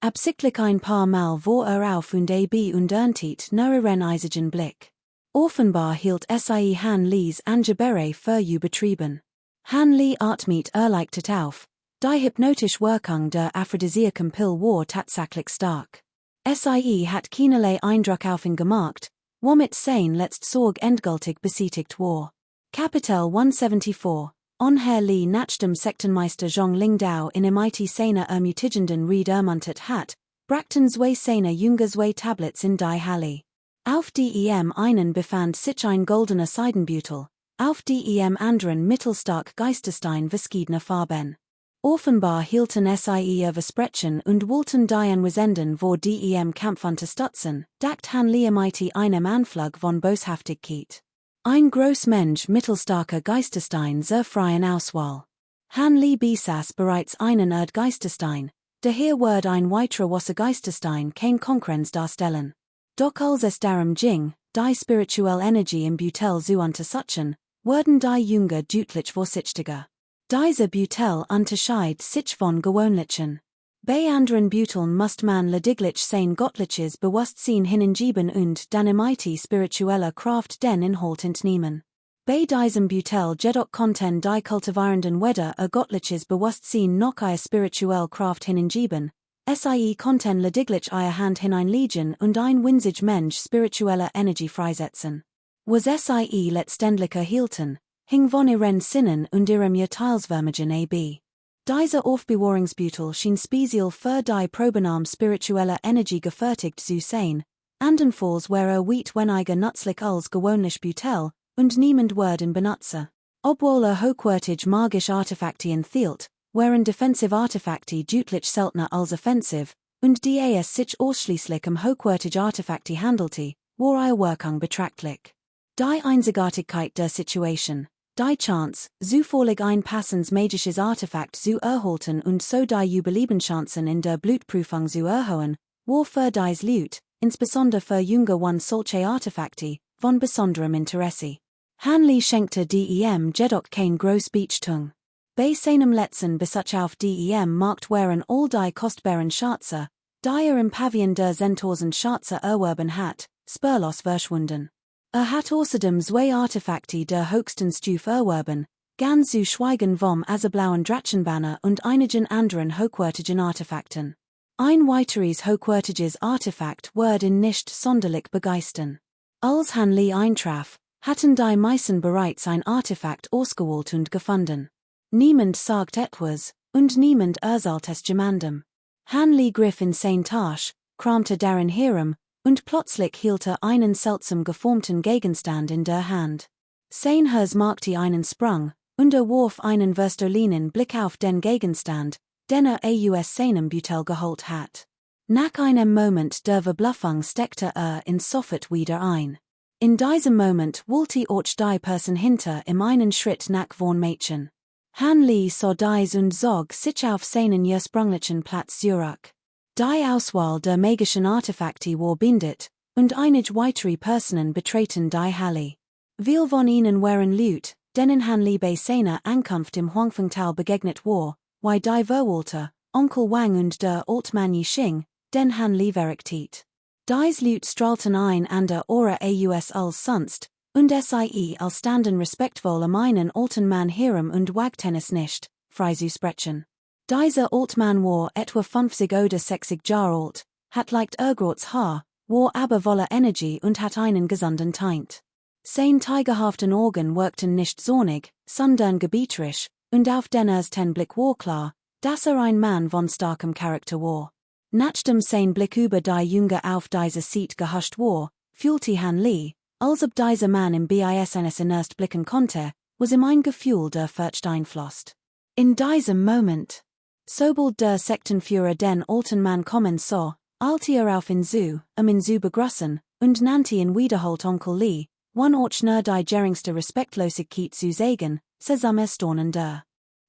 Absichtlich ein paar Mal vor auf und ab und erntet neueren Eisigen Blick. Offenbar hielt sie Han Lees Angebere für übertrieben. Han Lee atmet erleichtert auf. Die hypnotische Wirkung der aphrodisiaken Pill war tatsächlich stark. Sie hat keinerlei Eindruck auf ihn gemacht, womit sein letzt Sorg endgültig beseitigt war. Kapitel 174. On Herr Lee nach dem Sektenmeister Zhong Lingdao in MIT seiner ermutigenden Rede ermuntert hat, brachten zwei seiner Jünger zwei Tablets in die Halle. Auf dem einen befand sich ein goldener Seidenbeutel, auf dem anderen mittelstark Geisterstein verschiedener Farben. Offenbar hielten sie versprechen und wollten die anwesenden vor dem Kampf unterstützen, dacht Han Lee MIT einem Anflug von Boshaftigkeit. Ein Großmensch mittelstarker Geisterstein sehr freien Auswahl. Han Lee besaß bereits einen Geisterstein, daher wird ein weiterer wasser Geisterstein kein Konkurrenz darstellen. Doch als es darum ging, die spirituelle Energie im Beutel zu untersuchen, wurden die Jünger deutlich vorsichtiger. Dieser Beutel unterscheidet sich von gewöhnlichen. Bei anderen Beuteln muss man lediglich sein göttliches Bewusstsein hingeben und dann mit spiritueller Kraft den Inhalt entnehmen. Bei diesem Beutel jedoch konnten die kultivierenden weder göttliches Bewusstsein noch spirituelle Kraft hingeben, sie konnten lediglich Hand hineinlegen und ein winzig Mensch spirituelle Energie freisetzen. Was sie letztendlich erhielten, hing von ihren Sinnen und ihrem Urteilsvermögen ab. Dieser Aufbewahrungsbeutel schien speziell für die Probenahme spiritueller Energie gefertigt zu sein, andernfalls wäre weit weniger nützlich als gewöhnlich Beutel, und niemand würde ihn benutzen. Obwohl hochwertig magische Artefakte enthielt, wären defensive Artefakte deutlich seltener als offensiv, und die es sich ausschließlich hochwertige Artefakte handelte, war ihre Wirkung betrachtlich. Die Einzigartigkeit der Situation, die Chance, zufällig ein passendes magisches Artefakt zu erhalten und so die Überlebenschancen in der Blutprüfung zu erhöhen, war für dies Leute, insbesondere für junge solche Artefakte, von besonderem Interesse. Han Lee schenkte dem jedoch kein groß Beachtung. Bei seinem letzten Besuch auf dem Markt waren all die kostbaren Schatze, die im Pavillon der 10.000 Schatze erworben hat, spurlos verschwunden. Hat außerdem zwei Artefakte der höchsten Stufe erworben, ganz zu schweigen vom azeblauen Drachenbanner und einigen anderen hochwertigen Artefakten. Ein weiteres hochwertiges Artefakt würde ihn nicht sonderlich begeistern. Als Han Lee eintraf, hatten die meisten bereits ein Artefakt ausgewählt und gefunden. Niemand sagt etwas, und niemand erzählt es jemandem. Han Lee griff in sein Tasche, kramte darin herum, und plötzlich hielt einen seltsam geformten Gegenstand in der Hand. Sein Herz machte einen Sprung, und warf einen verstolinen Blick auf den Gegenstand, den aus seinem Beutel geholt hat. Nach einem Moment der Verblüffung steckte in sofort wieder ein. In diesem Moment wollte auch die Person hinter ihm einen Schritt nach vorn machen. Han Lee sah dies und zog sich auf seinen ursprünglichen Platz zurück. Die Auswahl der magischen Artefakte war beendet, und einige weitere Personen betreten die Halle. Viele von ihnen waren Leute, denen Han Lee bei seiner Ankunft im Huangfengtal begegnet war, wie die Verwalter, Onkel Wang und der Altmann Yixing, den Han Lee verrichtet. Dies Leute strahlten ein an der Aura als sonst, und sie als standen respektvoll einen alten Mann herum und wagten es nicht, frei zu sprechen. Dieser Altmann war etwa 50 oder 60 Jahre alt, hat leicht ergrauts Haar, war aber voller Energie und hat einen gesunden Teint. Sein tigerhaften Augen wirkten nicht sonnig, sondern gebieterisch, und auf den ersten Blick war klar, dass ein Mann von starkem Charakter war. Nachdem sein Blick über die Jünger auf diese Seat gehuscht war, fühlte Han Lee, als ob dieser Mann im Business erst blicken konnte, was ihm ein Gefühl der Furcht einflosst. In diesem Moment, sobald der Sektenführer den alten Mann kommen sah, eilte auf ihn zu, ihn zu begrüßen, und nannte ihn wiederholt Onkel Lee, auch nur die geringste Respektlosigkeit zu sagen, zusammen staunen der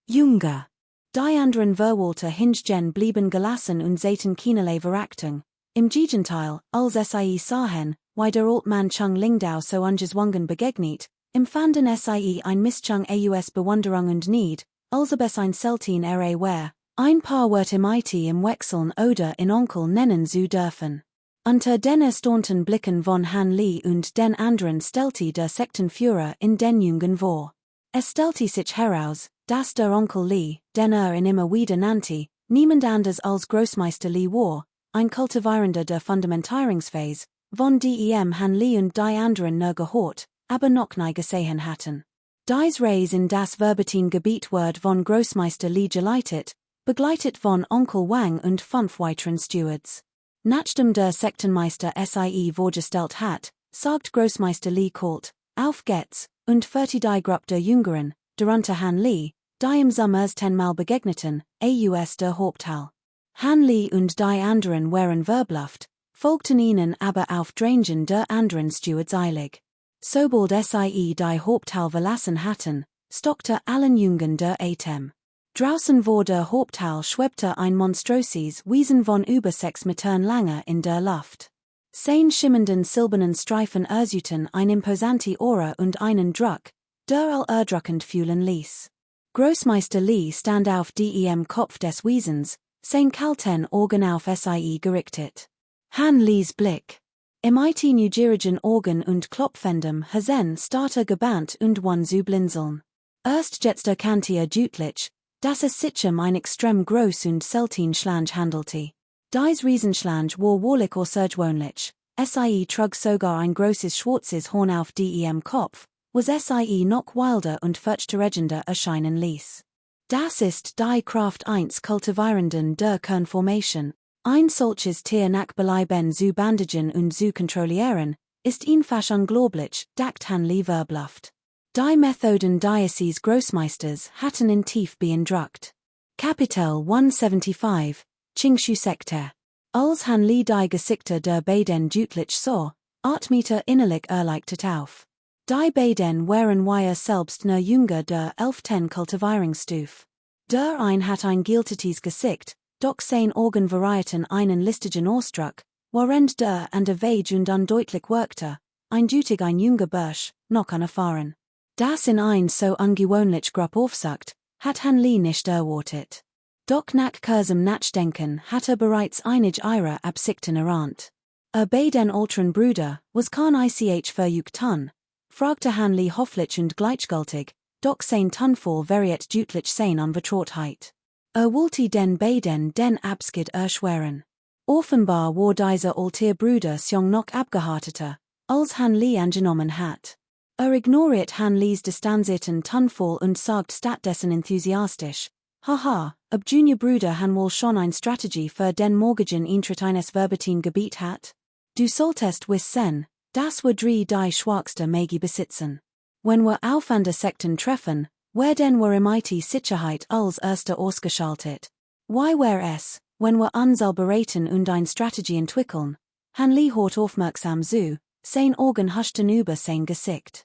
Jünger. Die anderen Verwalter hingegen blieben gelassen und sehten keinerlei Verachtung. Im Gegenteil, als sie sahen, wie der Altmann Zhong Lingdao so ungeswungen begegnet, empfanden sie ein Mischung aus Bewunderung und Neid, als ob es ein selten war, Ein paar Wort mit im Wechseln oder in Onkel nennen zu dürfen. Unter den erstaunten Blicken von Han Li und den anderen stellte der Sektenführer in den Jungen vor. Es stellte sich heraus, dass der Onkel Li, den in immer wieder nannte, niemand anders als Großmeister Li war, ein Kultivierender der Fundamentierungsphase, von dem Han Li und die anderen nur gehört, aber noch nie gesehen hatten. Dies Reis in das Verbetin Gebiet wird von Großmeister Li geleitet, begleitet von Onkel Wang und 5 weiteren Stewards. Nachdem der Sektenmeister sie vorgestellt hat, sagt Großmeister Li kalt, auf geht's, und führte die Gruppe der Jüngeren, darunter Han Li, die im Sommer 10-mal begegneten, aus der Haupthalle. Han Li und die anderen waren verbluft, folgten ihnen aber auf Drängen der anderen Stewards eilig. Sobald sie die Haupthalle verlassen hatten, stockte allen Jungen der Atem. Draußen vor der Haupthalle schwebte ein monströses Wesen von über 6 Metern Länge in der Luft. 10 schimmernden silbernen Streifen erzählten eine imposante Aura und einen Druck, der erdrückend fühlen ließ. Großmeister Li stand auf dem Kopf des Wesens, sein kalten Augen auf sie gerichtet. Han Lis Blick. Im neugierig Augen und klopfendem Hasen starrte gebannt und wan zu blinzeln. Erst jetzt erkannte deutlich, dass es sich ein extrem groß und selten Schlange handelte. Dies Riesenschlange war wahrlich außergewöhnlich, sie trug sogar ein großes schwarzes Horn auf dem Kopf, was sie noch wilder und furchterregender erscheinen ließ. Das ist die Kraft eines Kultivierenden der Kernformation. Ein solches Tier nach Belieben zu bandagen und zu kontrollieren, ist einfach unglaublich, dacht Han Li verbluft. Die Methoden dieses Großmeisters hatten ihn tief beeindruckt. Kapitel 175, Qingshu Sekte. Als Han Li die Gesichter der beiden deutlich sah, atmete innerlich erleichtert auf. Die beiden waren selbst nur jünger der 11. Kultivierungsstufe. Der ein hat ein giltetes Gesicht, doch sein Augen variierten einen listigen Ausdruck, während der andere vage und undeutlich wirkte, eindeutig ein junger Bursch, noch unerfahren. Das in ein so ungewöhnlich Grupp aufsucht, hat Han Li nicht erwartet. Doch nach kurzem Nachdenken hat bereits einige ihrer Absichten erahnt. Bei den älteren Brüder, was kann ich für euch tun? Fragte Han Li hoffentlich und gleichgültig, doch sein Tonfall variiert deutlich sein Unvertrautheit. Wollte den beiden den Abschied erschweren. Offenbar war dieser alte Bruder schon noch abgehärteter, als Han Li angenommen hat. Ignoriert Han Lis distanzierten Tonfall und sagt stattdessen enthusiastisch, haha, ob Junior Bruder Han wohl schon eine Strategie für den morgigen Eintritt eines Verbetin Gebiet hat? Du solltest wissen, dass wir die schwachste Magi besitzen. Wenn wir auf an der Sekten treffen, werden wir imite Sicherheit als erste ausgeschaltet. Why wär es, wenn wir unsel beraten und eine Strategie entwickeln? Han Li hört aufmerksam zu, sein Augen huschten über sein Gesicht.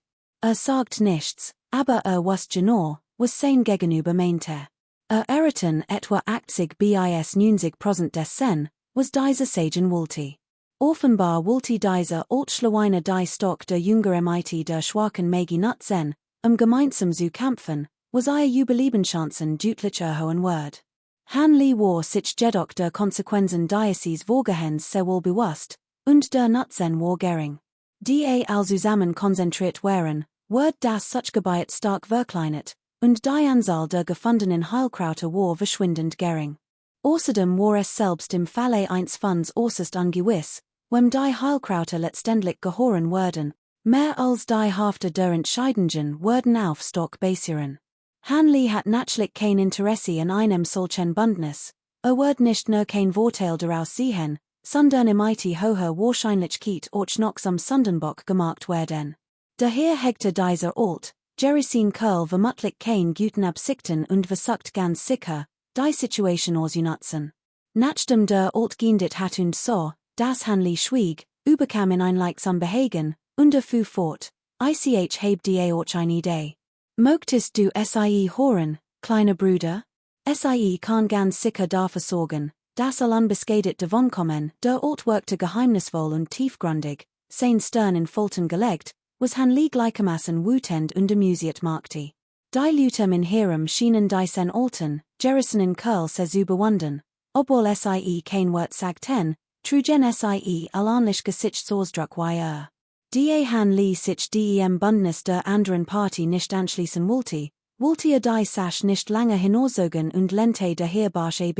Sagt nichts, aber wusste genau, was sein Gegenüber meinte. Erreten etwa 80 bis 90% dessen, was dieser sagen wollte. Offenbar wollte dieser Altschleweiner die Stock der Jünger mit der schwachen Magi nutzen, gemeinsam zu kämpfen, was ihre Überlebenschancen deutlich erhöhen wird. Han Li war sich jedoch der Konsequenzen dieses Vorgehens sehr wohl bewusst, und der Nutzen war gering. Die all zusammen konzentriert waren, wird das Suchgebiet stark verkleinert, und die Anzahl der gefundenen Heilkrauter war verschwindend gering. Außerdem war es selbst im Falle eines Funds äußerst ungewiss, wem die Heilkrauter letztendlich gehören würden, mehr als die Hälfte der Entscheidungen würden auf Stock basieren. Han Li hat natürlich kein Interesse an einem solchen Bündnis, wird nicht nur kein Vorteil daraus sehen, sondern imite hohe Wahrscheinlichkeit auch noch zum Sundenbock gemacht werden. Daher hegte dieser Alt, Jerisin Curl vermutlich kein guten Absichten und versucht ganz sicher, die Situation auszunutzen. Nachdem der Alt geendet hat und so, dass Han Li schwieg, überkam in ein leichtsames Behagen, und fuhr fort, ich habe die auch eine Idee. Möchtest du sie hören, kleiner Bruder? Sie kann ganz sicher dafür sorgen, dass unbeschädigt davonkommen, der Alt wirkte geheimnisvoll und tiefgründig, sein Stirn in Falten gelegt, was Han Li gleichermaßen wütend und amüsiert machte. Die Lutem in Herum Schienen Dysen Alten, Jerison in Curl se Überwunden, Obwohl sie kein Wort sagten, Trugen sie allanlich Gesich Sorsdruck yr. Da han Lee sich dem Bündnis der anderen Party nicht anschließen wollte die Sache nicht lange hinauszogen und lente daher barsch ab,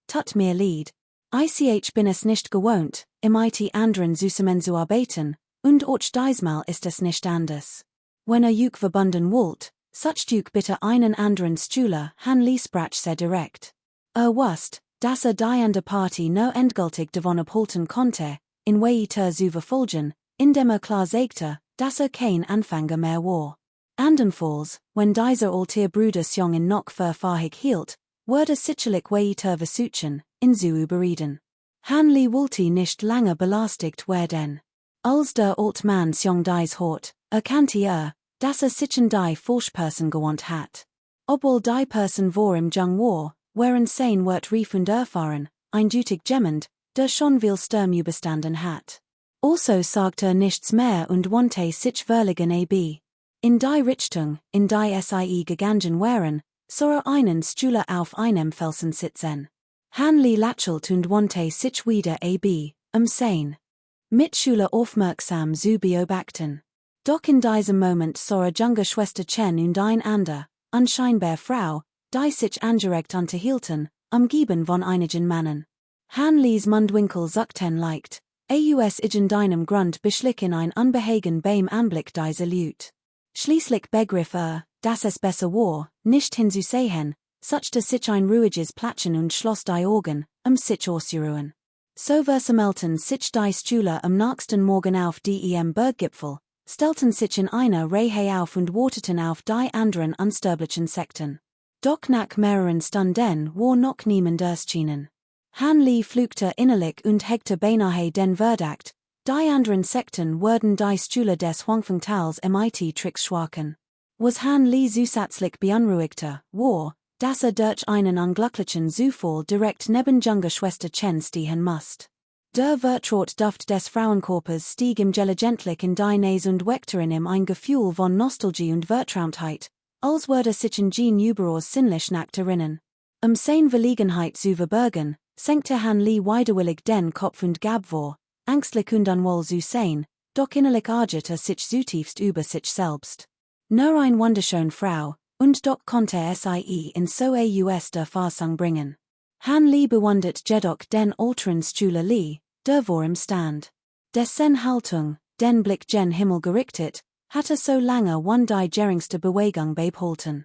tut mir leid. Ich bin es nicht gewohnt, mit anderen zusammen zu arbeiten, und auch diesmal ist es nicht anders. Wenn juk verbunden wollt, sucht juk bitte einen anderen Stühler, han Lee sprach sehr direkt. Wust, dass die an der Party no endgültig davon abhalten konnte, in weiter zu verfolgen, indem klar sagte, dass kein Anfänger mehr war. Andernfalls, wenn dieser alter Bruder Sjong noch für fähig hielt, wurde sicherlich weiter versuchen, ihn zu überreden. Han Lee wollte nicht lange belastigt werden. Als der alt Mann Sjong dies hort, erkannte dass sich die Falschperson gewandt hat. Obwohl die Person vor im Jung war, waren sein Wort rief und erfahren, eindeutig jemand, der schon viel Sturm überstanden hat. Also sagte nichts mehr und wandte sich verlegen ab. In die Richtung, in die sie gegangen waren, sah einen Stühler auf einem Felsen sitzen. Han Lee lächelte und wandte sich wieder ab, sein Mitschüler aufmerksam zu beobachten. Doch in diesem Moment sah junge Schwester Chen und ein ander, anscheinbar Frau, die sich angeregt unterhielten, umgeben von einigen Männern. Han Lees Mundwinkel zuckten leicht, aus deinem Grund beschlichen ein Unbehagen beim Anblick dieser Leute. Schließlich begriff dass es besser war, nicht hinzusehen, suchte sich ein ruhiges Platschen und schloss die Augen, sich auszuruhen. So versammelten sich die Stühler am nächsten Morgen auf dem Berggipfel, stellten sich in einer Reihe auf und warteten auf die anderen unsterblichen Sekten. Doch nach mehreren Stunden war noch niemand erschienen. Han Lee flugte innerlich und hegte beinahe den Verdacht, die anderen Sekten würden die Stühle des Huangfengtals mit Tricks schwaken. Was Han Lee zusätzlich beunruhigte, war, dass durch einen unglücklichen Zufall direkt neben junge Schwester Chen stehen musste. Der Vertraut-Duft des Frauenkörpers stieg ihm gentlich in die Nase und weckte in ihm ein Gefühl von Nostalgie und Vertrautheit, als würde sich in Jean überaus sinnlich nackt erinnern. Seine Verlegenheit zu verbergen, senkte Han Lee widerwillig den Kopf und gab vor, ängstlich und unwohl zu sein, doch innerlich ärgerte sich zutiefst über sich selbst. Nur eine wunderschöne Frau, und doch konnte sie in so aus der Fassung bringen. Han Lee bewundert jedoch den älteren Stühler Lee, der vor ihm stand. Dessen Haltung, den Blick gen Himmel gerichtet, hatte so lange die geringste Bewegung beibehalten.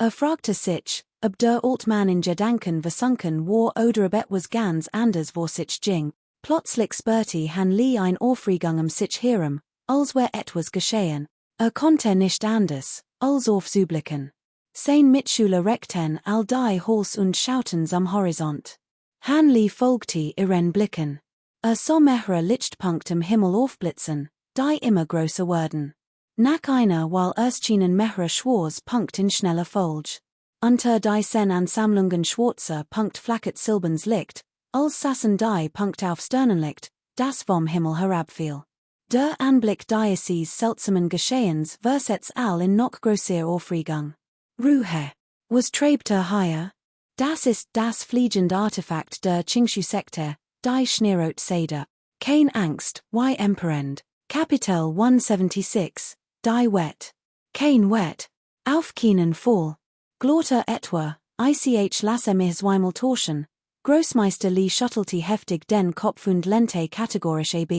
Fragte sich, ob der alt Mann in Gedanken versunken war oder ob etwas ganz anders vor sich ging. Plötzlich spürte Han Lee ein Aufregung sich herum, als wäre etwas geschehen. Konnte nicht anders, als aufzublicken. Sein Mitschüler reckten all die Hals und schauten am Horizont. Han Lee folgte ihren Blicken. Sah mehrere Lichtpunkte im Himmel aufblitzen, die immer größer wurden. Nach einer Weile erschienen mehrere schwarze Punkte in schneller Folge. Unter diesen Ansammlungen schwarzer Punkte flackert silbernes Licht, als saßen die Punkte auf Sternenlicht, das vom Himmel herabfiel. Der Anblick dieses seltsamen Geschehens versetzt all in noch größere Aufregung. Ruhe. Was treibt hier? Das ist das fliegende Artefakt der Qingshu-Sekte, die Schneerot Seder. Kein Angst, wie Emperend. Kapitel 176, die Wet. Kein Wet. Auf keinen Fall. Glotter etwa, ich lasse mich zweimal tauschen. Großmeister Lee schüttelte heftig den Kopf und lehnte kategorisch ab.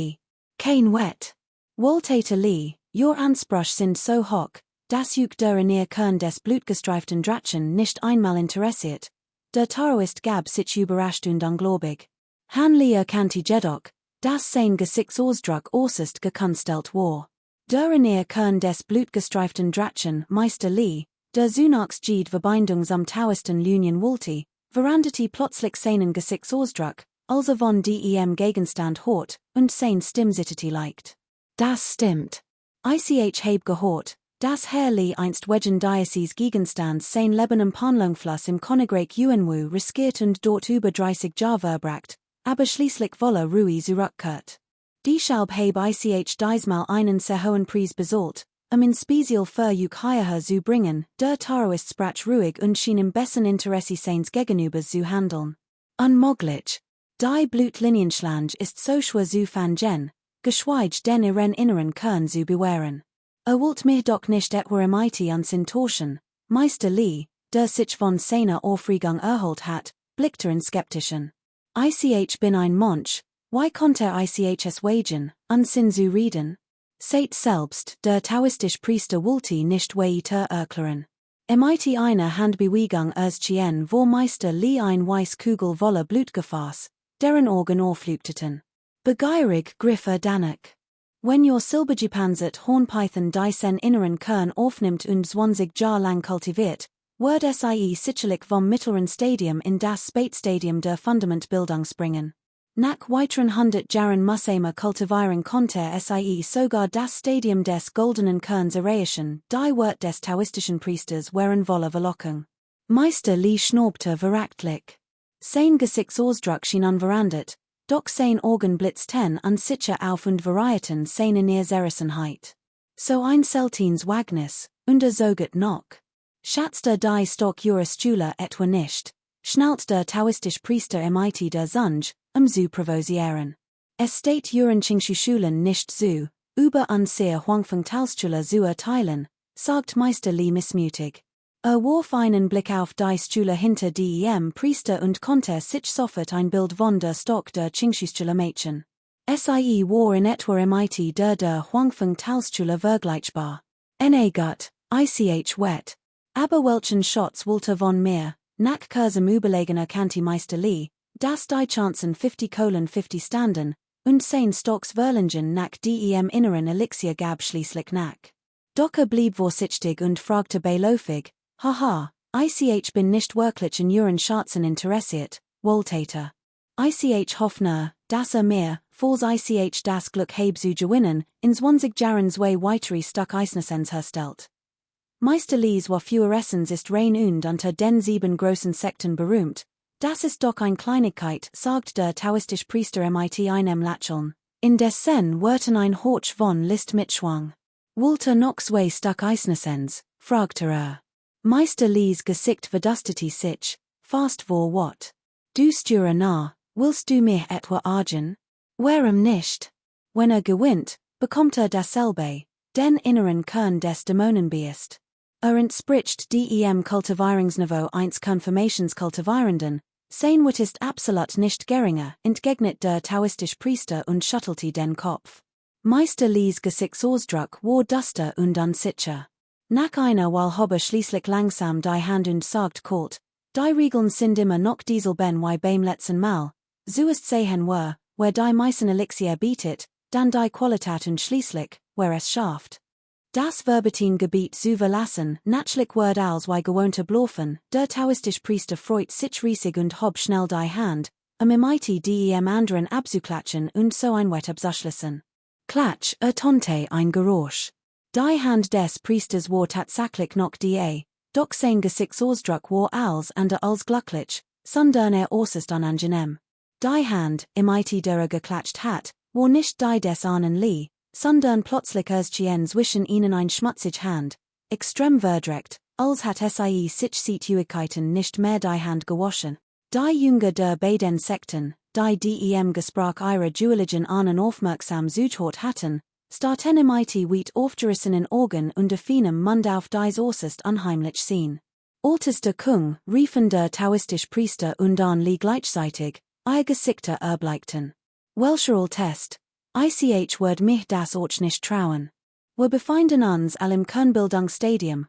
Kein Wet. Wohltäter Lee, your Ansprüche sind so hoch, dass juk der in ihr Kern des blutgestreiften Drachen nicht einmal interessiert. Der Taoist gab sich überrascht und ungläubig. Han Lee erkannte jedoch, dass sein Gesichtsausdruck äußerst gekunstelt war. Der in ihr Kern des blutgestreiften Drachen, Meister Lee, der zunächst jede Verbindung zum Taoisten Lunion wollte, veranderte plötzlich seinen Gesichtsausdruck, als von dem Gegenstand hort und sein Stimm zitterte leicht. Das stimmt. Ich habe gehört, dass Herr Lee einst wegen dieses Gegenstands sein Leben im Panlungfluss im Königreich Yuanwu riskiert und dort über 30 Jahre verbracht, aber schließlich wolle Ruhe zurückkehrt. Deshalb habe ich diesmal einen sehr hohen Preis bezahlt, in Spezial für Heuer zu bringen, der Taoistsprach ruhig und schien im besten Interesse seines Gegenübers zu handeln. Unmöglich. Die Blutlinienschlange ist so schwer zu fangen, geschweige denn ihren inneren Kern zu bewahren. Wollt mich doch nicht etwa MIT enttäuschen, Meister Lee, der sich von seiner Aufregung erholt hat, blickte in skeptischen. Ich bin ein Mönch, wie konnte ich es wagen, Unsinn zu reden? Seht selbst, der taoistische Priester wollte nicht weiter erklären. MIT eine Handbewegung erschien, wo Meister Lee ein Weißkugel voller Blutgefäß, deren Augen aufleuchteten. Begierig griff danach. Wenn ihr silbergepanzert Hornpython die sen inneren Kern aufnimmt und 20 Jahre lang kultiviert, wird sicherlich vom mittleren Stadium in das Spätstadium der Fundamentbildung springen. Nach weiteren 100 Jahren Musaimer Kultivierung konnte sogar das Stadium des goldenen Kerns erreichen, die Wort des taoistischen Priesters wären voller Verlockung. Meister Lee schnaubte verachtlich. Sein Gesichtsausdruck schien unverändert, doch sein Augen blitzten unsicher auf und variierten seine Neerzerrissenheit. So ein seltenes Wagnis, und soget noch. Schatzte die Stock ihrer Stühle etwa nicht, schnallt der taoistische Priester MIT der Zunge, zu provosieren. Es steht ihren Schulen nicht zu, über sehr Huangfeng Talstühle zu urteilen, sagt Meister Lee missmutig. Warf einen Blick auf die Stühle hinter dem Priester und konnte sich sofort ein Bild von der Stock der Qingxu-Stühle machen. War in etwa MIT der Huangfeng Talstühle vergleichbar. Gut, wet. Aber welchen Shots wollte von mir, nach Kursem überlegener Kanti Meister Lee, das die Chancen 50:50 standen, und sein Stocks Verlingen nach dem inneren Elixier gab schließlich nach. Docker blieb vorsichtig und fragte beiläufig, haha, ich bin nicht wirklich in ihren Schatzen interessiert, Wohltäter. Ich hoffe, dass mir, falls ich das Glück habe zu gewinnen, in 20 Jahren zwei weitere Stück Eisnessens herstellt. Meister Lees Fluoreszenz ist rein und unter den 7 großen Sekten berühmt. Das ist doch ein Kleinigkeit, sagt der taoistische Priester mit einem Lächeln. Indessen wurden ein Horch von List mitschwang. Wollte noch zwei Stück Eisnessens, fragte Meister Lees Gesicht verdustete sich, fast vor what? Du störe nah, willst du mich etwa argen? Warum nicht? Wenn gewinnt, bekommt dasselbe, den inneren Kern des Dämonenbeist. Entspricht dem Kultivierungsniveau 1 Konfirmationskultivierenden, sein Wut ist absolut nicht geringer, entgegnet der taoistische Priester und schüttelte den Kopf. Meister Lees Gesichtsausdruck war duster und unsicher. Nach einer Weile habe schließlich langsam die Hand und sagt kalt, die Regeln sind immer noch dieselben wie beim letzten Mal, so ist sehen wer die meisten Elixier bietet, dann die Qualität und schließlich, wer es schafft. Das Verbetin-Gebiet zu verlassen, natürlich wird als wie gewohnte Blaufen, der taoistische Priester freut sich riesig und hob schnell die Hand, MIT dem anderen abzuklatschen und so ein Wett abzuschließen. Klatsch, tonte ein Geräusch. Die Hand des Priesters war tatsächlich noch doch sein Gesichtsausdruck war als glücklich, sondern äußerst unangenehm. Die Hand, MIT der geklatscht hat, war nicht die des Ahnen Lee, sondern plötzlich erschien zwischen ihnen ein schmutzig Hand, extrem verdreckt, als hat sich Situigkeiten nicht mehr die Hand gewaschen. Die Jünger der beiden Sekten, die dem Gesprach ihrer dualigen Ahnen aufmerksam zugehört hatten, starten MIT weit aufgerissenen Augen und feinem Mund auf dies äußerst unheimlich sehen. Ältester Kung, riefen der taoistische Priester und Ahn Lee gleichzeitig, ihr Gesichter erbleichten. Welcher Test? Wird mich das auch nicht trauen. Wir befinden uns im Kernbildungsstadium,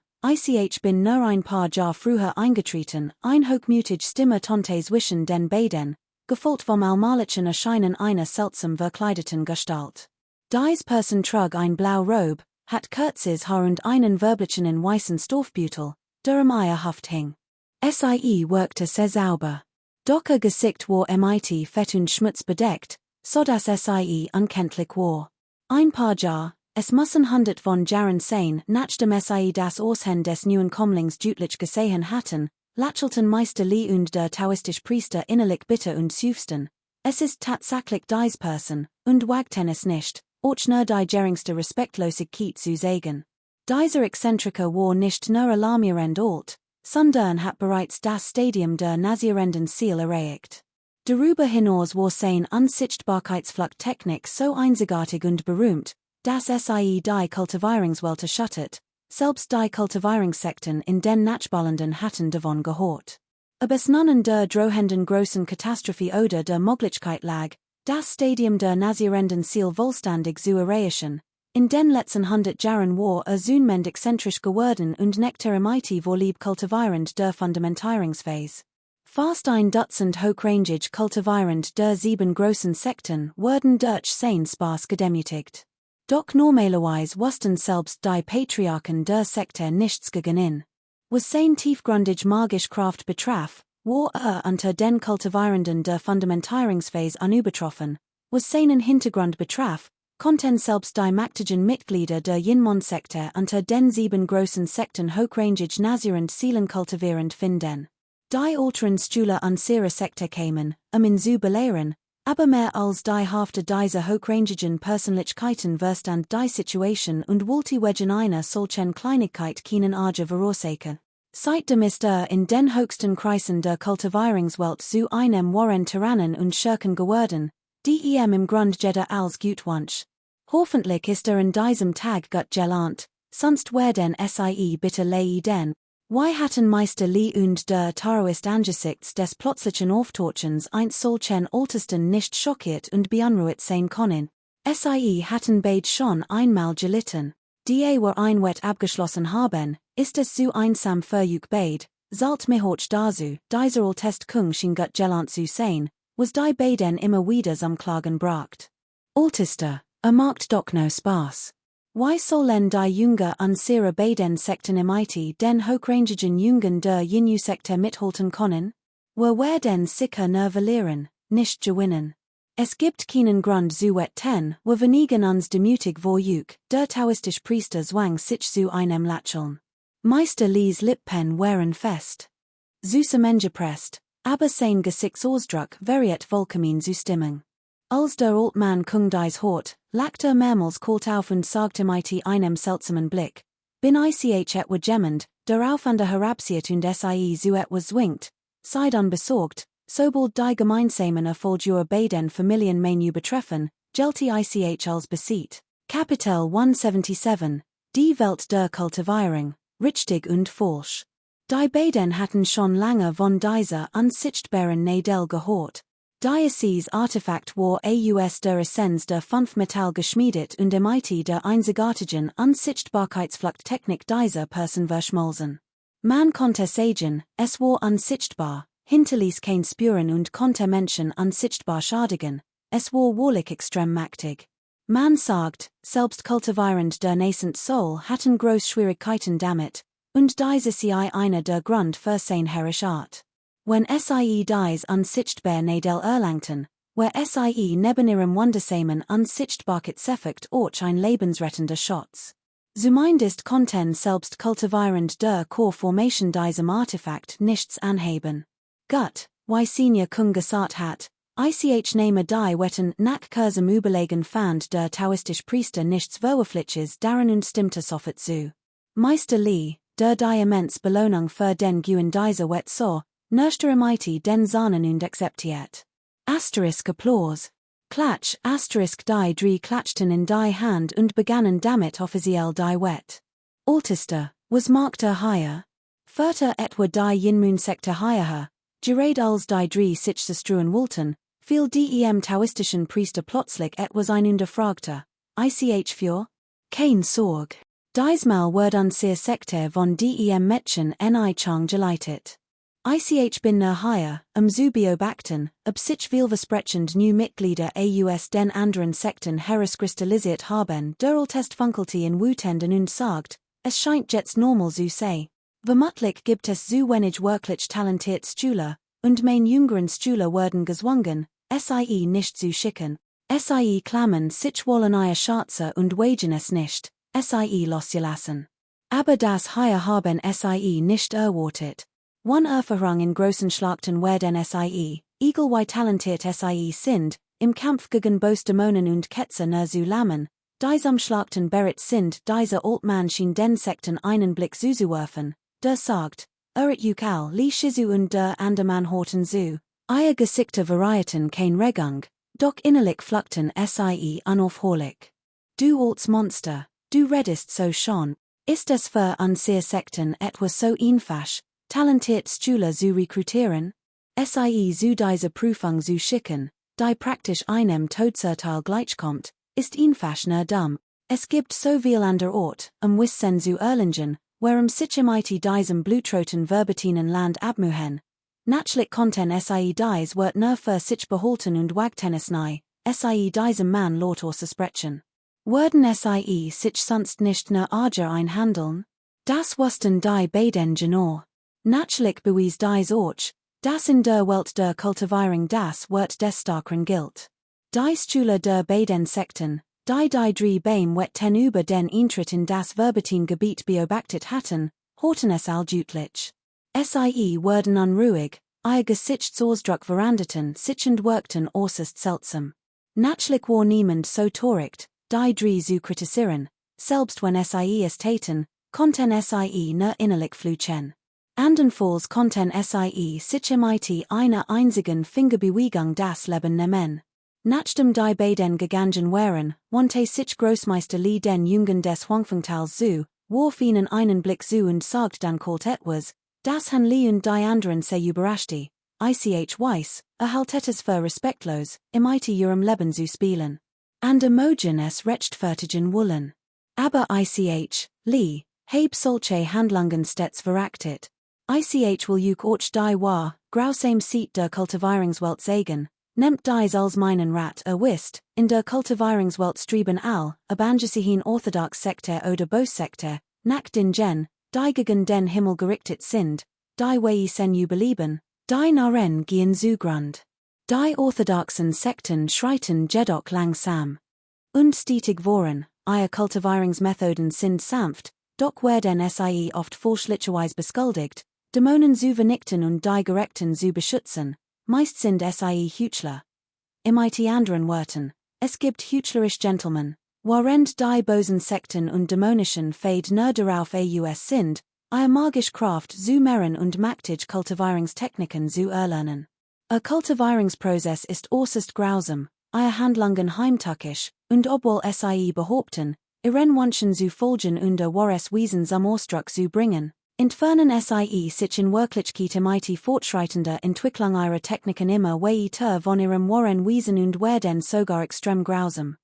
bin nur ein paar Jahre früher eingetreten, ein hochmütig Stimme tonte zwischen den beiden, gefolgt vom allmählichen Erscheinen einer seltsam verkleideten Gestalt. Dies Person trug ein blau Robe, hat kurzes Haar und einen werblichen weißen Stoffbeutel, der ihr Haft hing. Wirkte sehr sauber. Doch ihr Gesicht war MIT fett und schmutzbedeckt, so dass unkenntlich war. Ein paar Jahre, es müssen 100 von Jahren sein, nachdem das Aussehen des neuen Kommlings deutlich gesehen hatten, lächelten Meister Lee und der taoistische Priester innerlich bitter und seufzten. Es ist tatsächlich dies Person, und wagten es nicht, auch nur die geringste Respektlosigkeit zu sagen. Dieser Exzentriker war nicht nur alarmierend alt, sondern hat bereits das Stadium der nazierenden Ziel erreicht. Darüber hinaus war seine Unsichtbarkeitsflugtechnik so einzigartig und berühmt, dass sie die Kultivierungswelt erschüttert, selbst die Kultivierungssekten in den Nachbarländern hatten davon gehört. Ob es nun an der drohenden großen Katastrophe oder der Möglichkeit lag, das Stadium der nazierenden Ziel vollständig zu erreichen, in den letzten 100 Jahren war zunehmend exzentrisch geworden und nektar imiti vorlieb kultivierend der Fundamentierungsphase. Fast ein Dutzend hochrangig kultivierend der 7 großen Sekten wurden durch seinen Spaß gedemütigt. Doch normalerweise wussten selbst die Patriarchen der Sekte nichts gegen ihn. Was sein tiefgründig magisch Kraft betraf, war unter den Kultivierenden der Fundamentierungsphase unübertroffen, was seinen Hintergrund betraf, konnten selbst die mächtigen Mitglieder der Yinmon-Sekte unter den 7 großen Sekten hochrangig nazierend Zielen kultivierend finden. Die älteren Stühle an ihre Sekte kämen, ihn zu belehren, aber mehr als die Hälfte dieser hochrangigen Persönlichkeiten verstand die Situation und wollte wegen einer solchen Kleinigkeit keinen Ärger verursachen. Seitdem ist in den höchsten Kreisen der Kultivierungswelt zu einem wahren Tyrannen und Schurken geworden, die ihm im Grund jeder als gut wünscht. Hoffentlich ist in diesem Tag gut gelernt, sonst werden sie bitte leiden. Why hatten Meister Lee und der Taoist angesichts des plötzlichen Auftauchens eines solchen Ältesten nicht schockiert und beunruhigt sein können? Sie hatten beide schon einmal gelitten. Die war einweg abgeschlossen haben, ist es so einsam für euch beide, sollt mir hoch dazu, dieser Ältest Kung schien gut gelernt zu sein, was die beiden immer wieder zum Klagen bracht. Ältester, macht doch no Spaß. Why sollen die Jünger an ihre beiden Sekten imiti den hochrangigen Jüngern der Yin-Sekte mithalten können? Wir werden sicher nur verlieren, nicht gewinnen. Es gibt keinen Grund zu wetten, wir wenigen uns demütig vorjug, der taoistische Priester zwang sich zu einem Lächeln. Meister Lees Lippen waren fest. Süße Menge presst, aber sein Gesichtsausdruck variiert vollkommen zu Stimmung. Als der Altmann Kung dies hort, lacht mehrmals kalt auf und sagte mit einem seltsamen Blick, bin ich etwa gemmend, darauf an der herabziert und sie so etwas zwingt, sei dann besorgt, sobald die gemeinsamen Erfolg ihrer beiden Familien mein betreffen, gelte ich als Besit. Kapitel 177, die Welt der Kultivierung, richtig und falsch. Die beiden hatten schon lange von dieser unsichtbaren Nadel gehört. Dieses Artefakt war aus der Essenz der 5 Metall geschmiedet und imiti der einzigartigen Unsichtbarkeitsflugtechnik dieser Person verschmolzen. Man konnte sagen, es war unsichtbar, hinterließ kein Spuren und konnte Menschen unsichtbar schadigen, es war wahrlich extrem mächtig. Man sagt, selbst kultivierend der nascent Soul hatten groß Schwierigkeiten damit, und diese sei einer der Grund für sein herrisch Art. When sie dies unsichtbar Nadel erlangten, where sie neben ihrem wundersamen Unsichtbarkeitseffekt auch ein lebensrettender Schutz. Zumindest konnten selbst kultivierend der Core-Formation diesem Artefakt nichts anheben. Gut, wie Senior Kung gesagt hat, ich nehme die wetten nach Kursem überlegen fand der taoistisch Priester nichts Verwerfliches daran und stimmte sofort zu. Meister Lee, der die immens Belohnung für den Guen dieser wet so, nurster imiti den Zahnen und akzeptiert. Asterisk Applaus. Klatsch, asterisk die drei klatschten in die Hand und begannen damit offiziell die wet. Ältester, was magte higher? Vierter etwa die Yinmun-Sekte higher, gerade als die drei sich zerstruhen wollten, fiel dem taoistischen Priester plötzlich etwas ein und fragte, ich für? Kein Sorg. Diesmal wird an sehr Sekte von dem Mädchen Chang geleitet. Ich bin higher, zu beobachten, ob sich vielversprechend new Mitglieder aus den anderen Sekten herauskristallisiert haben, der Ältest funkelte in Wutenden und sagt, es scheint jetzt normal zu sein. Vermutlich gibt es so wenig wirklich talentiert Schüler, und mein jüngeren Schüler werden gezwungen, sie nicht zu schicken. Sie klammern sich wollen ihr Schatze und wagen es nicht, sie loszulassen. Aber das hier haben sie nicht erwartet. One Erfahrung in großen Schlachten werden sie, egal wie talentiert sie sind, im Kampf gegen Dämonen und Ketzer nur zu lammen, die Umschlagten Berit sind diese Altmanschen den Sekten einen Blick zuzuwerfen, der sagt, Ukal li Shizu und der Andermann horten zu, Eier Gesichter Varieten kein Regung, doch innerlich Fluchten sie unaufhörlich. Du als Monster, du reddest so schon, ist es für unser Sekten etwas so einfach, talentiert Stühle zu rekrutieren? Sie zu diese Prüfung zu schicken, die praktisch einem Todsurteil gleichkommt, ist einfach nur dumm. Es gibt so viel anderort, Wissen zu erlangen, warum sich diesem blutroten Verbetinen Land abmuhen. Natürlich konnten sie dies wird nur für sich behalten und wagtennis nei, diesem Mann lauter sprechen. Würden sich sonst nicht nur arger einhandeln? Das wussten die beiden genau. Natürlich bewies dies auch, dass in der Welt der Kultivierung das wird des starkeren gilt. Die Stühle der beiden Sekten, die drei beim Wetten über den Eintritt in das Verbetin-Gebiet beobachtet hatten, horten es allgütlich. Sie wurden unruhig, ihr Gesichtsausdruck veränderten sich und wirkten äußerst seltsam. Natürlich war niemand so töricht, die drei zu kritisieren, selbst wenn sie es täten, konnten sie nur innerlich fluchen. Andernfalls konnten sie sich einer einzigen Fingerbewegung das Leben nehmen. Nachdem die beiden gegangen waren, wandte sich Großmeister Li den Jungen des Huangfengtals zu, warf ihnen einen Blick zu und sagte dann kalt etwas, das han Li und die anderen sehr überraschte, ich weiß, haltet es für respektlos, ihrem Leben zu spielen. And emogen es rechtfertigen wollen. Aber Li, heb solche Handlungen stets verachtet. Will juk auch die war, grausam Seat der Kultivierungswelt sagen, nehmt dies als meinen Rat wisst, in der Kultivierungswelt streben abangesehen orthodox Sekte oder Bossekte, nach den Gen, die gegen den Himmel gerichtet sind, die Weisen überleben, die Naren gehen zugrund. Die orthodoxen Sekten schreiten jedoch langsam. Und stetig voran, ihr Kultivierungsmethoden sind sanft, doch werden sie oft falschlicherweise beschuldigt, Dämonen zu vernichten und die Gerechten zu beschützen, meist sind sie Heuchler. Anderen Worten, es gibt heuchlerisch Gentlemen, während die bösen Sekten und dämonischen Fade nur darauf aus sind, ihr magisch Kraft zu mehren und machtig Kultivierungstechniken zu erlernen. Kultivierungsprozess ist äußerst grausam, ihr Handlungen heimtückisch, und obwohl sie behaupten, ihren Wünschen zu folgen und wahres Wesen zum Ausdruck zu bringen, entfernen sie sich in Wirklichkeit fortschreitender Entwicklung ihrer Techniken immer weiter von ihrem wahren Wesen und werden sogar extrem grausam.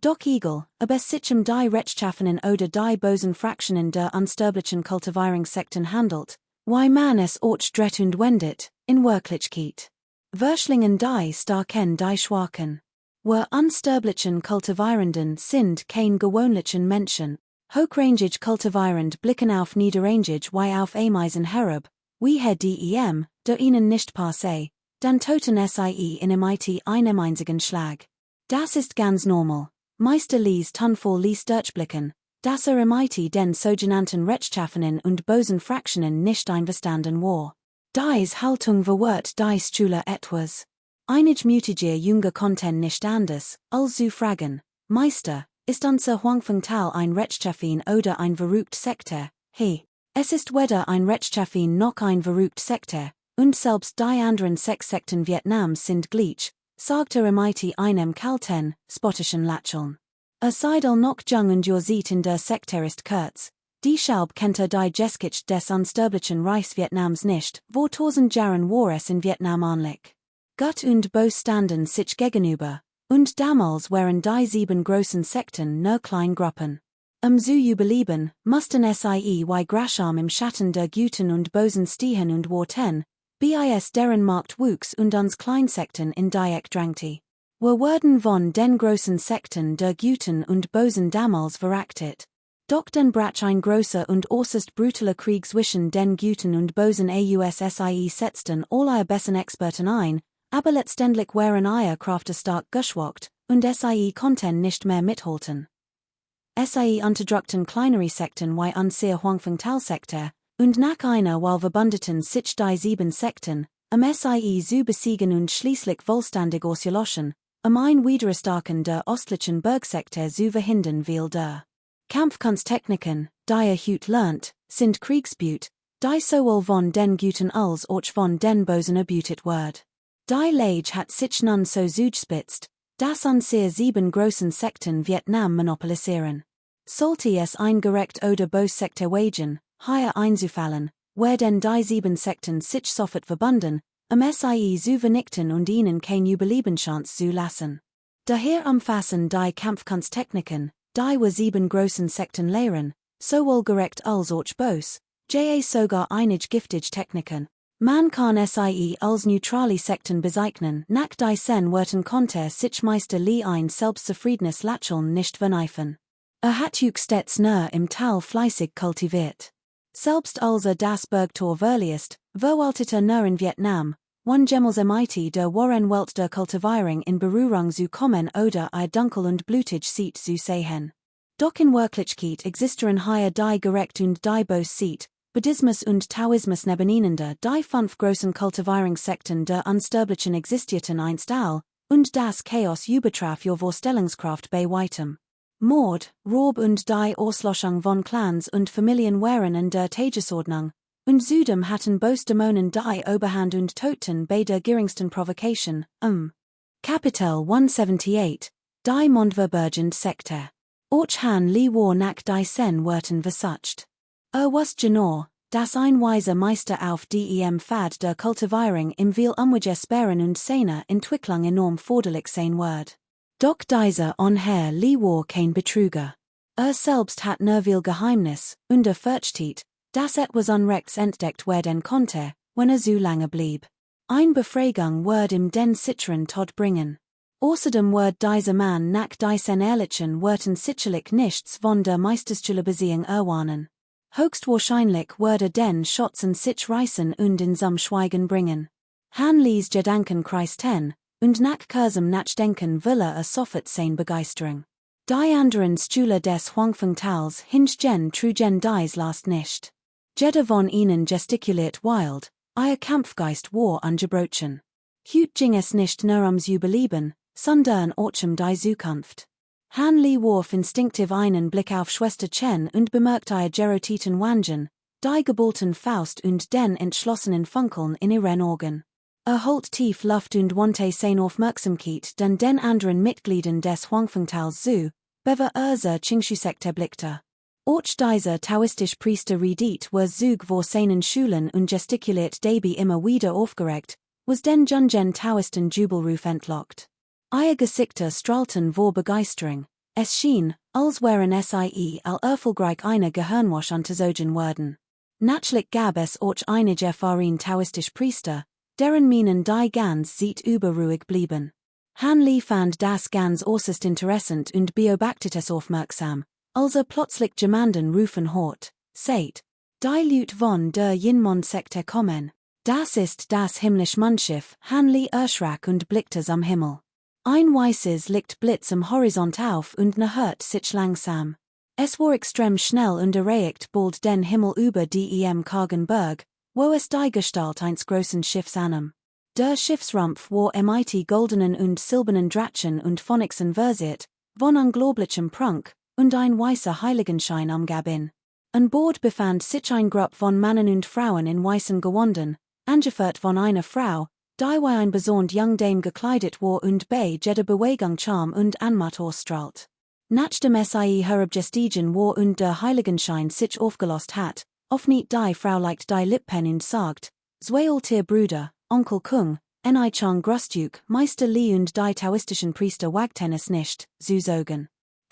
Doch egal, ob es sich die rechtschaffenen oder die bösen Fraktionen der unsterblichen Kultivierungssekten handelt, wie man es auch dreht und wendet, in Wirklichkeit. Verschlingen die starken die schwachen. Were unsterblichen Kultivierenden sind kein gewöhnlichen Menschen, hochrangig kultivierend blicken auf niederrangig wie auf Ameisen herab, wie dem, der ihnen nicht passe, dann toten sie in einem einzigen Schlag. Das ist ganz normal. Meister Lies Tunfall ließ durchblicken, dass den sogenannten rechtschaffenen und bösen Fraktionen nicht einverstanden war. Dies Haltung verwirrt die Schüler etwas. Einig mutiger Junge konnten nicht anders, als zu fragen, Meister, ist unser Huangfengtal ein Rechtschaffin oder ein verrückt Sekte? Hey, es ist weder ein Rechtschaffin noch ein verrückt Sekte, und selbst die anderen sechs Sekten Vietnams sind gleich, sagte einem kalten, spottischen Lächeln. Seidel noch jung und ihr seht in der Sekte ist kurz, die Schaub kennt die Geschichte des unsterblichen Reichs Vietnams nicht, wo 1000 Jahren war es in Vietnam anlich. Gut und Bös standen sich gegenüber, und damals waren die 7 großen Sekten nur Kleingruppen. Zu überleben, mussten sie wie Grasham im Schatten der Guten und Bösen stehen und warten, bis deren Markt wuchs und uns Kleinsekten in Dreieck drängte. Wir wurden von den großen Sekten der Guten und Bösen damals verachtet. Doch dann brach ein großer und äußerst brutaler Krieg zwischen den Guten und Bösen sie setzten all ihre besten Experten ein, aber letztendlich waren ihre Kräfte stark geschwächt, und sie konnten nicht mehr mithalten. Sie unterdrückten kleinere Sekten wie unser Huangfengtal-Sekte, und nach einer Wahl verbündeten sich die 7 Sekten, sie zu besiegen und schließlich vollständig auszulöschen, mein Widerstandsstärken der östlichen Bergsektor zu verhindern weil der Kampfkunsttechniken, die erhut lernt, sind Kriegsbüt, die sowohl von den Guten als auch von den Bosen erbutet wird. Die Lage hat sich nun so zugespitzt, dass an sehr 7 großen Sekten Vietnam monopolisieren. Sollte es ein gerecht oder bös Sektor wagen, hier einzufallen, where den die 7 Sekten sich sofort verbunden, sie zu vernichten und ihnen kein Überlebenschance zu lassen. Daher umfassen die Kampfkunsttechniken, die wir 7 großen Sekten lehren, sowohl gerecht als auch bös, sogar einige giftige Techniken. Man kann sie als neutrale Sekten bezeichnen, nach die sen werten konnte sich meister Lee ein selbstzufriedenes Lächeln nicht verneifen. Hat auch stets nur im Tal fleißig kultiviert. Selbst als das Bergtor verliest, verwaltete nur in Vietnam, one jemals mit der Warren Welt der Kultivierung in Berührung zu kommen oder dunkel und blutig sieht zu sehen. Doch in Wirklichkeit existieren hier die gerecht und die bös sieht, Buddhismus und Taoismus nebeneinander, die 5 großen Kultivierungssekten der Unsterblichen existierten einst all, und das Chaos übertraf ihre Vorstellungskraft bei weitem. Mord, Raub und die Auslöschung von Clans und Familien waren in der Tagesordnung, und zudem hatten böse Dämonen die Oberhand und töten bei der geringsten Provocation. Kapitel 178, die Mondverbergend Sekte. Och han Li war nach die sen werten versucht. Was genau, das ein weiser Meister auf dem Pfad der Kultivierung im viel sparen und seine Entwicklung enorm forderlich sein wird. Doch dieser Herr Li war kein Betrüger. Selbst hat nur viel Geheimnis, und fürchtet, dass etwas Unrechts entdeckt werden konnte, wenn so lange blieb. Ein Befragung wird ihm den sicheren Tod bringen. Außerdem wird dieser Mann nach diesen ehrlichen Worten sicherlich nichts von der Meisterschule Beziehung erwarten. Höchstwahrscheinlich würde den Schotzen sich reißen und in zum Schweigen bringen. Han Lees Gedankenkreis 10, und nach kurzem Nachdenken will sofort sein Begeisterung. Die anderen Stühle des Huangfengtals hingen trugen dies Last nicht. Jeder von ihnen gestikuliert wild, ihr Kampfgeist war angebrochen. Hut ging es nicht nur ums Überleben, sondern auch die Zukunft. Han Li warf instinktiv einen Blick auf Schwester Chen und bemerkte Gerotiten Wangen, die geballten Faust und den entschlossenen Funkeln in ihren Augen. Holt tief Luft und wandte seine Aufmerksamkeit den anderen Mitgliedern des Huangfengtals zu, bever zur Qingshu-Sekte blickte. Auch dieser taoistisch Priester redet war Zug vor seinen Schulen und gestikuliert dabei immer wieder aufgeregt, was den Jungen Taoisten Jubelruf entlockt. Ihr Gesichter strahlten vor Begeisterung. Es schien, als wären sie all erfolgreich eine Gehirnwasch unterzogen worden. Natürlich gab es auch einige erfahrene taoistisch Priester, deren Mienen die ganz sieht überruhig blieben. Han Li fand das ganz äußerst interessant und beobachtete es aufmerksam, als plötzlich jemanden rufen hört, seht, die Lut von der Yinmon-Sekte kommen. Das ist das himmlische Mannschiff. Han Li erschrak und blickte am Himmel. Ein weißes Licht blitz am Horizont auf und nähert sich langsam. Es war extrem schnell und erreicht bald den Himmel über dem kargen Berg, wo es die Gestalt eines großen Schiffs annahm. Der Schiffsrumpf war mit goldenen und silbernen Drachen und Phönixen versiert, von unglaublichem Prunk, und ein weißer Heiligenschein umgeben. An Bord befand sich ein Gruppe von Männern und Frauen in weißen Gewanden, angeführt von einer Frau, die wie ein besonders jung Dame gekleidet war und bei jeder Bewegung Charme und Anmut ausstrahlt. Nachdem sie herabgestiegen war und der Heiligenschein sich aufgelost hat, öffnet die Frau leicht die Lippen und sagt, zwei alte Brüder, Onkel Kung, Chang Grustjuk, Meister Li und die taoistischen Priester wagten es nicht, zu sagen.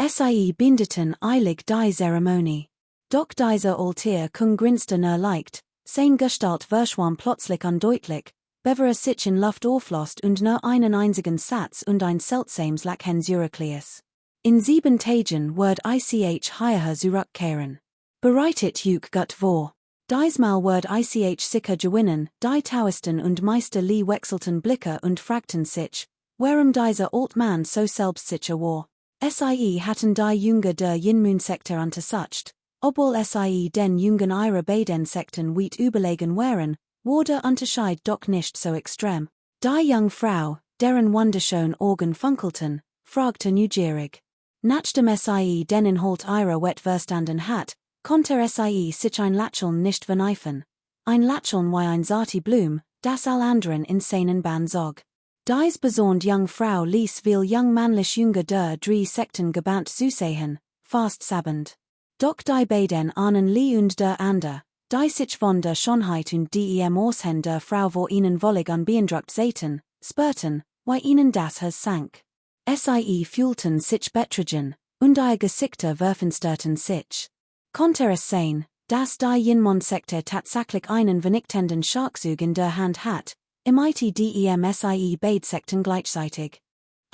Sie bindeten eilig die Zeremonie. Doch dieser alte Kung grinste nur leicht, sein Gestalt verschwamm plötzlich undeutlich, bever sich in Luft auflost und nur einen einzigen Satz und ein seltsames Lachen zurückließ. In 7 Tagen wird ich hierher zurückkehren. Bereitet euch gut vor. Diesmal wird ich sicher gewinnen, die Taoisten und Meister Li wechselten Blicke und fragten sich, warum dieser old man so selbstsicher war. Sie hatten die Jünger der Yinmun-Sekte untersucht, obwohl sie den Jungen ihrer beiden Sekten weit überlegen waren, war der Unterschied doch nicht so extrem. Die junge Frau, deren wunderschön Organ funkelten, fragte neugierig. Nachdem sie den Inhalt ihrer wet verstanden hat, konnte sie sich ein Lächeln nicht verkneifen. Ein Lächeln wie ein zarte Blum, das all anderen in seinen Bann zog. Dies besond jung Frau ließ viel jung männlich Jünger der drei Sekten gebannt zusehen, fast sabend. Doch die beiden ahnen Lee und der Ander, die sich von der Schönheit und dem Aussehen der Frau vor ihnen wollig unbeeindruckt sehten, spürten, wie ihnen das Herz sank. Sie fühlten sich betrogen, und ihr Gesichter verfinsterten sich. Konnte es sein, dass die Yin-Mon-Sekte tatsächlich einen vernichtenden Schachzug in der Hand hat, sie beide Sekten gleichzeitig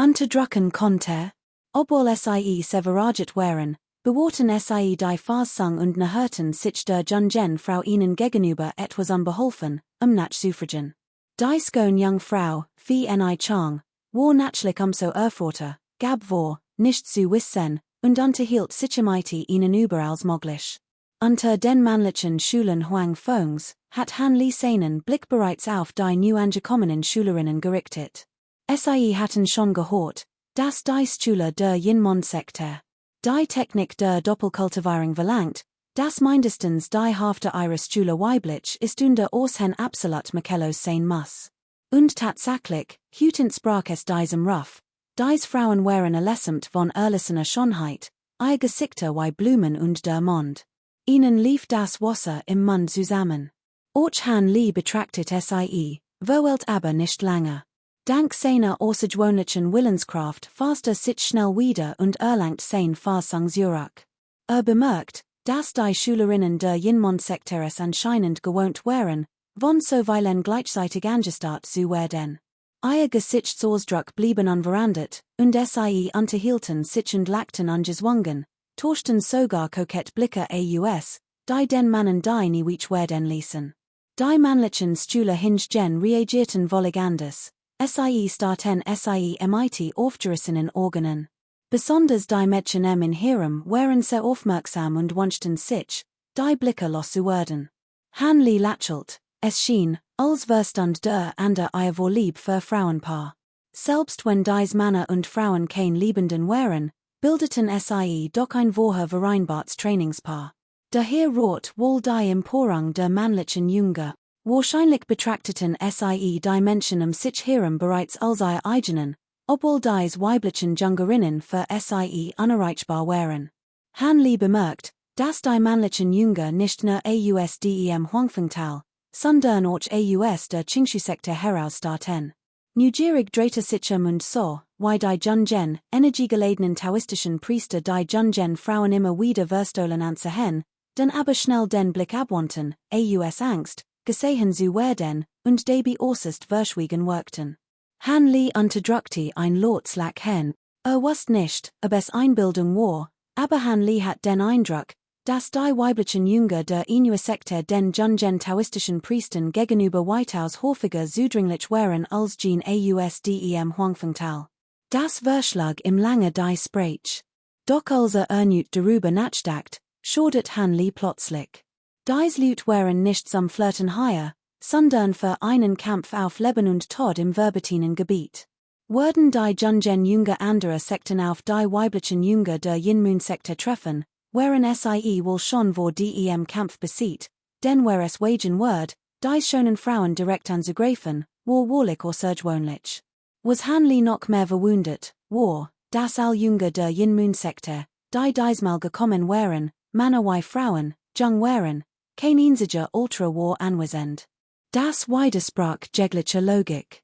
unterdrücken konnte? Obwohl sie severaget waren, bewahrten sie die Fassung und näherten sich der jungen Frau ihnen gegenüber etwas unbeholfen, nachzufragen. Die schöne junge Frau, wie Ni Chang, war natürlich umso erfreuter, gab vor, nicht zu wissen, und unterhielt sich ihnen überalls möglich. Unter den männlichen Schulen Huang Fongs hat Han Li seinen Blick bereits auf die neu angekommenen Schülerinnen gerichtet. Sie hatten schon gehört, dass die Schule der Yin-Mon-Sekte die Technik der Doppelkultivierung verlangt, dass mindestens die Hälfte ihres Schule weiblich ist und der Aussehen absolut makellos sein muss. Und tatsächlich, hütend sprach es diesem Ruf, dies Frauen waren erlessemt von erlissener Schönheit, ihr Gesichter wie Blumen und der Mond. Ihnen lief das Wasser im Mund zusammen. Auch Han Li betrachtet sie, verweilt aber nicht lange. Dank seiner außergewöhnlichen Willenskraft fasst sich schnell wieder und erlangt sein Fassung zurück. Bemerkt, dass die Schülerinnen der Yin-Mon-Sekte es anscheinend gewohnt waren, von zuweilen gleichzeitig angestarrt zu werden. Ihr Gesichtsausdruck blieben unverändert, und sie unterhielten sich und lachten ungezwungen, tauschten sogar kokett Blicke aus, die den Mannen die nicht werden ließen. Die männlichen Schüler hingegen reagierten völlig anders. Sie starten mit aufgerissenen Organen. Besonders die Mädchen in ihrem waren sehr aufmerksam und wünschten sich, die Blicke loszuwerden. Han Li lächelt, es schien, als verstand der Ander ihr Vorlieb für Frauenpaar. Selbst wenn dies Männer und Frauen kein Liebenden waren, bildeten sie doch ein vorher vereinbartes Trainingspaar. Daher rot wohl die Emporung der männlichen Jünger. Wahrscheinlich betrachteten sie die Menschen sich herum bereits als ihre eigenen, obwohl dies weiblichen Jüngerinnen für sie unerreichbar waren. Han Li bemerkt, dass die männlichen Jünger nicht nur dem Huangfengtal, sondern auch aus der Qingshu-Sekte herausstarten. Neugierig drehte sich und so, wie die jungen, energiegeladenen taoistischen Priester die jungen Frauen immer wieder verstohlen anzuhören, dann aber schnell den Blick abwandten, aus Angst, gesehen zu werden, und dabei äußerst verschwiegen wirkten. Han Li unterdrückte ein lautes Lachen. Wusste nicht, ob es Einbildung war, aber Han Li hat den Eindruck, dass die weiblichen Jünger der Inua-Sekte den jungen taoistischen Priestern gegenüber weitaus häufiger zudringlich waren als Jean dem Huangfengtal. Das verschlag im lange die Sprech. Doch als erneut darüber nachdacht, schaudert Han Li plötzlich. Dies Leute waren nicht zum Flirten hier, sondern für einen Kampf auf Leben und Tod im verbatenen Gebiet. Würden die jungen Jünger anderer Sekten auf die weiblichen Jünger der Yin-Moon-Sekte treffen, wären sie wohl schon vor dem Kampf besiegt, denn wär es wagen word, die schönen Frauen direkt anzugreifen, war wahrlich außergewöhnlich. Was Han Li noch mehr verwundert, war, dass all Jünger der Yin-Moon-Sekte, die diesmal gekommen wären, Männer wie Frauen, jung waren, kein einziger Ultra war anwesend. Das widersprach jeglicher Logik.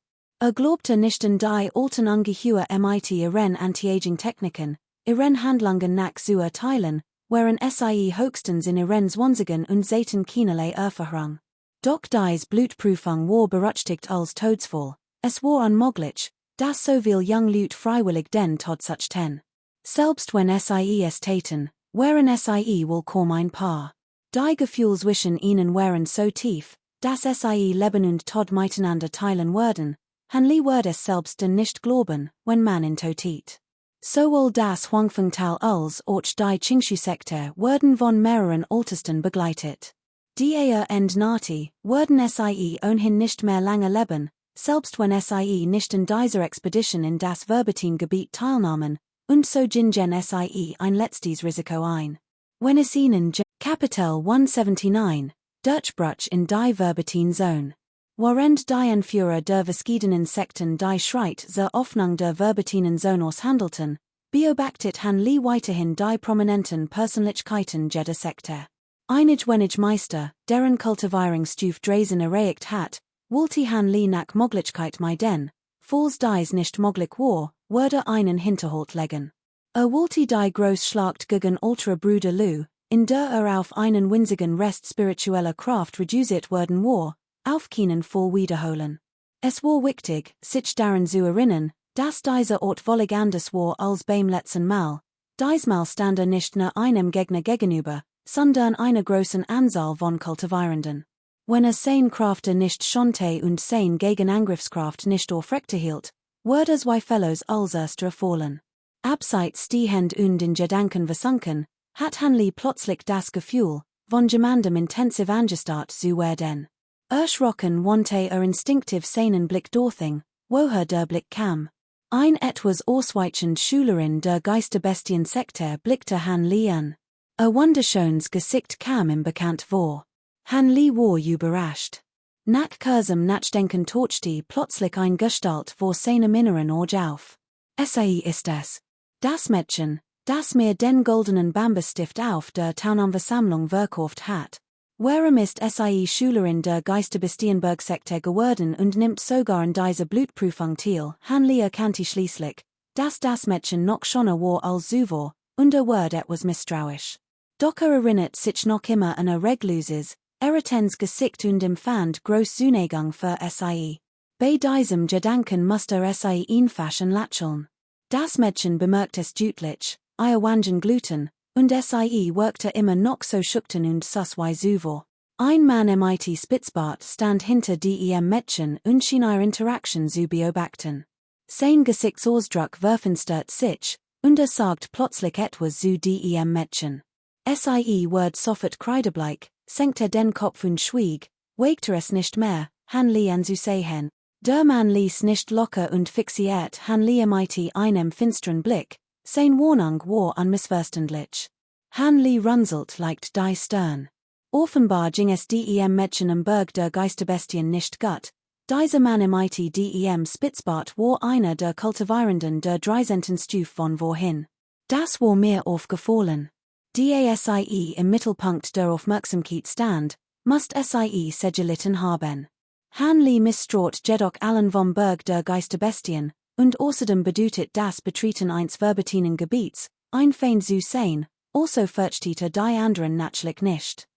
Glaubte nicht an die alten ungeheuer mit ihren Anti-Aging-Techniken, ihren Handlungen nach zu urteilen, wären sie höchstens in ihren Zwanzigen und sehten keinerlei Erfahrung. Doch dies Blutprüfung war berechtigt als Todesfall, es war unmöglich, dass so viel jung Leute freiwillig den Tod suchten. Selbst wenn sie es täten, wären sie wohl kaum ein Paar. Die Gefühle zwischen ihnen waren so tief, dass sie Leben und Tod miteinander teilen würden. Han Li würde es selbst denn nicht glauben, wenn man ihn totet. Sowohl das Huangfengtal als auch die Qingshu-Sekte wurden von mehreren Ältesten begleitet. Die End Nati würden sie ohnehin nicht mehr lange leben, selbst wenn sie nicht in dieser Expedition in das Verbetin-Gebiet teilnahmen, und so gingen sie ein letztes Risiko ein. Wenn es ihnen Kapitel 179, Durchbruch in die Verbetin-Zone. Während die Anführer der verschiedenen Sekten die Schritt zur Öffnung der Verbetinen-Zone handelten, beobachtet han Lee weiterhin die prominenten Persönlichkeiten jeder Sekte. Einige wenige Meister, deren Kultivierungsstufe Drazen erreicht hat, wollte han Lee nach Möglichkeit meiden, falls dies nicht möglich war, würde einen Hinterhalt legen. Wollte die Großschlacht gegen Ultra Bruder Lu, in der auf einen winzigen Rest spiritueller Kraft reduziert worden war, auf keinen Fall wiederholen. Es war wichtig, sich daran zu erinnern, dass dieser Ort völlig anders war als beim letzten Mal. Diesmal stand nicht nur einem Gegner gegenüber, sondern einer großen Anzahl von Kultivierenden. Wenn seine Kraft nicht schonte und seine Gegenangriffskraft nicht aufrechterhielt, würde zwei Fellows als erster fallen. Abseits stehend und in Gedanken versunken, hat han Lee plötzlich das Gefühl, von jemandem intensiv angestarrt zu werden. Erschrocken wandte instinktiv seinen Blick dorthin, woher der Blick kam. Ein etwas ausweichend Schülerin der Geisterbestien-Sekte blickte han Lee an. Wunderschönes Gesicht kam ihm bekannt vor. Han Lee war überrascht. Nach kurzem Nachdenken tauchte plötzlich ein Gestalt vor seinem inneren Auge auf. Sie ist es. Das Mädchen, das mir den goldenen Bambusstift auf der Taunamversammlung verkauft hat. Warum ist sie Schülerin der Geisterbestienberg-Sekte geworden und nimmt sogar an dieser Blutprüfung teil? Han Lee erkannte schließlich, dass das Mädchen noch schöner war als zuvor, und wurde etwas misstrauisch. Doch erinnert sich noch immer an regloses, erretens Gesicht und empfand groß Zuneigung für sie. Bei diesem Gedanken musste sie ihn faschen lächeln. Das Mädchen bemerkt es deutlich, ihr wangen gluten, und sie wirkte immer noch so schüchtern und sus wie zuvor. Ein Mann mit Spitzbart stand hinter dem Mädchen und schien ihre Interaktion zu beobachten. Sein Gesichtsausdruck verfinstert sich, und sagt plötzlich etwas zu dem Mädchen. Sie wird sofort kreidebleich, senkte den Kopf und schwieg, wagte es nicht mehr, han Lee anzusehen. Der Mann ließ nicht locker und fixiert han Lee mit einem finsteren Blick, sein Warnung war unmissverständlich. Han Lee runzelt leicht die Stirn. Offenbar ging es dem Mädchen am Berg der Geisterbestien nicht gut. Dieser Mann mit dem Spitzbart war einer der Kultivierenden der 13. Stufe von wohin. Das war mir aufgefallen. Sie im Mittelpunkt der Aufmerksamkeit stand, must sie gelitten haben. Han Lee misstraut jedoch allen vom Berg der Geisterbestien, und außerdem bedeutet das Betreten eines verbetinen Gebiets, ein Fein zu sein, also fürchtete die anderen natürlich nicht.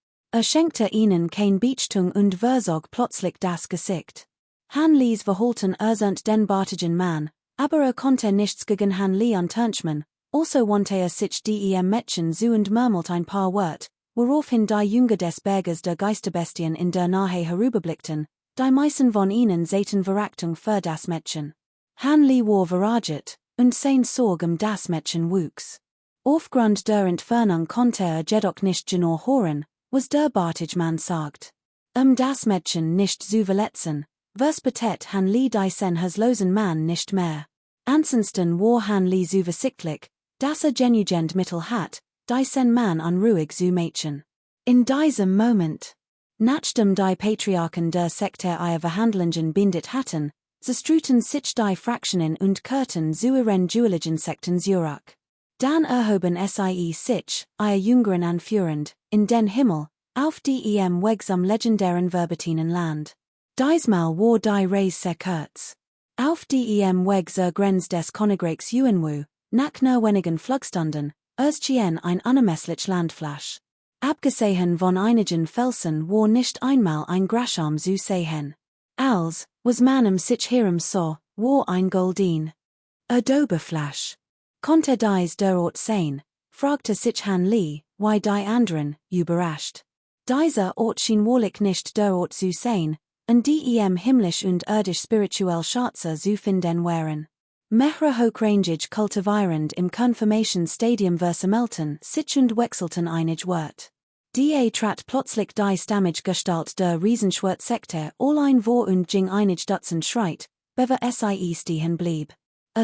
Schenkte ihnen kein Beachtung und versog plötzlich das Gesicht. Han Lees Verhalten sind den bartigen Mann, aber konnte nichts gegen Han Lee unternehmen, also wandte sich dem Mädchen zu und murmelt ein paar Wort, woraufhin die Jünger des Berges der Geisterbestien in der Nahe herüberblickten, die meisten von ihnen sehten Verachtung für das Mädchen. Han Lee war verraget, und sein Sorge das Mädchen wuchs. Aufgrund der Entfernung konnte jedoch nicht genau hören, was der bartige Mann sagt. Das Mädchen nicht zu verletzen, verspätet Han Lee diesen herzlosen Mann nicht mehr. Ansonsten war Han Lee so versichtlich, dass genügend Mittel hat, diesen Mann unruhig zu machen. In diesem Moment, nachdem die Patriarchen der Sekte ihre Verhandlungen beendet hatten, zerstruten sich die Fraktionen und kehrten zu ihren dualigen Sekten zurück. Dann erhoben sich, ihre Jüngeren anführend, in den Himmel, auf dem Weg am legendären Verbetinen Land. Diesmal war die Reise sehr kurz. Auf dem Weg zur Grenze des Königreichs Yuanwu, nach nur wenigen Flugstunden, erschien ein unermesslich Landfläche. Abgesehen von einigen Felsen war nicht einmal ein Grasham zu sehen. Als, was man sich hier sah, war ein golden Adobefläche. Konnte dies der Ort sein, fragte sich Han Lee, wie die anderen, überrascht. Dieser Ort schien wohl nicht der Ort zu sein, und dem himmlisch und irdisch spirituell Schatze zu finden wären. Mehrere hochrangig kultivierend im Confirmation Stadium versammelten sich und wechselten einig Wort. Da trat plötzlich die Stammige Gestalt der Riesenschwertsekte allein vor und ging einig Dutzend Schreit, bever sie stehen blieb.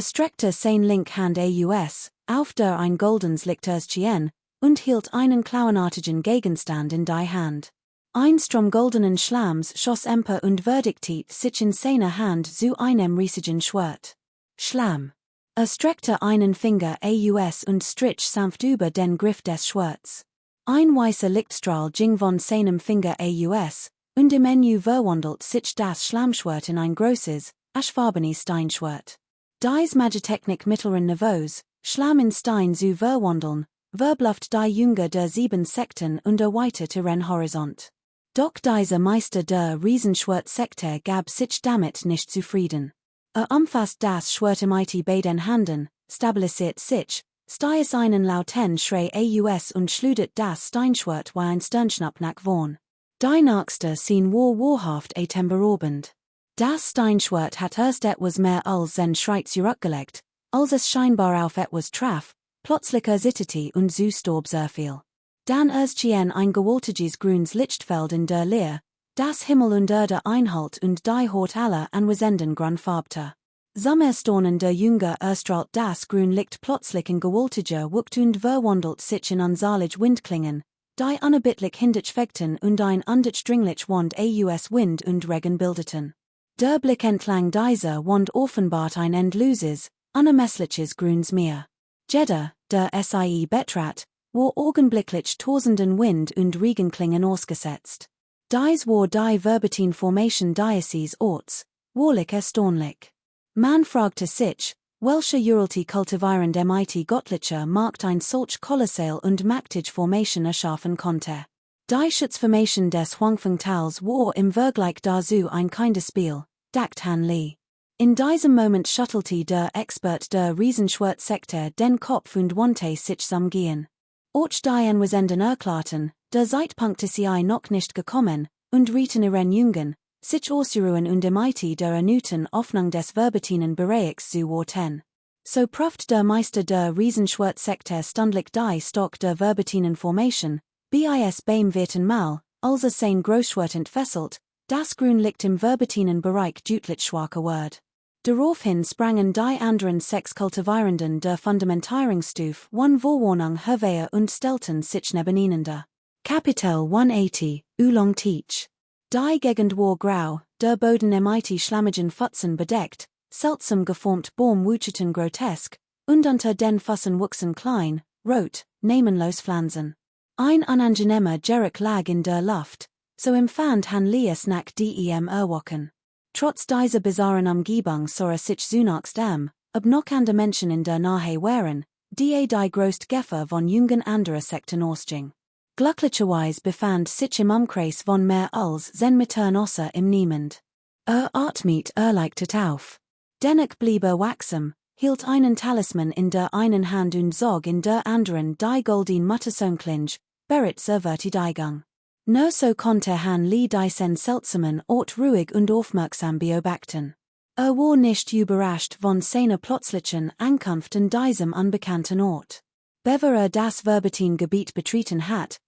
Streckte sein Linkhand aus, auf der ein goldens Lichterschen, und hielt einen klauenartigen Gegenstand in die Hand. Ein Strom goldenen Schlams schoss emper und verdiktiv sich in seiner Hand zu einem riesigen Schwert. Schlamm. Streckte einen Finger aus und strich sanft über den Griff des Schwerts. Ein weißer Lichtstrahl ging von seinem Finger aus, und im Menü verwandelt sich das Schlammschwert in ein großes, aschfarbenes Steinschwert. Dies Magitechnik mittleren Niveaus, Schlamm in Stein zu verwandeln, verbluft die Jünger der 7 Sekten und erweiterte ihren Horizont. Doch dieser Meister der Riesenschwertsekte gab sich damit nicht zufrieden. Umfasst das Schwert im beiden Handen, stabilisiert sich, stieß einen lauten Schrei aus und schleudert das Steinschwert wie ein Sternschnapp nach vorn. Die nächste Scene war wahrhaft atemberaubend. Das Steinschwert hat erst etwas mehr als sein Schreit zurückgelegt, als es scheinbar auf etwas traf, plötzlich erzitterte und so starb sehr viel. Dann erschien ein gewaltiges grünes Lichtfeld in der Leer, das Himmel und Erde einhalt und die Haut aller anwesenden grünfarbte. Sommerstonen der Jünger erstrahlt das grün Licht plötzlich in gewaltiger Wucht und verwandelt sich in unzählige Windklingen, die unerbittlich hindurch fegten und ein undurchdringlich Wand aus Wind und Regen bildeten. Der Blick entlang dieser Wand offenbart ein endloses, unermessliches grünes Meer. Jeddah, der sie betrat, war augenblicklich tosenden Wind und Regenklingen ausgesetzt. Dies war die Verbatin Formation dieses Orts, wahrlich erstaunlich. Man fragte sich, welche Uralty Kultivierung der Göttlicher Markt ein solch kolossal und mächtig Formation erschaffen konnte. Die Schutzformation des Huangfengtals war im Vergleich dazu ein Kinderspiel, dacht Han Li. In diesem Moment schüttelte der Expert der Riesenschwertsekte den Kopf und wandte sich zum Gehen. Auch die Anwesenden erklärten, der Zeitpunkt sei noch nicht gekommen, und rieten ihren Jungen, sich auszuruhen und im der erneuten Öffnung des verbatinen Bereichs zu warten. So prüft der Meister der Riesenschwertsekte stündlich die Stock der verbatinen Formation, bis beim vierten Mal, als sein Großschwert entfesselt, das Grün liegt im verbatinen Bereich deutlich schwacher wird. Daraufhin sprangen die anderen 6 Kultivierenden der Fundamentierungsstufe one Vorwarnung hervor und stellten sich nebeneinander. Kapitel 180, Oolong Teach. Die Gegend war grau, der Boden im schlammigen Pfützen bedeckt, seltsam geformt Baum wucherten grotesk, und unter den Füssen wuchsen klein, rot, namenlos Pflanzen. Ein unangenehmer Geruch lag in der Luft, so empfand Han Lies nach dem Erwachen. Trotz dieser bizarren Umgebung sah sich zunächst ob noch andere Menschen in der Nähe wären, die größte Gefahr von jungen anderer Sekten ausging. Glücklicherweise befand sich im Umkreis von mehr als 10 Metern außer im Niemand. Atmet leichtet auf. Dennoch blieb wachsam, hielt einen Talisman in der einen Hand und zog in der anderen die goldene Muttersöhnklinge, bereits Vertidigung. Nur so konnte Han Li diesen seltsamen Ort ruhig und aufmerksam beobachten. War nicht überrascht von seiner plötzlichen Ankunft in diesem unbekannten Ort. Bevor das Verbatin-Gebiet betreten hat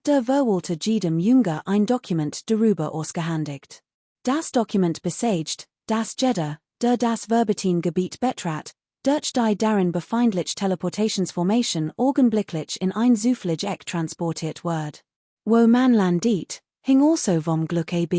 der verwalter jedem Jünger ein Dokument darüber ausgehandigt. Das Dokument besagt, dass Jeddah, der das Verbatin-Gebiet betrat, durch die darin befindliche Teleportationsformation augenblicklich in ein zufällig Eck transportiert wird. Wo man landet, hing also vom Glück ab.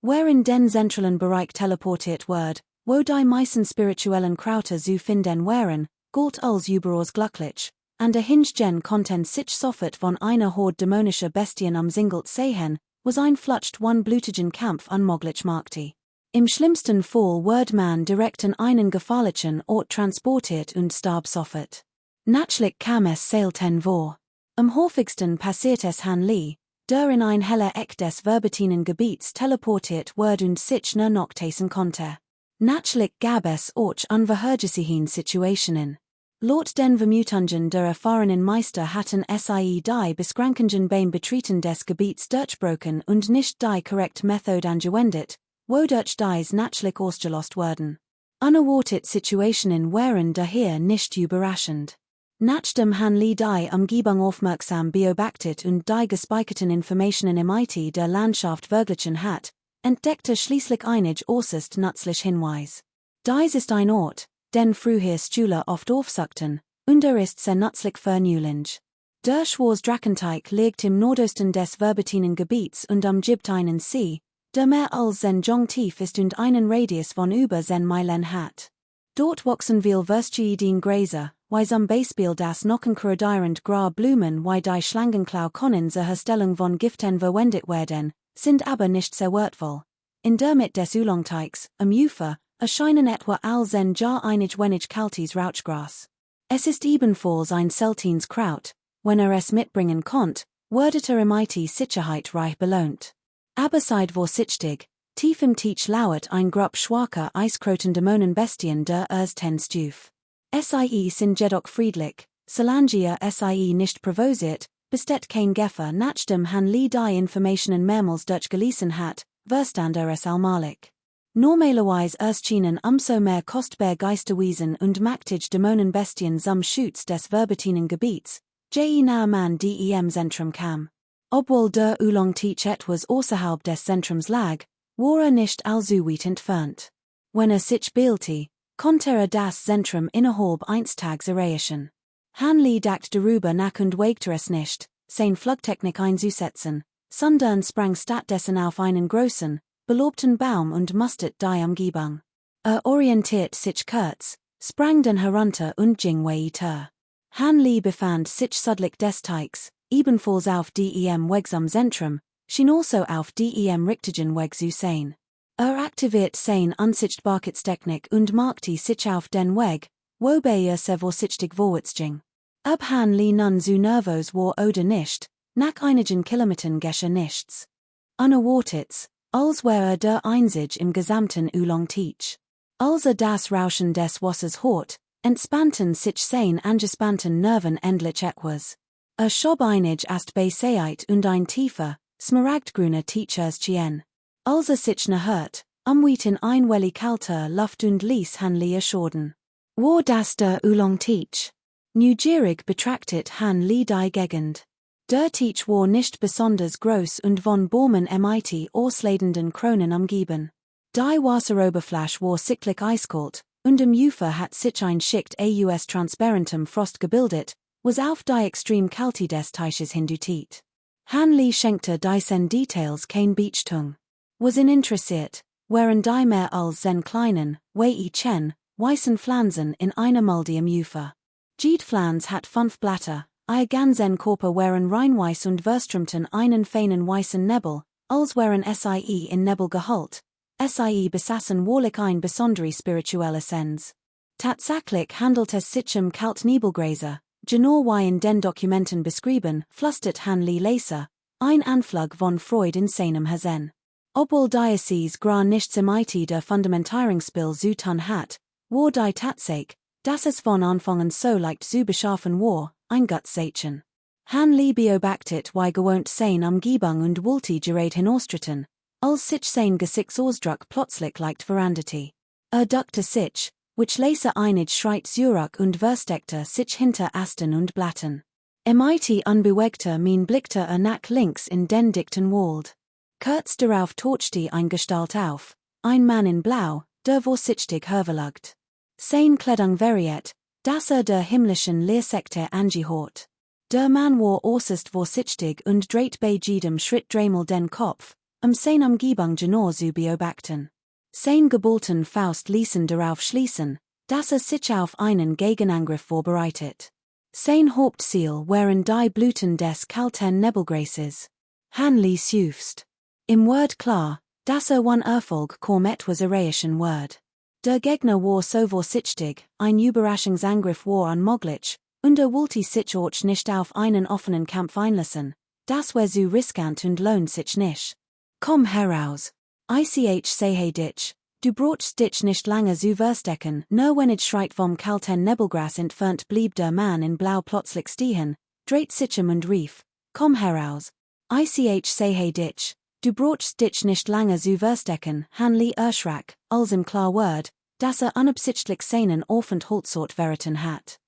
Wherein den zentralen Bereich teleportiert wird, wo die meisten spirituellen Krauter zu finden wären, galt als überaus glücklich, an der Hingegen konnten sich sofort von einer Horde dämonischer Bestien umsingelt sehen, was ein flutscht one blutigen Kampf unmöglich machte. Im schlimmsten Fall wird man direkt in einen gefährlichen Ort transportiert und starb sofort. Natürlich kam es selten vor. Am häufigsten passiert es Han Li, der in ein heller Eck des verbatinen Gebiets teleportiert wird und sich nur noch tasten konnte. Natürlich gab es auch unvorhergesehene Situationen. Laut den Vermutungen der erfahrenen Meister hatten sie die Beschränkungen beim Betreten des Gebiets durchbrochen und nicht die korrekte Methode angewendet, wodurch dies natürlich ausgelost wurden. Unerwartet Situationen wären daher nicht überraschend. Nachdem han li die Umgebung aufmerksam beobachtet und die gespeicherten Informationen im IT der Landschaft verglichen hat, entdeckte schließlich einige äußerst nützlich Hinweis. Dies ist ein Ort, den früher Stühle oft aufsuchten, und ist sehr nützlich für Newlinge. Der Schwarzdrachenteich liegt im Nordosten des verbettinen Gebiets und umgibt einen See, der mehr als 10 Jong tief ist und einen Radius von über 10 Meilen hat. Dort wachsen viel Wurstchiedien Gräser, wie zum Beispiel das Nockenkorridierend Grau Blumen, wie die Schlangenklau können zur Herstellung von Giften verwendet werden, sind aber nicht sehr wertvoll. In der Mitte des Oolongteichs, am Ufer, erscheinen etwa all 10 Jahr einig wenig kaltes Rauchgras. Es ist ebenfalls ein seltenes Kraut, wenn es mitbringen konnt, werdet im IT Sicherheit reich belohnt. Aber seit vorsichtig, tief im Teich lauert ein Grupp schwacher Eiskroten-Dämonenbestien der ersten Stufe. Sie sind jedoch friedlich, solange sie nicht provoziert, besteht kein Gefahr nachdem han li die Informationen mehrmals durchgelesen hat, verstand es allmalig. Normalerweise erscheinen umso mehr kostbar Geisterwesen und mächtige Dämonenbestien zum Schutz des verbettinen Gebiets, je nahe man dem Zentrum kam. Obwohl der Oolongteich etwas außerhalb des Zentrums lag, war nicht allzu weit entfernt. Wenn sich bielte, konnte das Zentrum innerhalb eines Tags erreichen. Han li dachte darüber nach und wagte es nicht, seine Flugtechnik einzusetzen, sondern sprang stattdessen auf einen großen, belobten Baum und musterte die Umgebung. Orientiert sich kurz, sprang dann herunter und ging weiter. Han li befand sich südlich des Teichs, ebenfalls auf dem Weg zum Zentrum, schien also auf dem richtigen Weg zu sein. Aktiviert seine Unsichtbarkeitstechnik und machte sich auf den Weg, wobei sehr vorsichtig vorwärts ging. Ob han li nun zu nervös war oder nicht, nach einigen Kilometern geschah nichts. Unerwartet, als wäre der Einzige im gesamten Oolongteich. Als das Rauschen des Wassers hört, entspannten sich seine angespannten Nerven endlich etwas. Schob einig ast bei Seite und ein tiefer, smaragdgrüner Teacherstien. Als sich hört, umwieten ein welli kalter Luft und ließ han li erschorden. War das der Oolongteich? Neugierig betrachtet han li die Gegend. Der Teich war nicht besonders groß und von Bäumen mit ausladenden Kronen umgeben. Die Wasseroberfläche war sichtlich eiskalt, und im Ufer hat sich ein Schicht aus transparentem Frost gebildet, was auf die extrem Kälte des Teiches hindeutete. Han li schenkte diesen Details kein Beachtung. Was ihn interessiert, waren die mehr als 10 kleinen, weißen Pflanzen in einer Mulde im Ufer. Jede Pflanze hat 5 Blätter, ihr ganzen Körper waren reinweiß und verströmten einen feinen weißen Nebel, als wären sie in Nebel gehüllt. Sie besaßen wahrlich ein besondere spirituelle Sens. Tatsächlich handelt es sich um Kaltnebelgräser, genau wie in den Dokumenten beschrieben, flüstert han li Leser, ein Anflug von Freud in seinem Herzen. Obwohl Diocese gra nichts im IT der Fundamentierungsspiel zu tun hat, war die Tatsache, dass es von Anfang an so leicht zu beschaffen war, ein Gutszeichen. Han li beobachtet wie gewohnt seine Umgebung und wollte gerät hinausstritten, als sich sein Gesichtsausdruck plötzlich leicht veränderte. Duckte sich, which Leser einig Schritt zurück und versteckte sich hinter Ästen und Blatten. IT unbewegter blickte nach links in den dichten Wald. Kurz darauf tauchte ein Gestalt auf, ein Mann in Blau, der vorsichtig herverlagt. Sein Kleidung variiert, dass der himmlischen Lehrsekte angehört. Der Mann war äußerst vorsichtig und dreht bei jedem Schritt dreimal den Kopf, seine Umgebung genau zu beobachten. Sein geballten Faust ließen darauf schließen, dass sich auf einen Gegenangriff vorbereitet. Sein Hauptziel waren die Blüten des kalten Nebelgräses. Han li seufzt. Im Word klar, dass one Erfolg kaum etwas erreichen wird. Der Gegner war so vorsichtig, ein Überraschungsangriff war unmöglich, und wollte sich auch nicht auf einen offenen Kampf einlassen, das war so riskant und lohnt sich nicht. Komm heraus. Ich sehe dich, du brauchst dich nicht lange zu verstecken, nur wenn ich Schritt vom kalten Nebelgras entfernt blieb der Mann in Blau plötzlich stehen, dreht sich und rief, komm heraus. Ich sehe dich, du brauchst dich nicht lange zu verstecken, han li erschrak, als im klar Word, dass unabsichtlich seinen Aufenthalt verraten hat.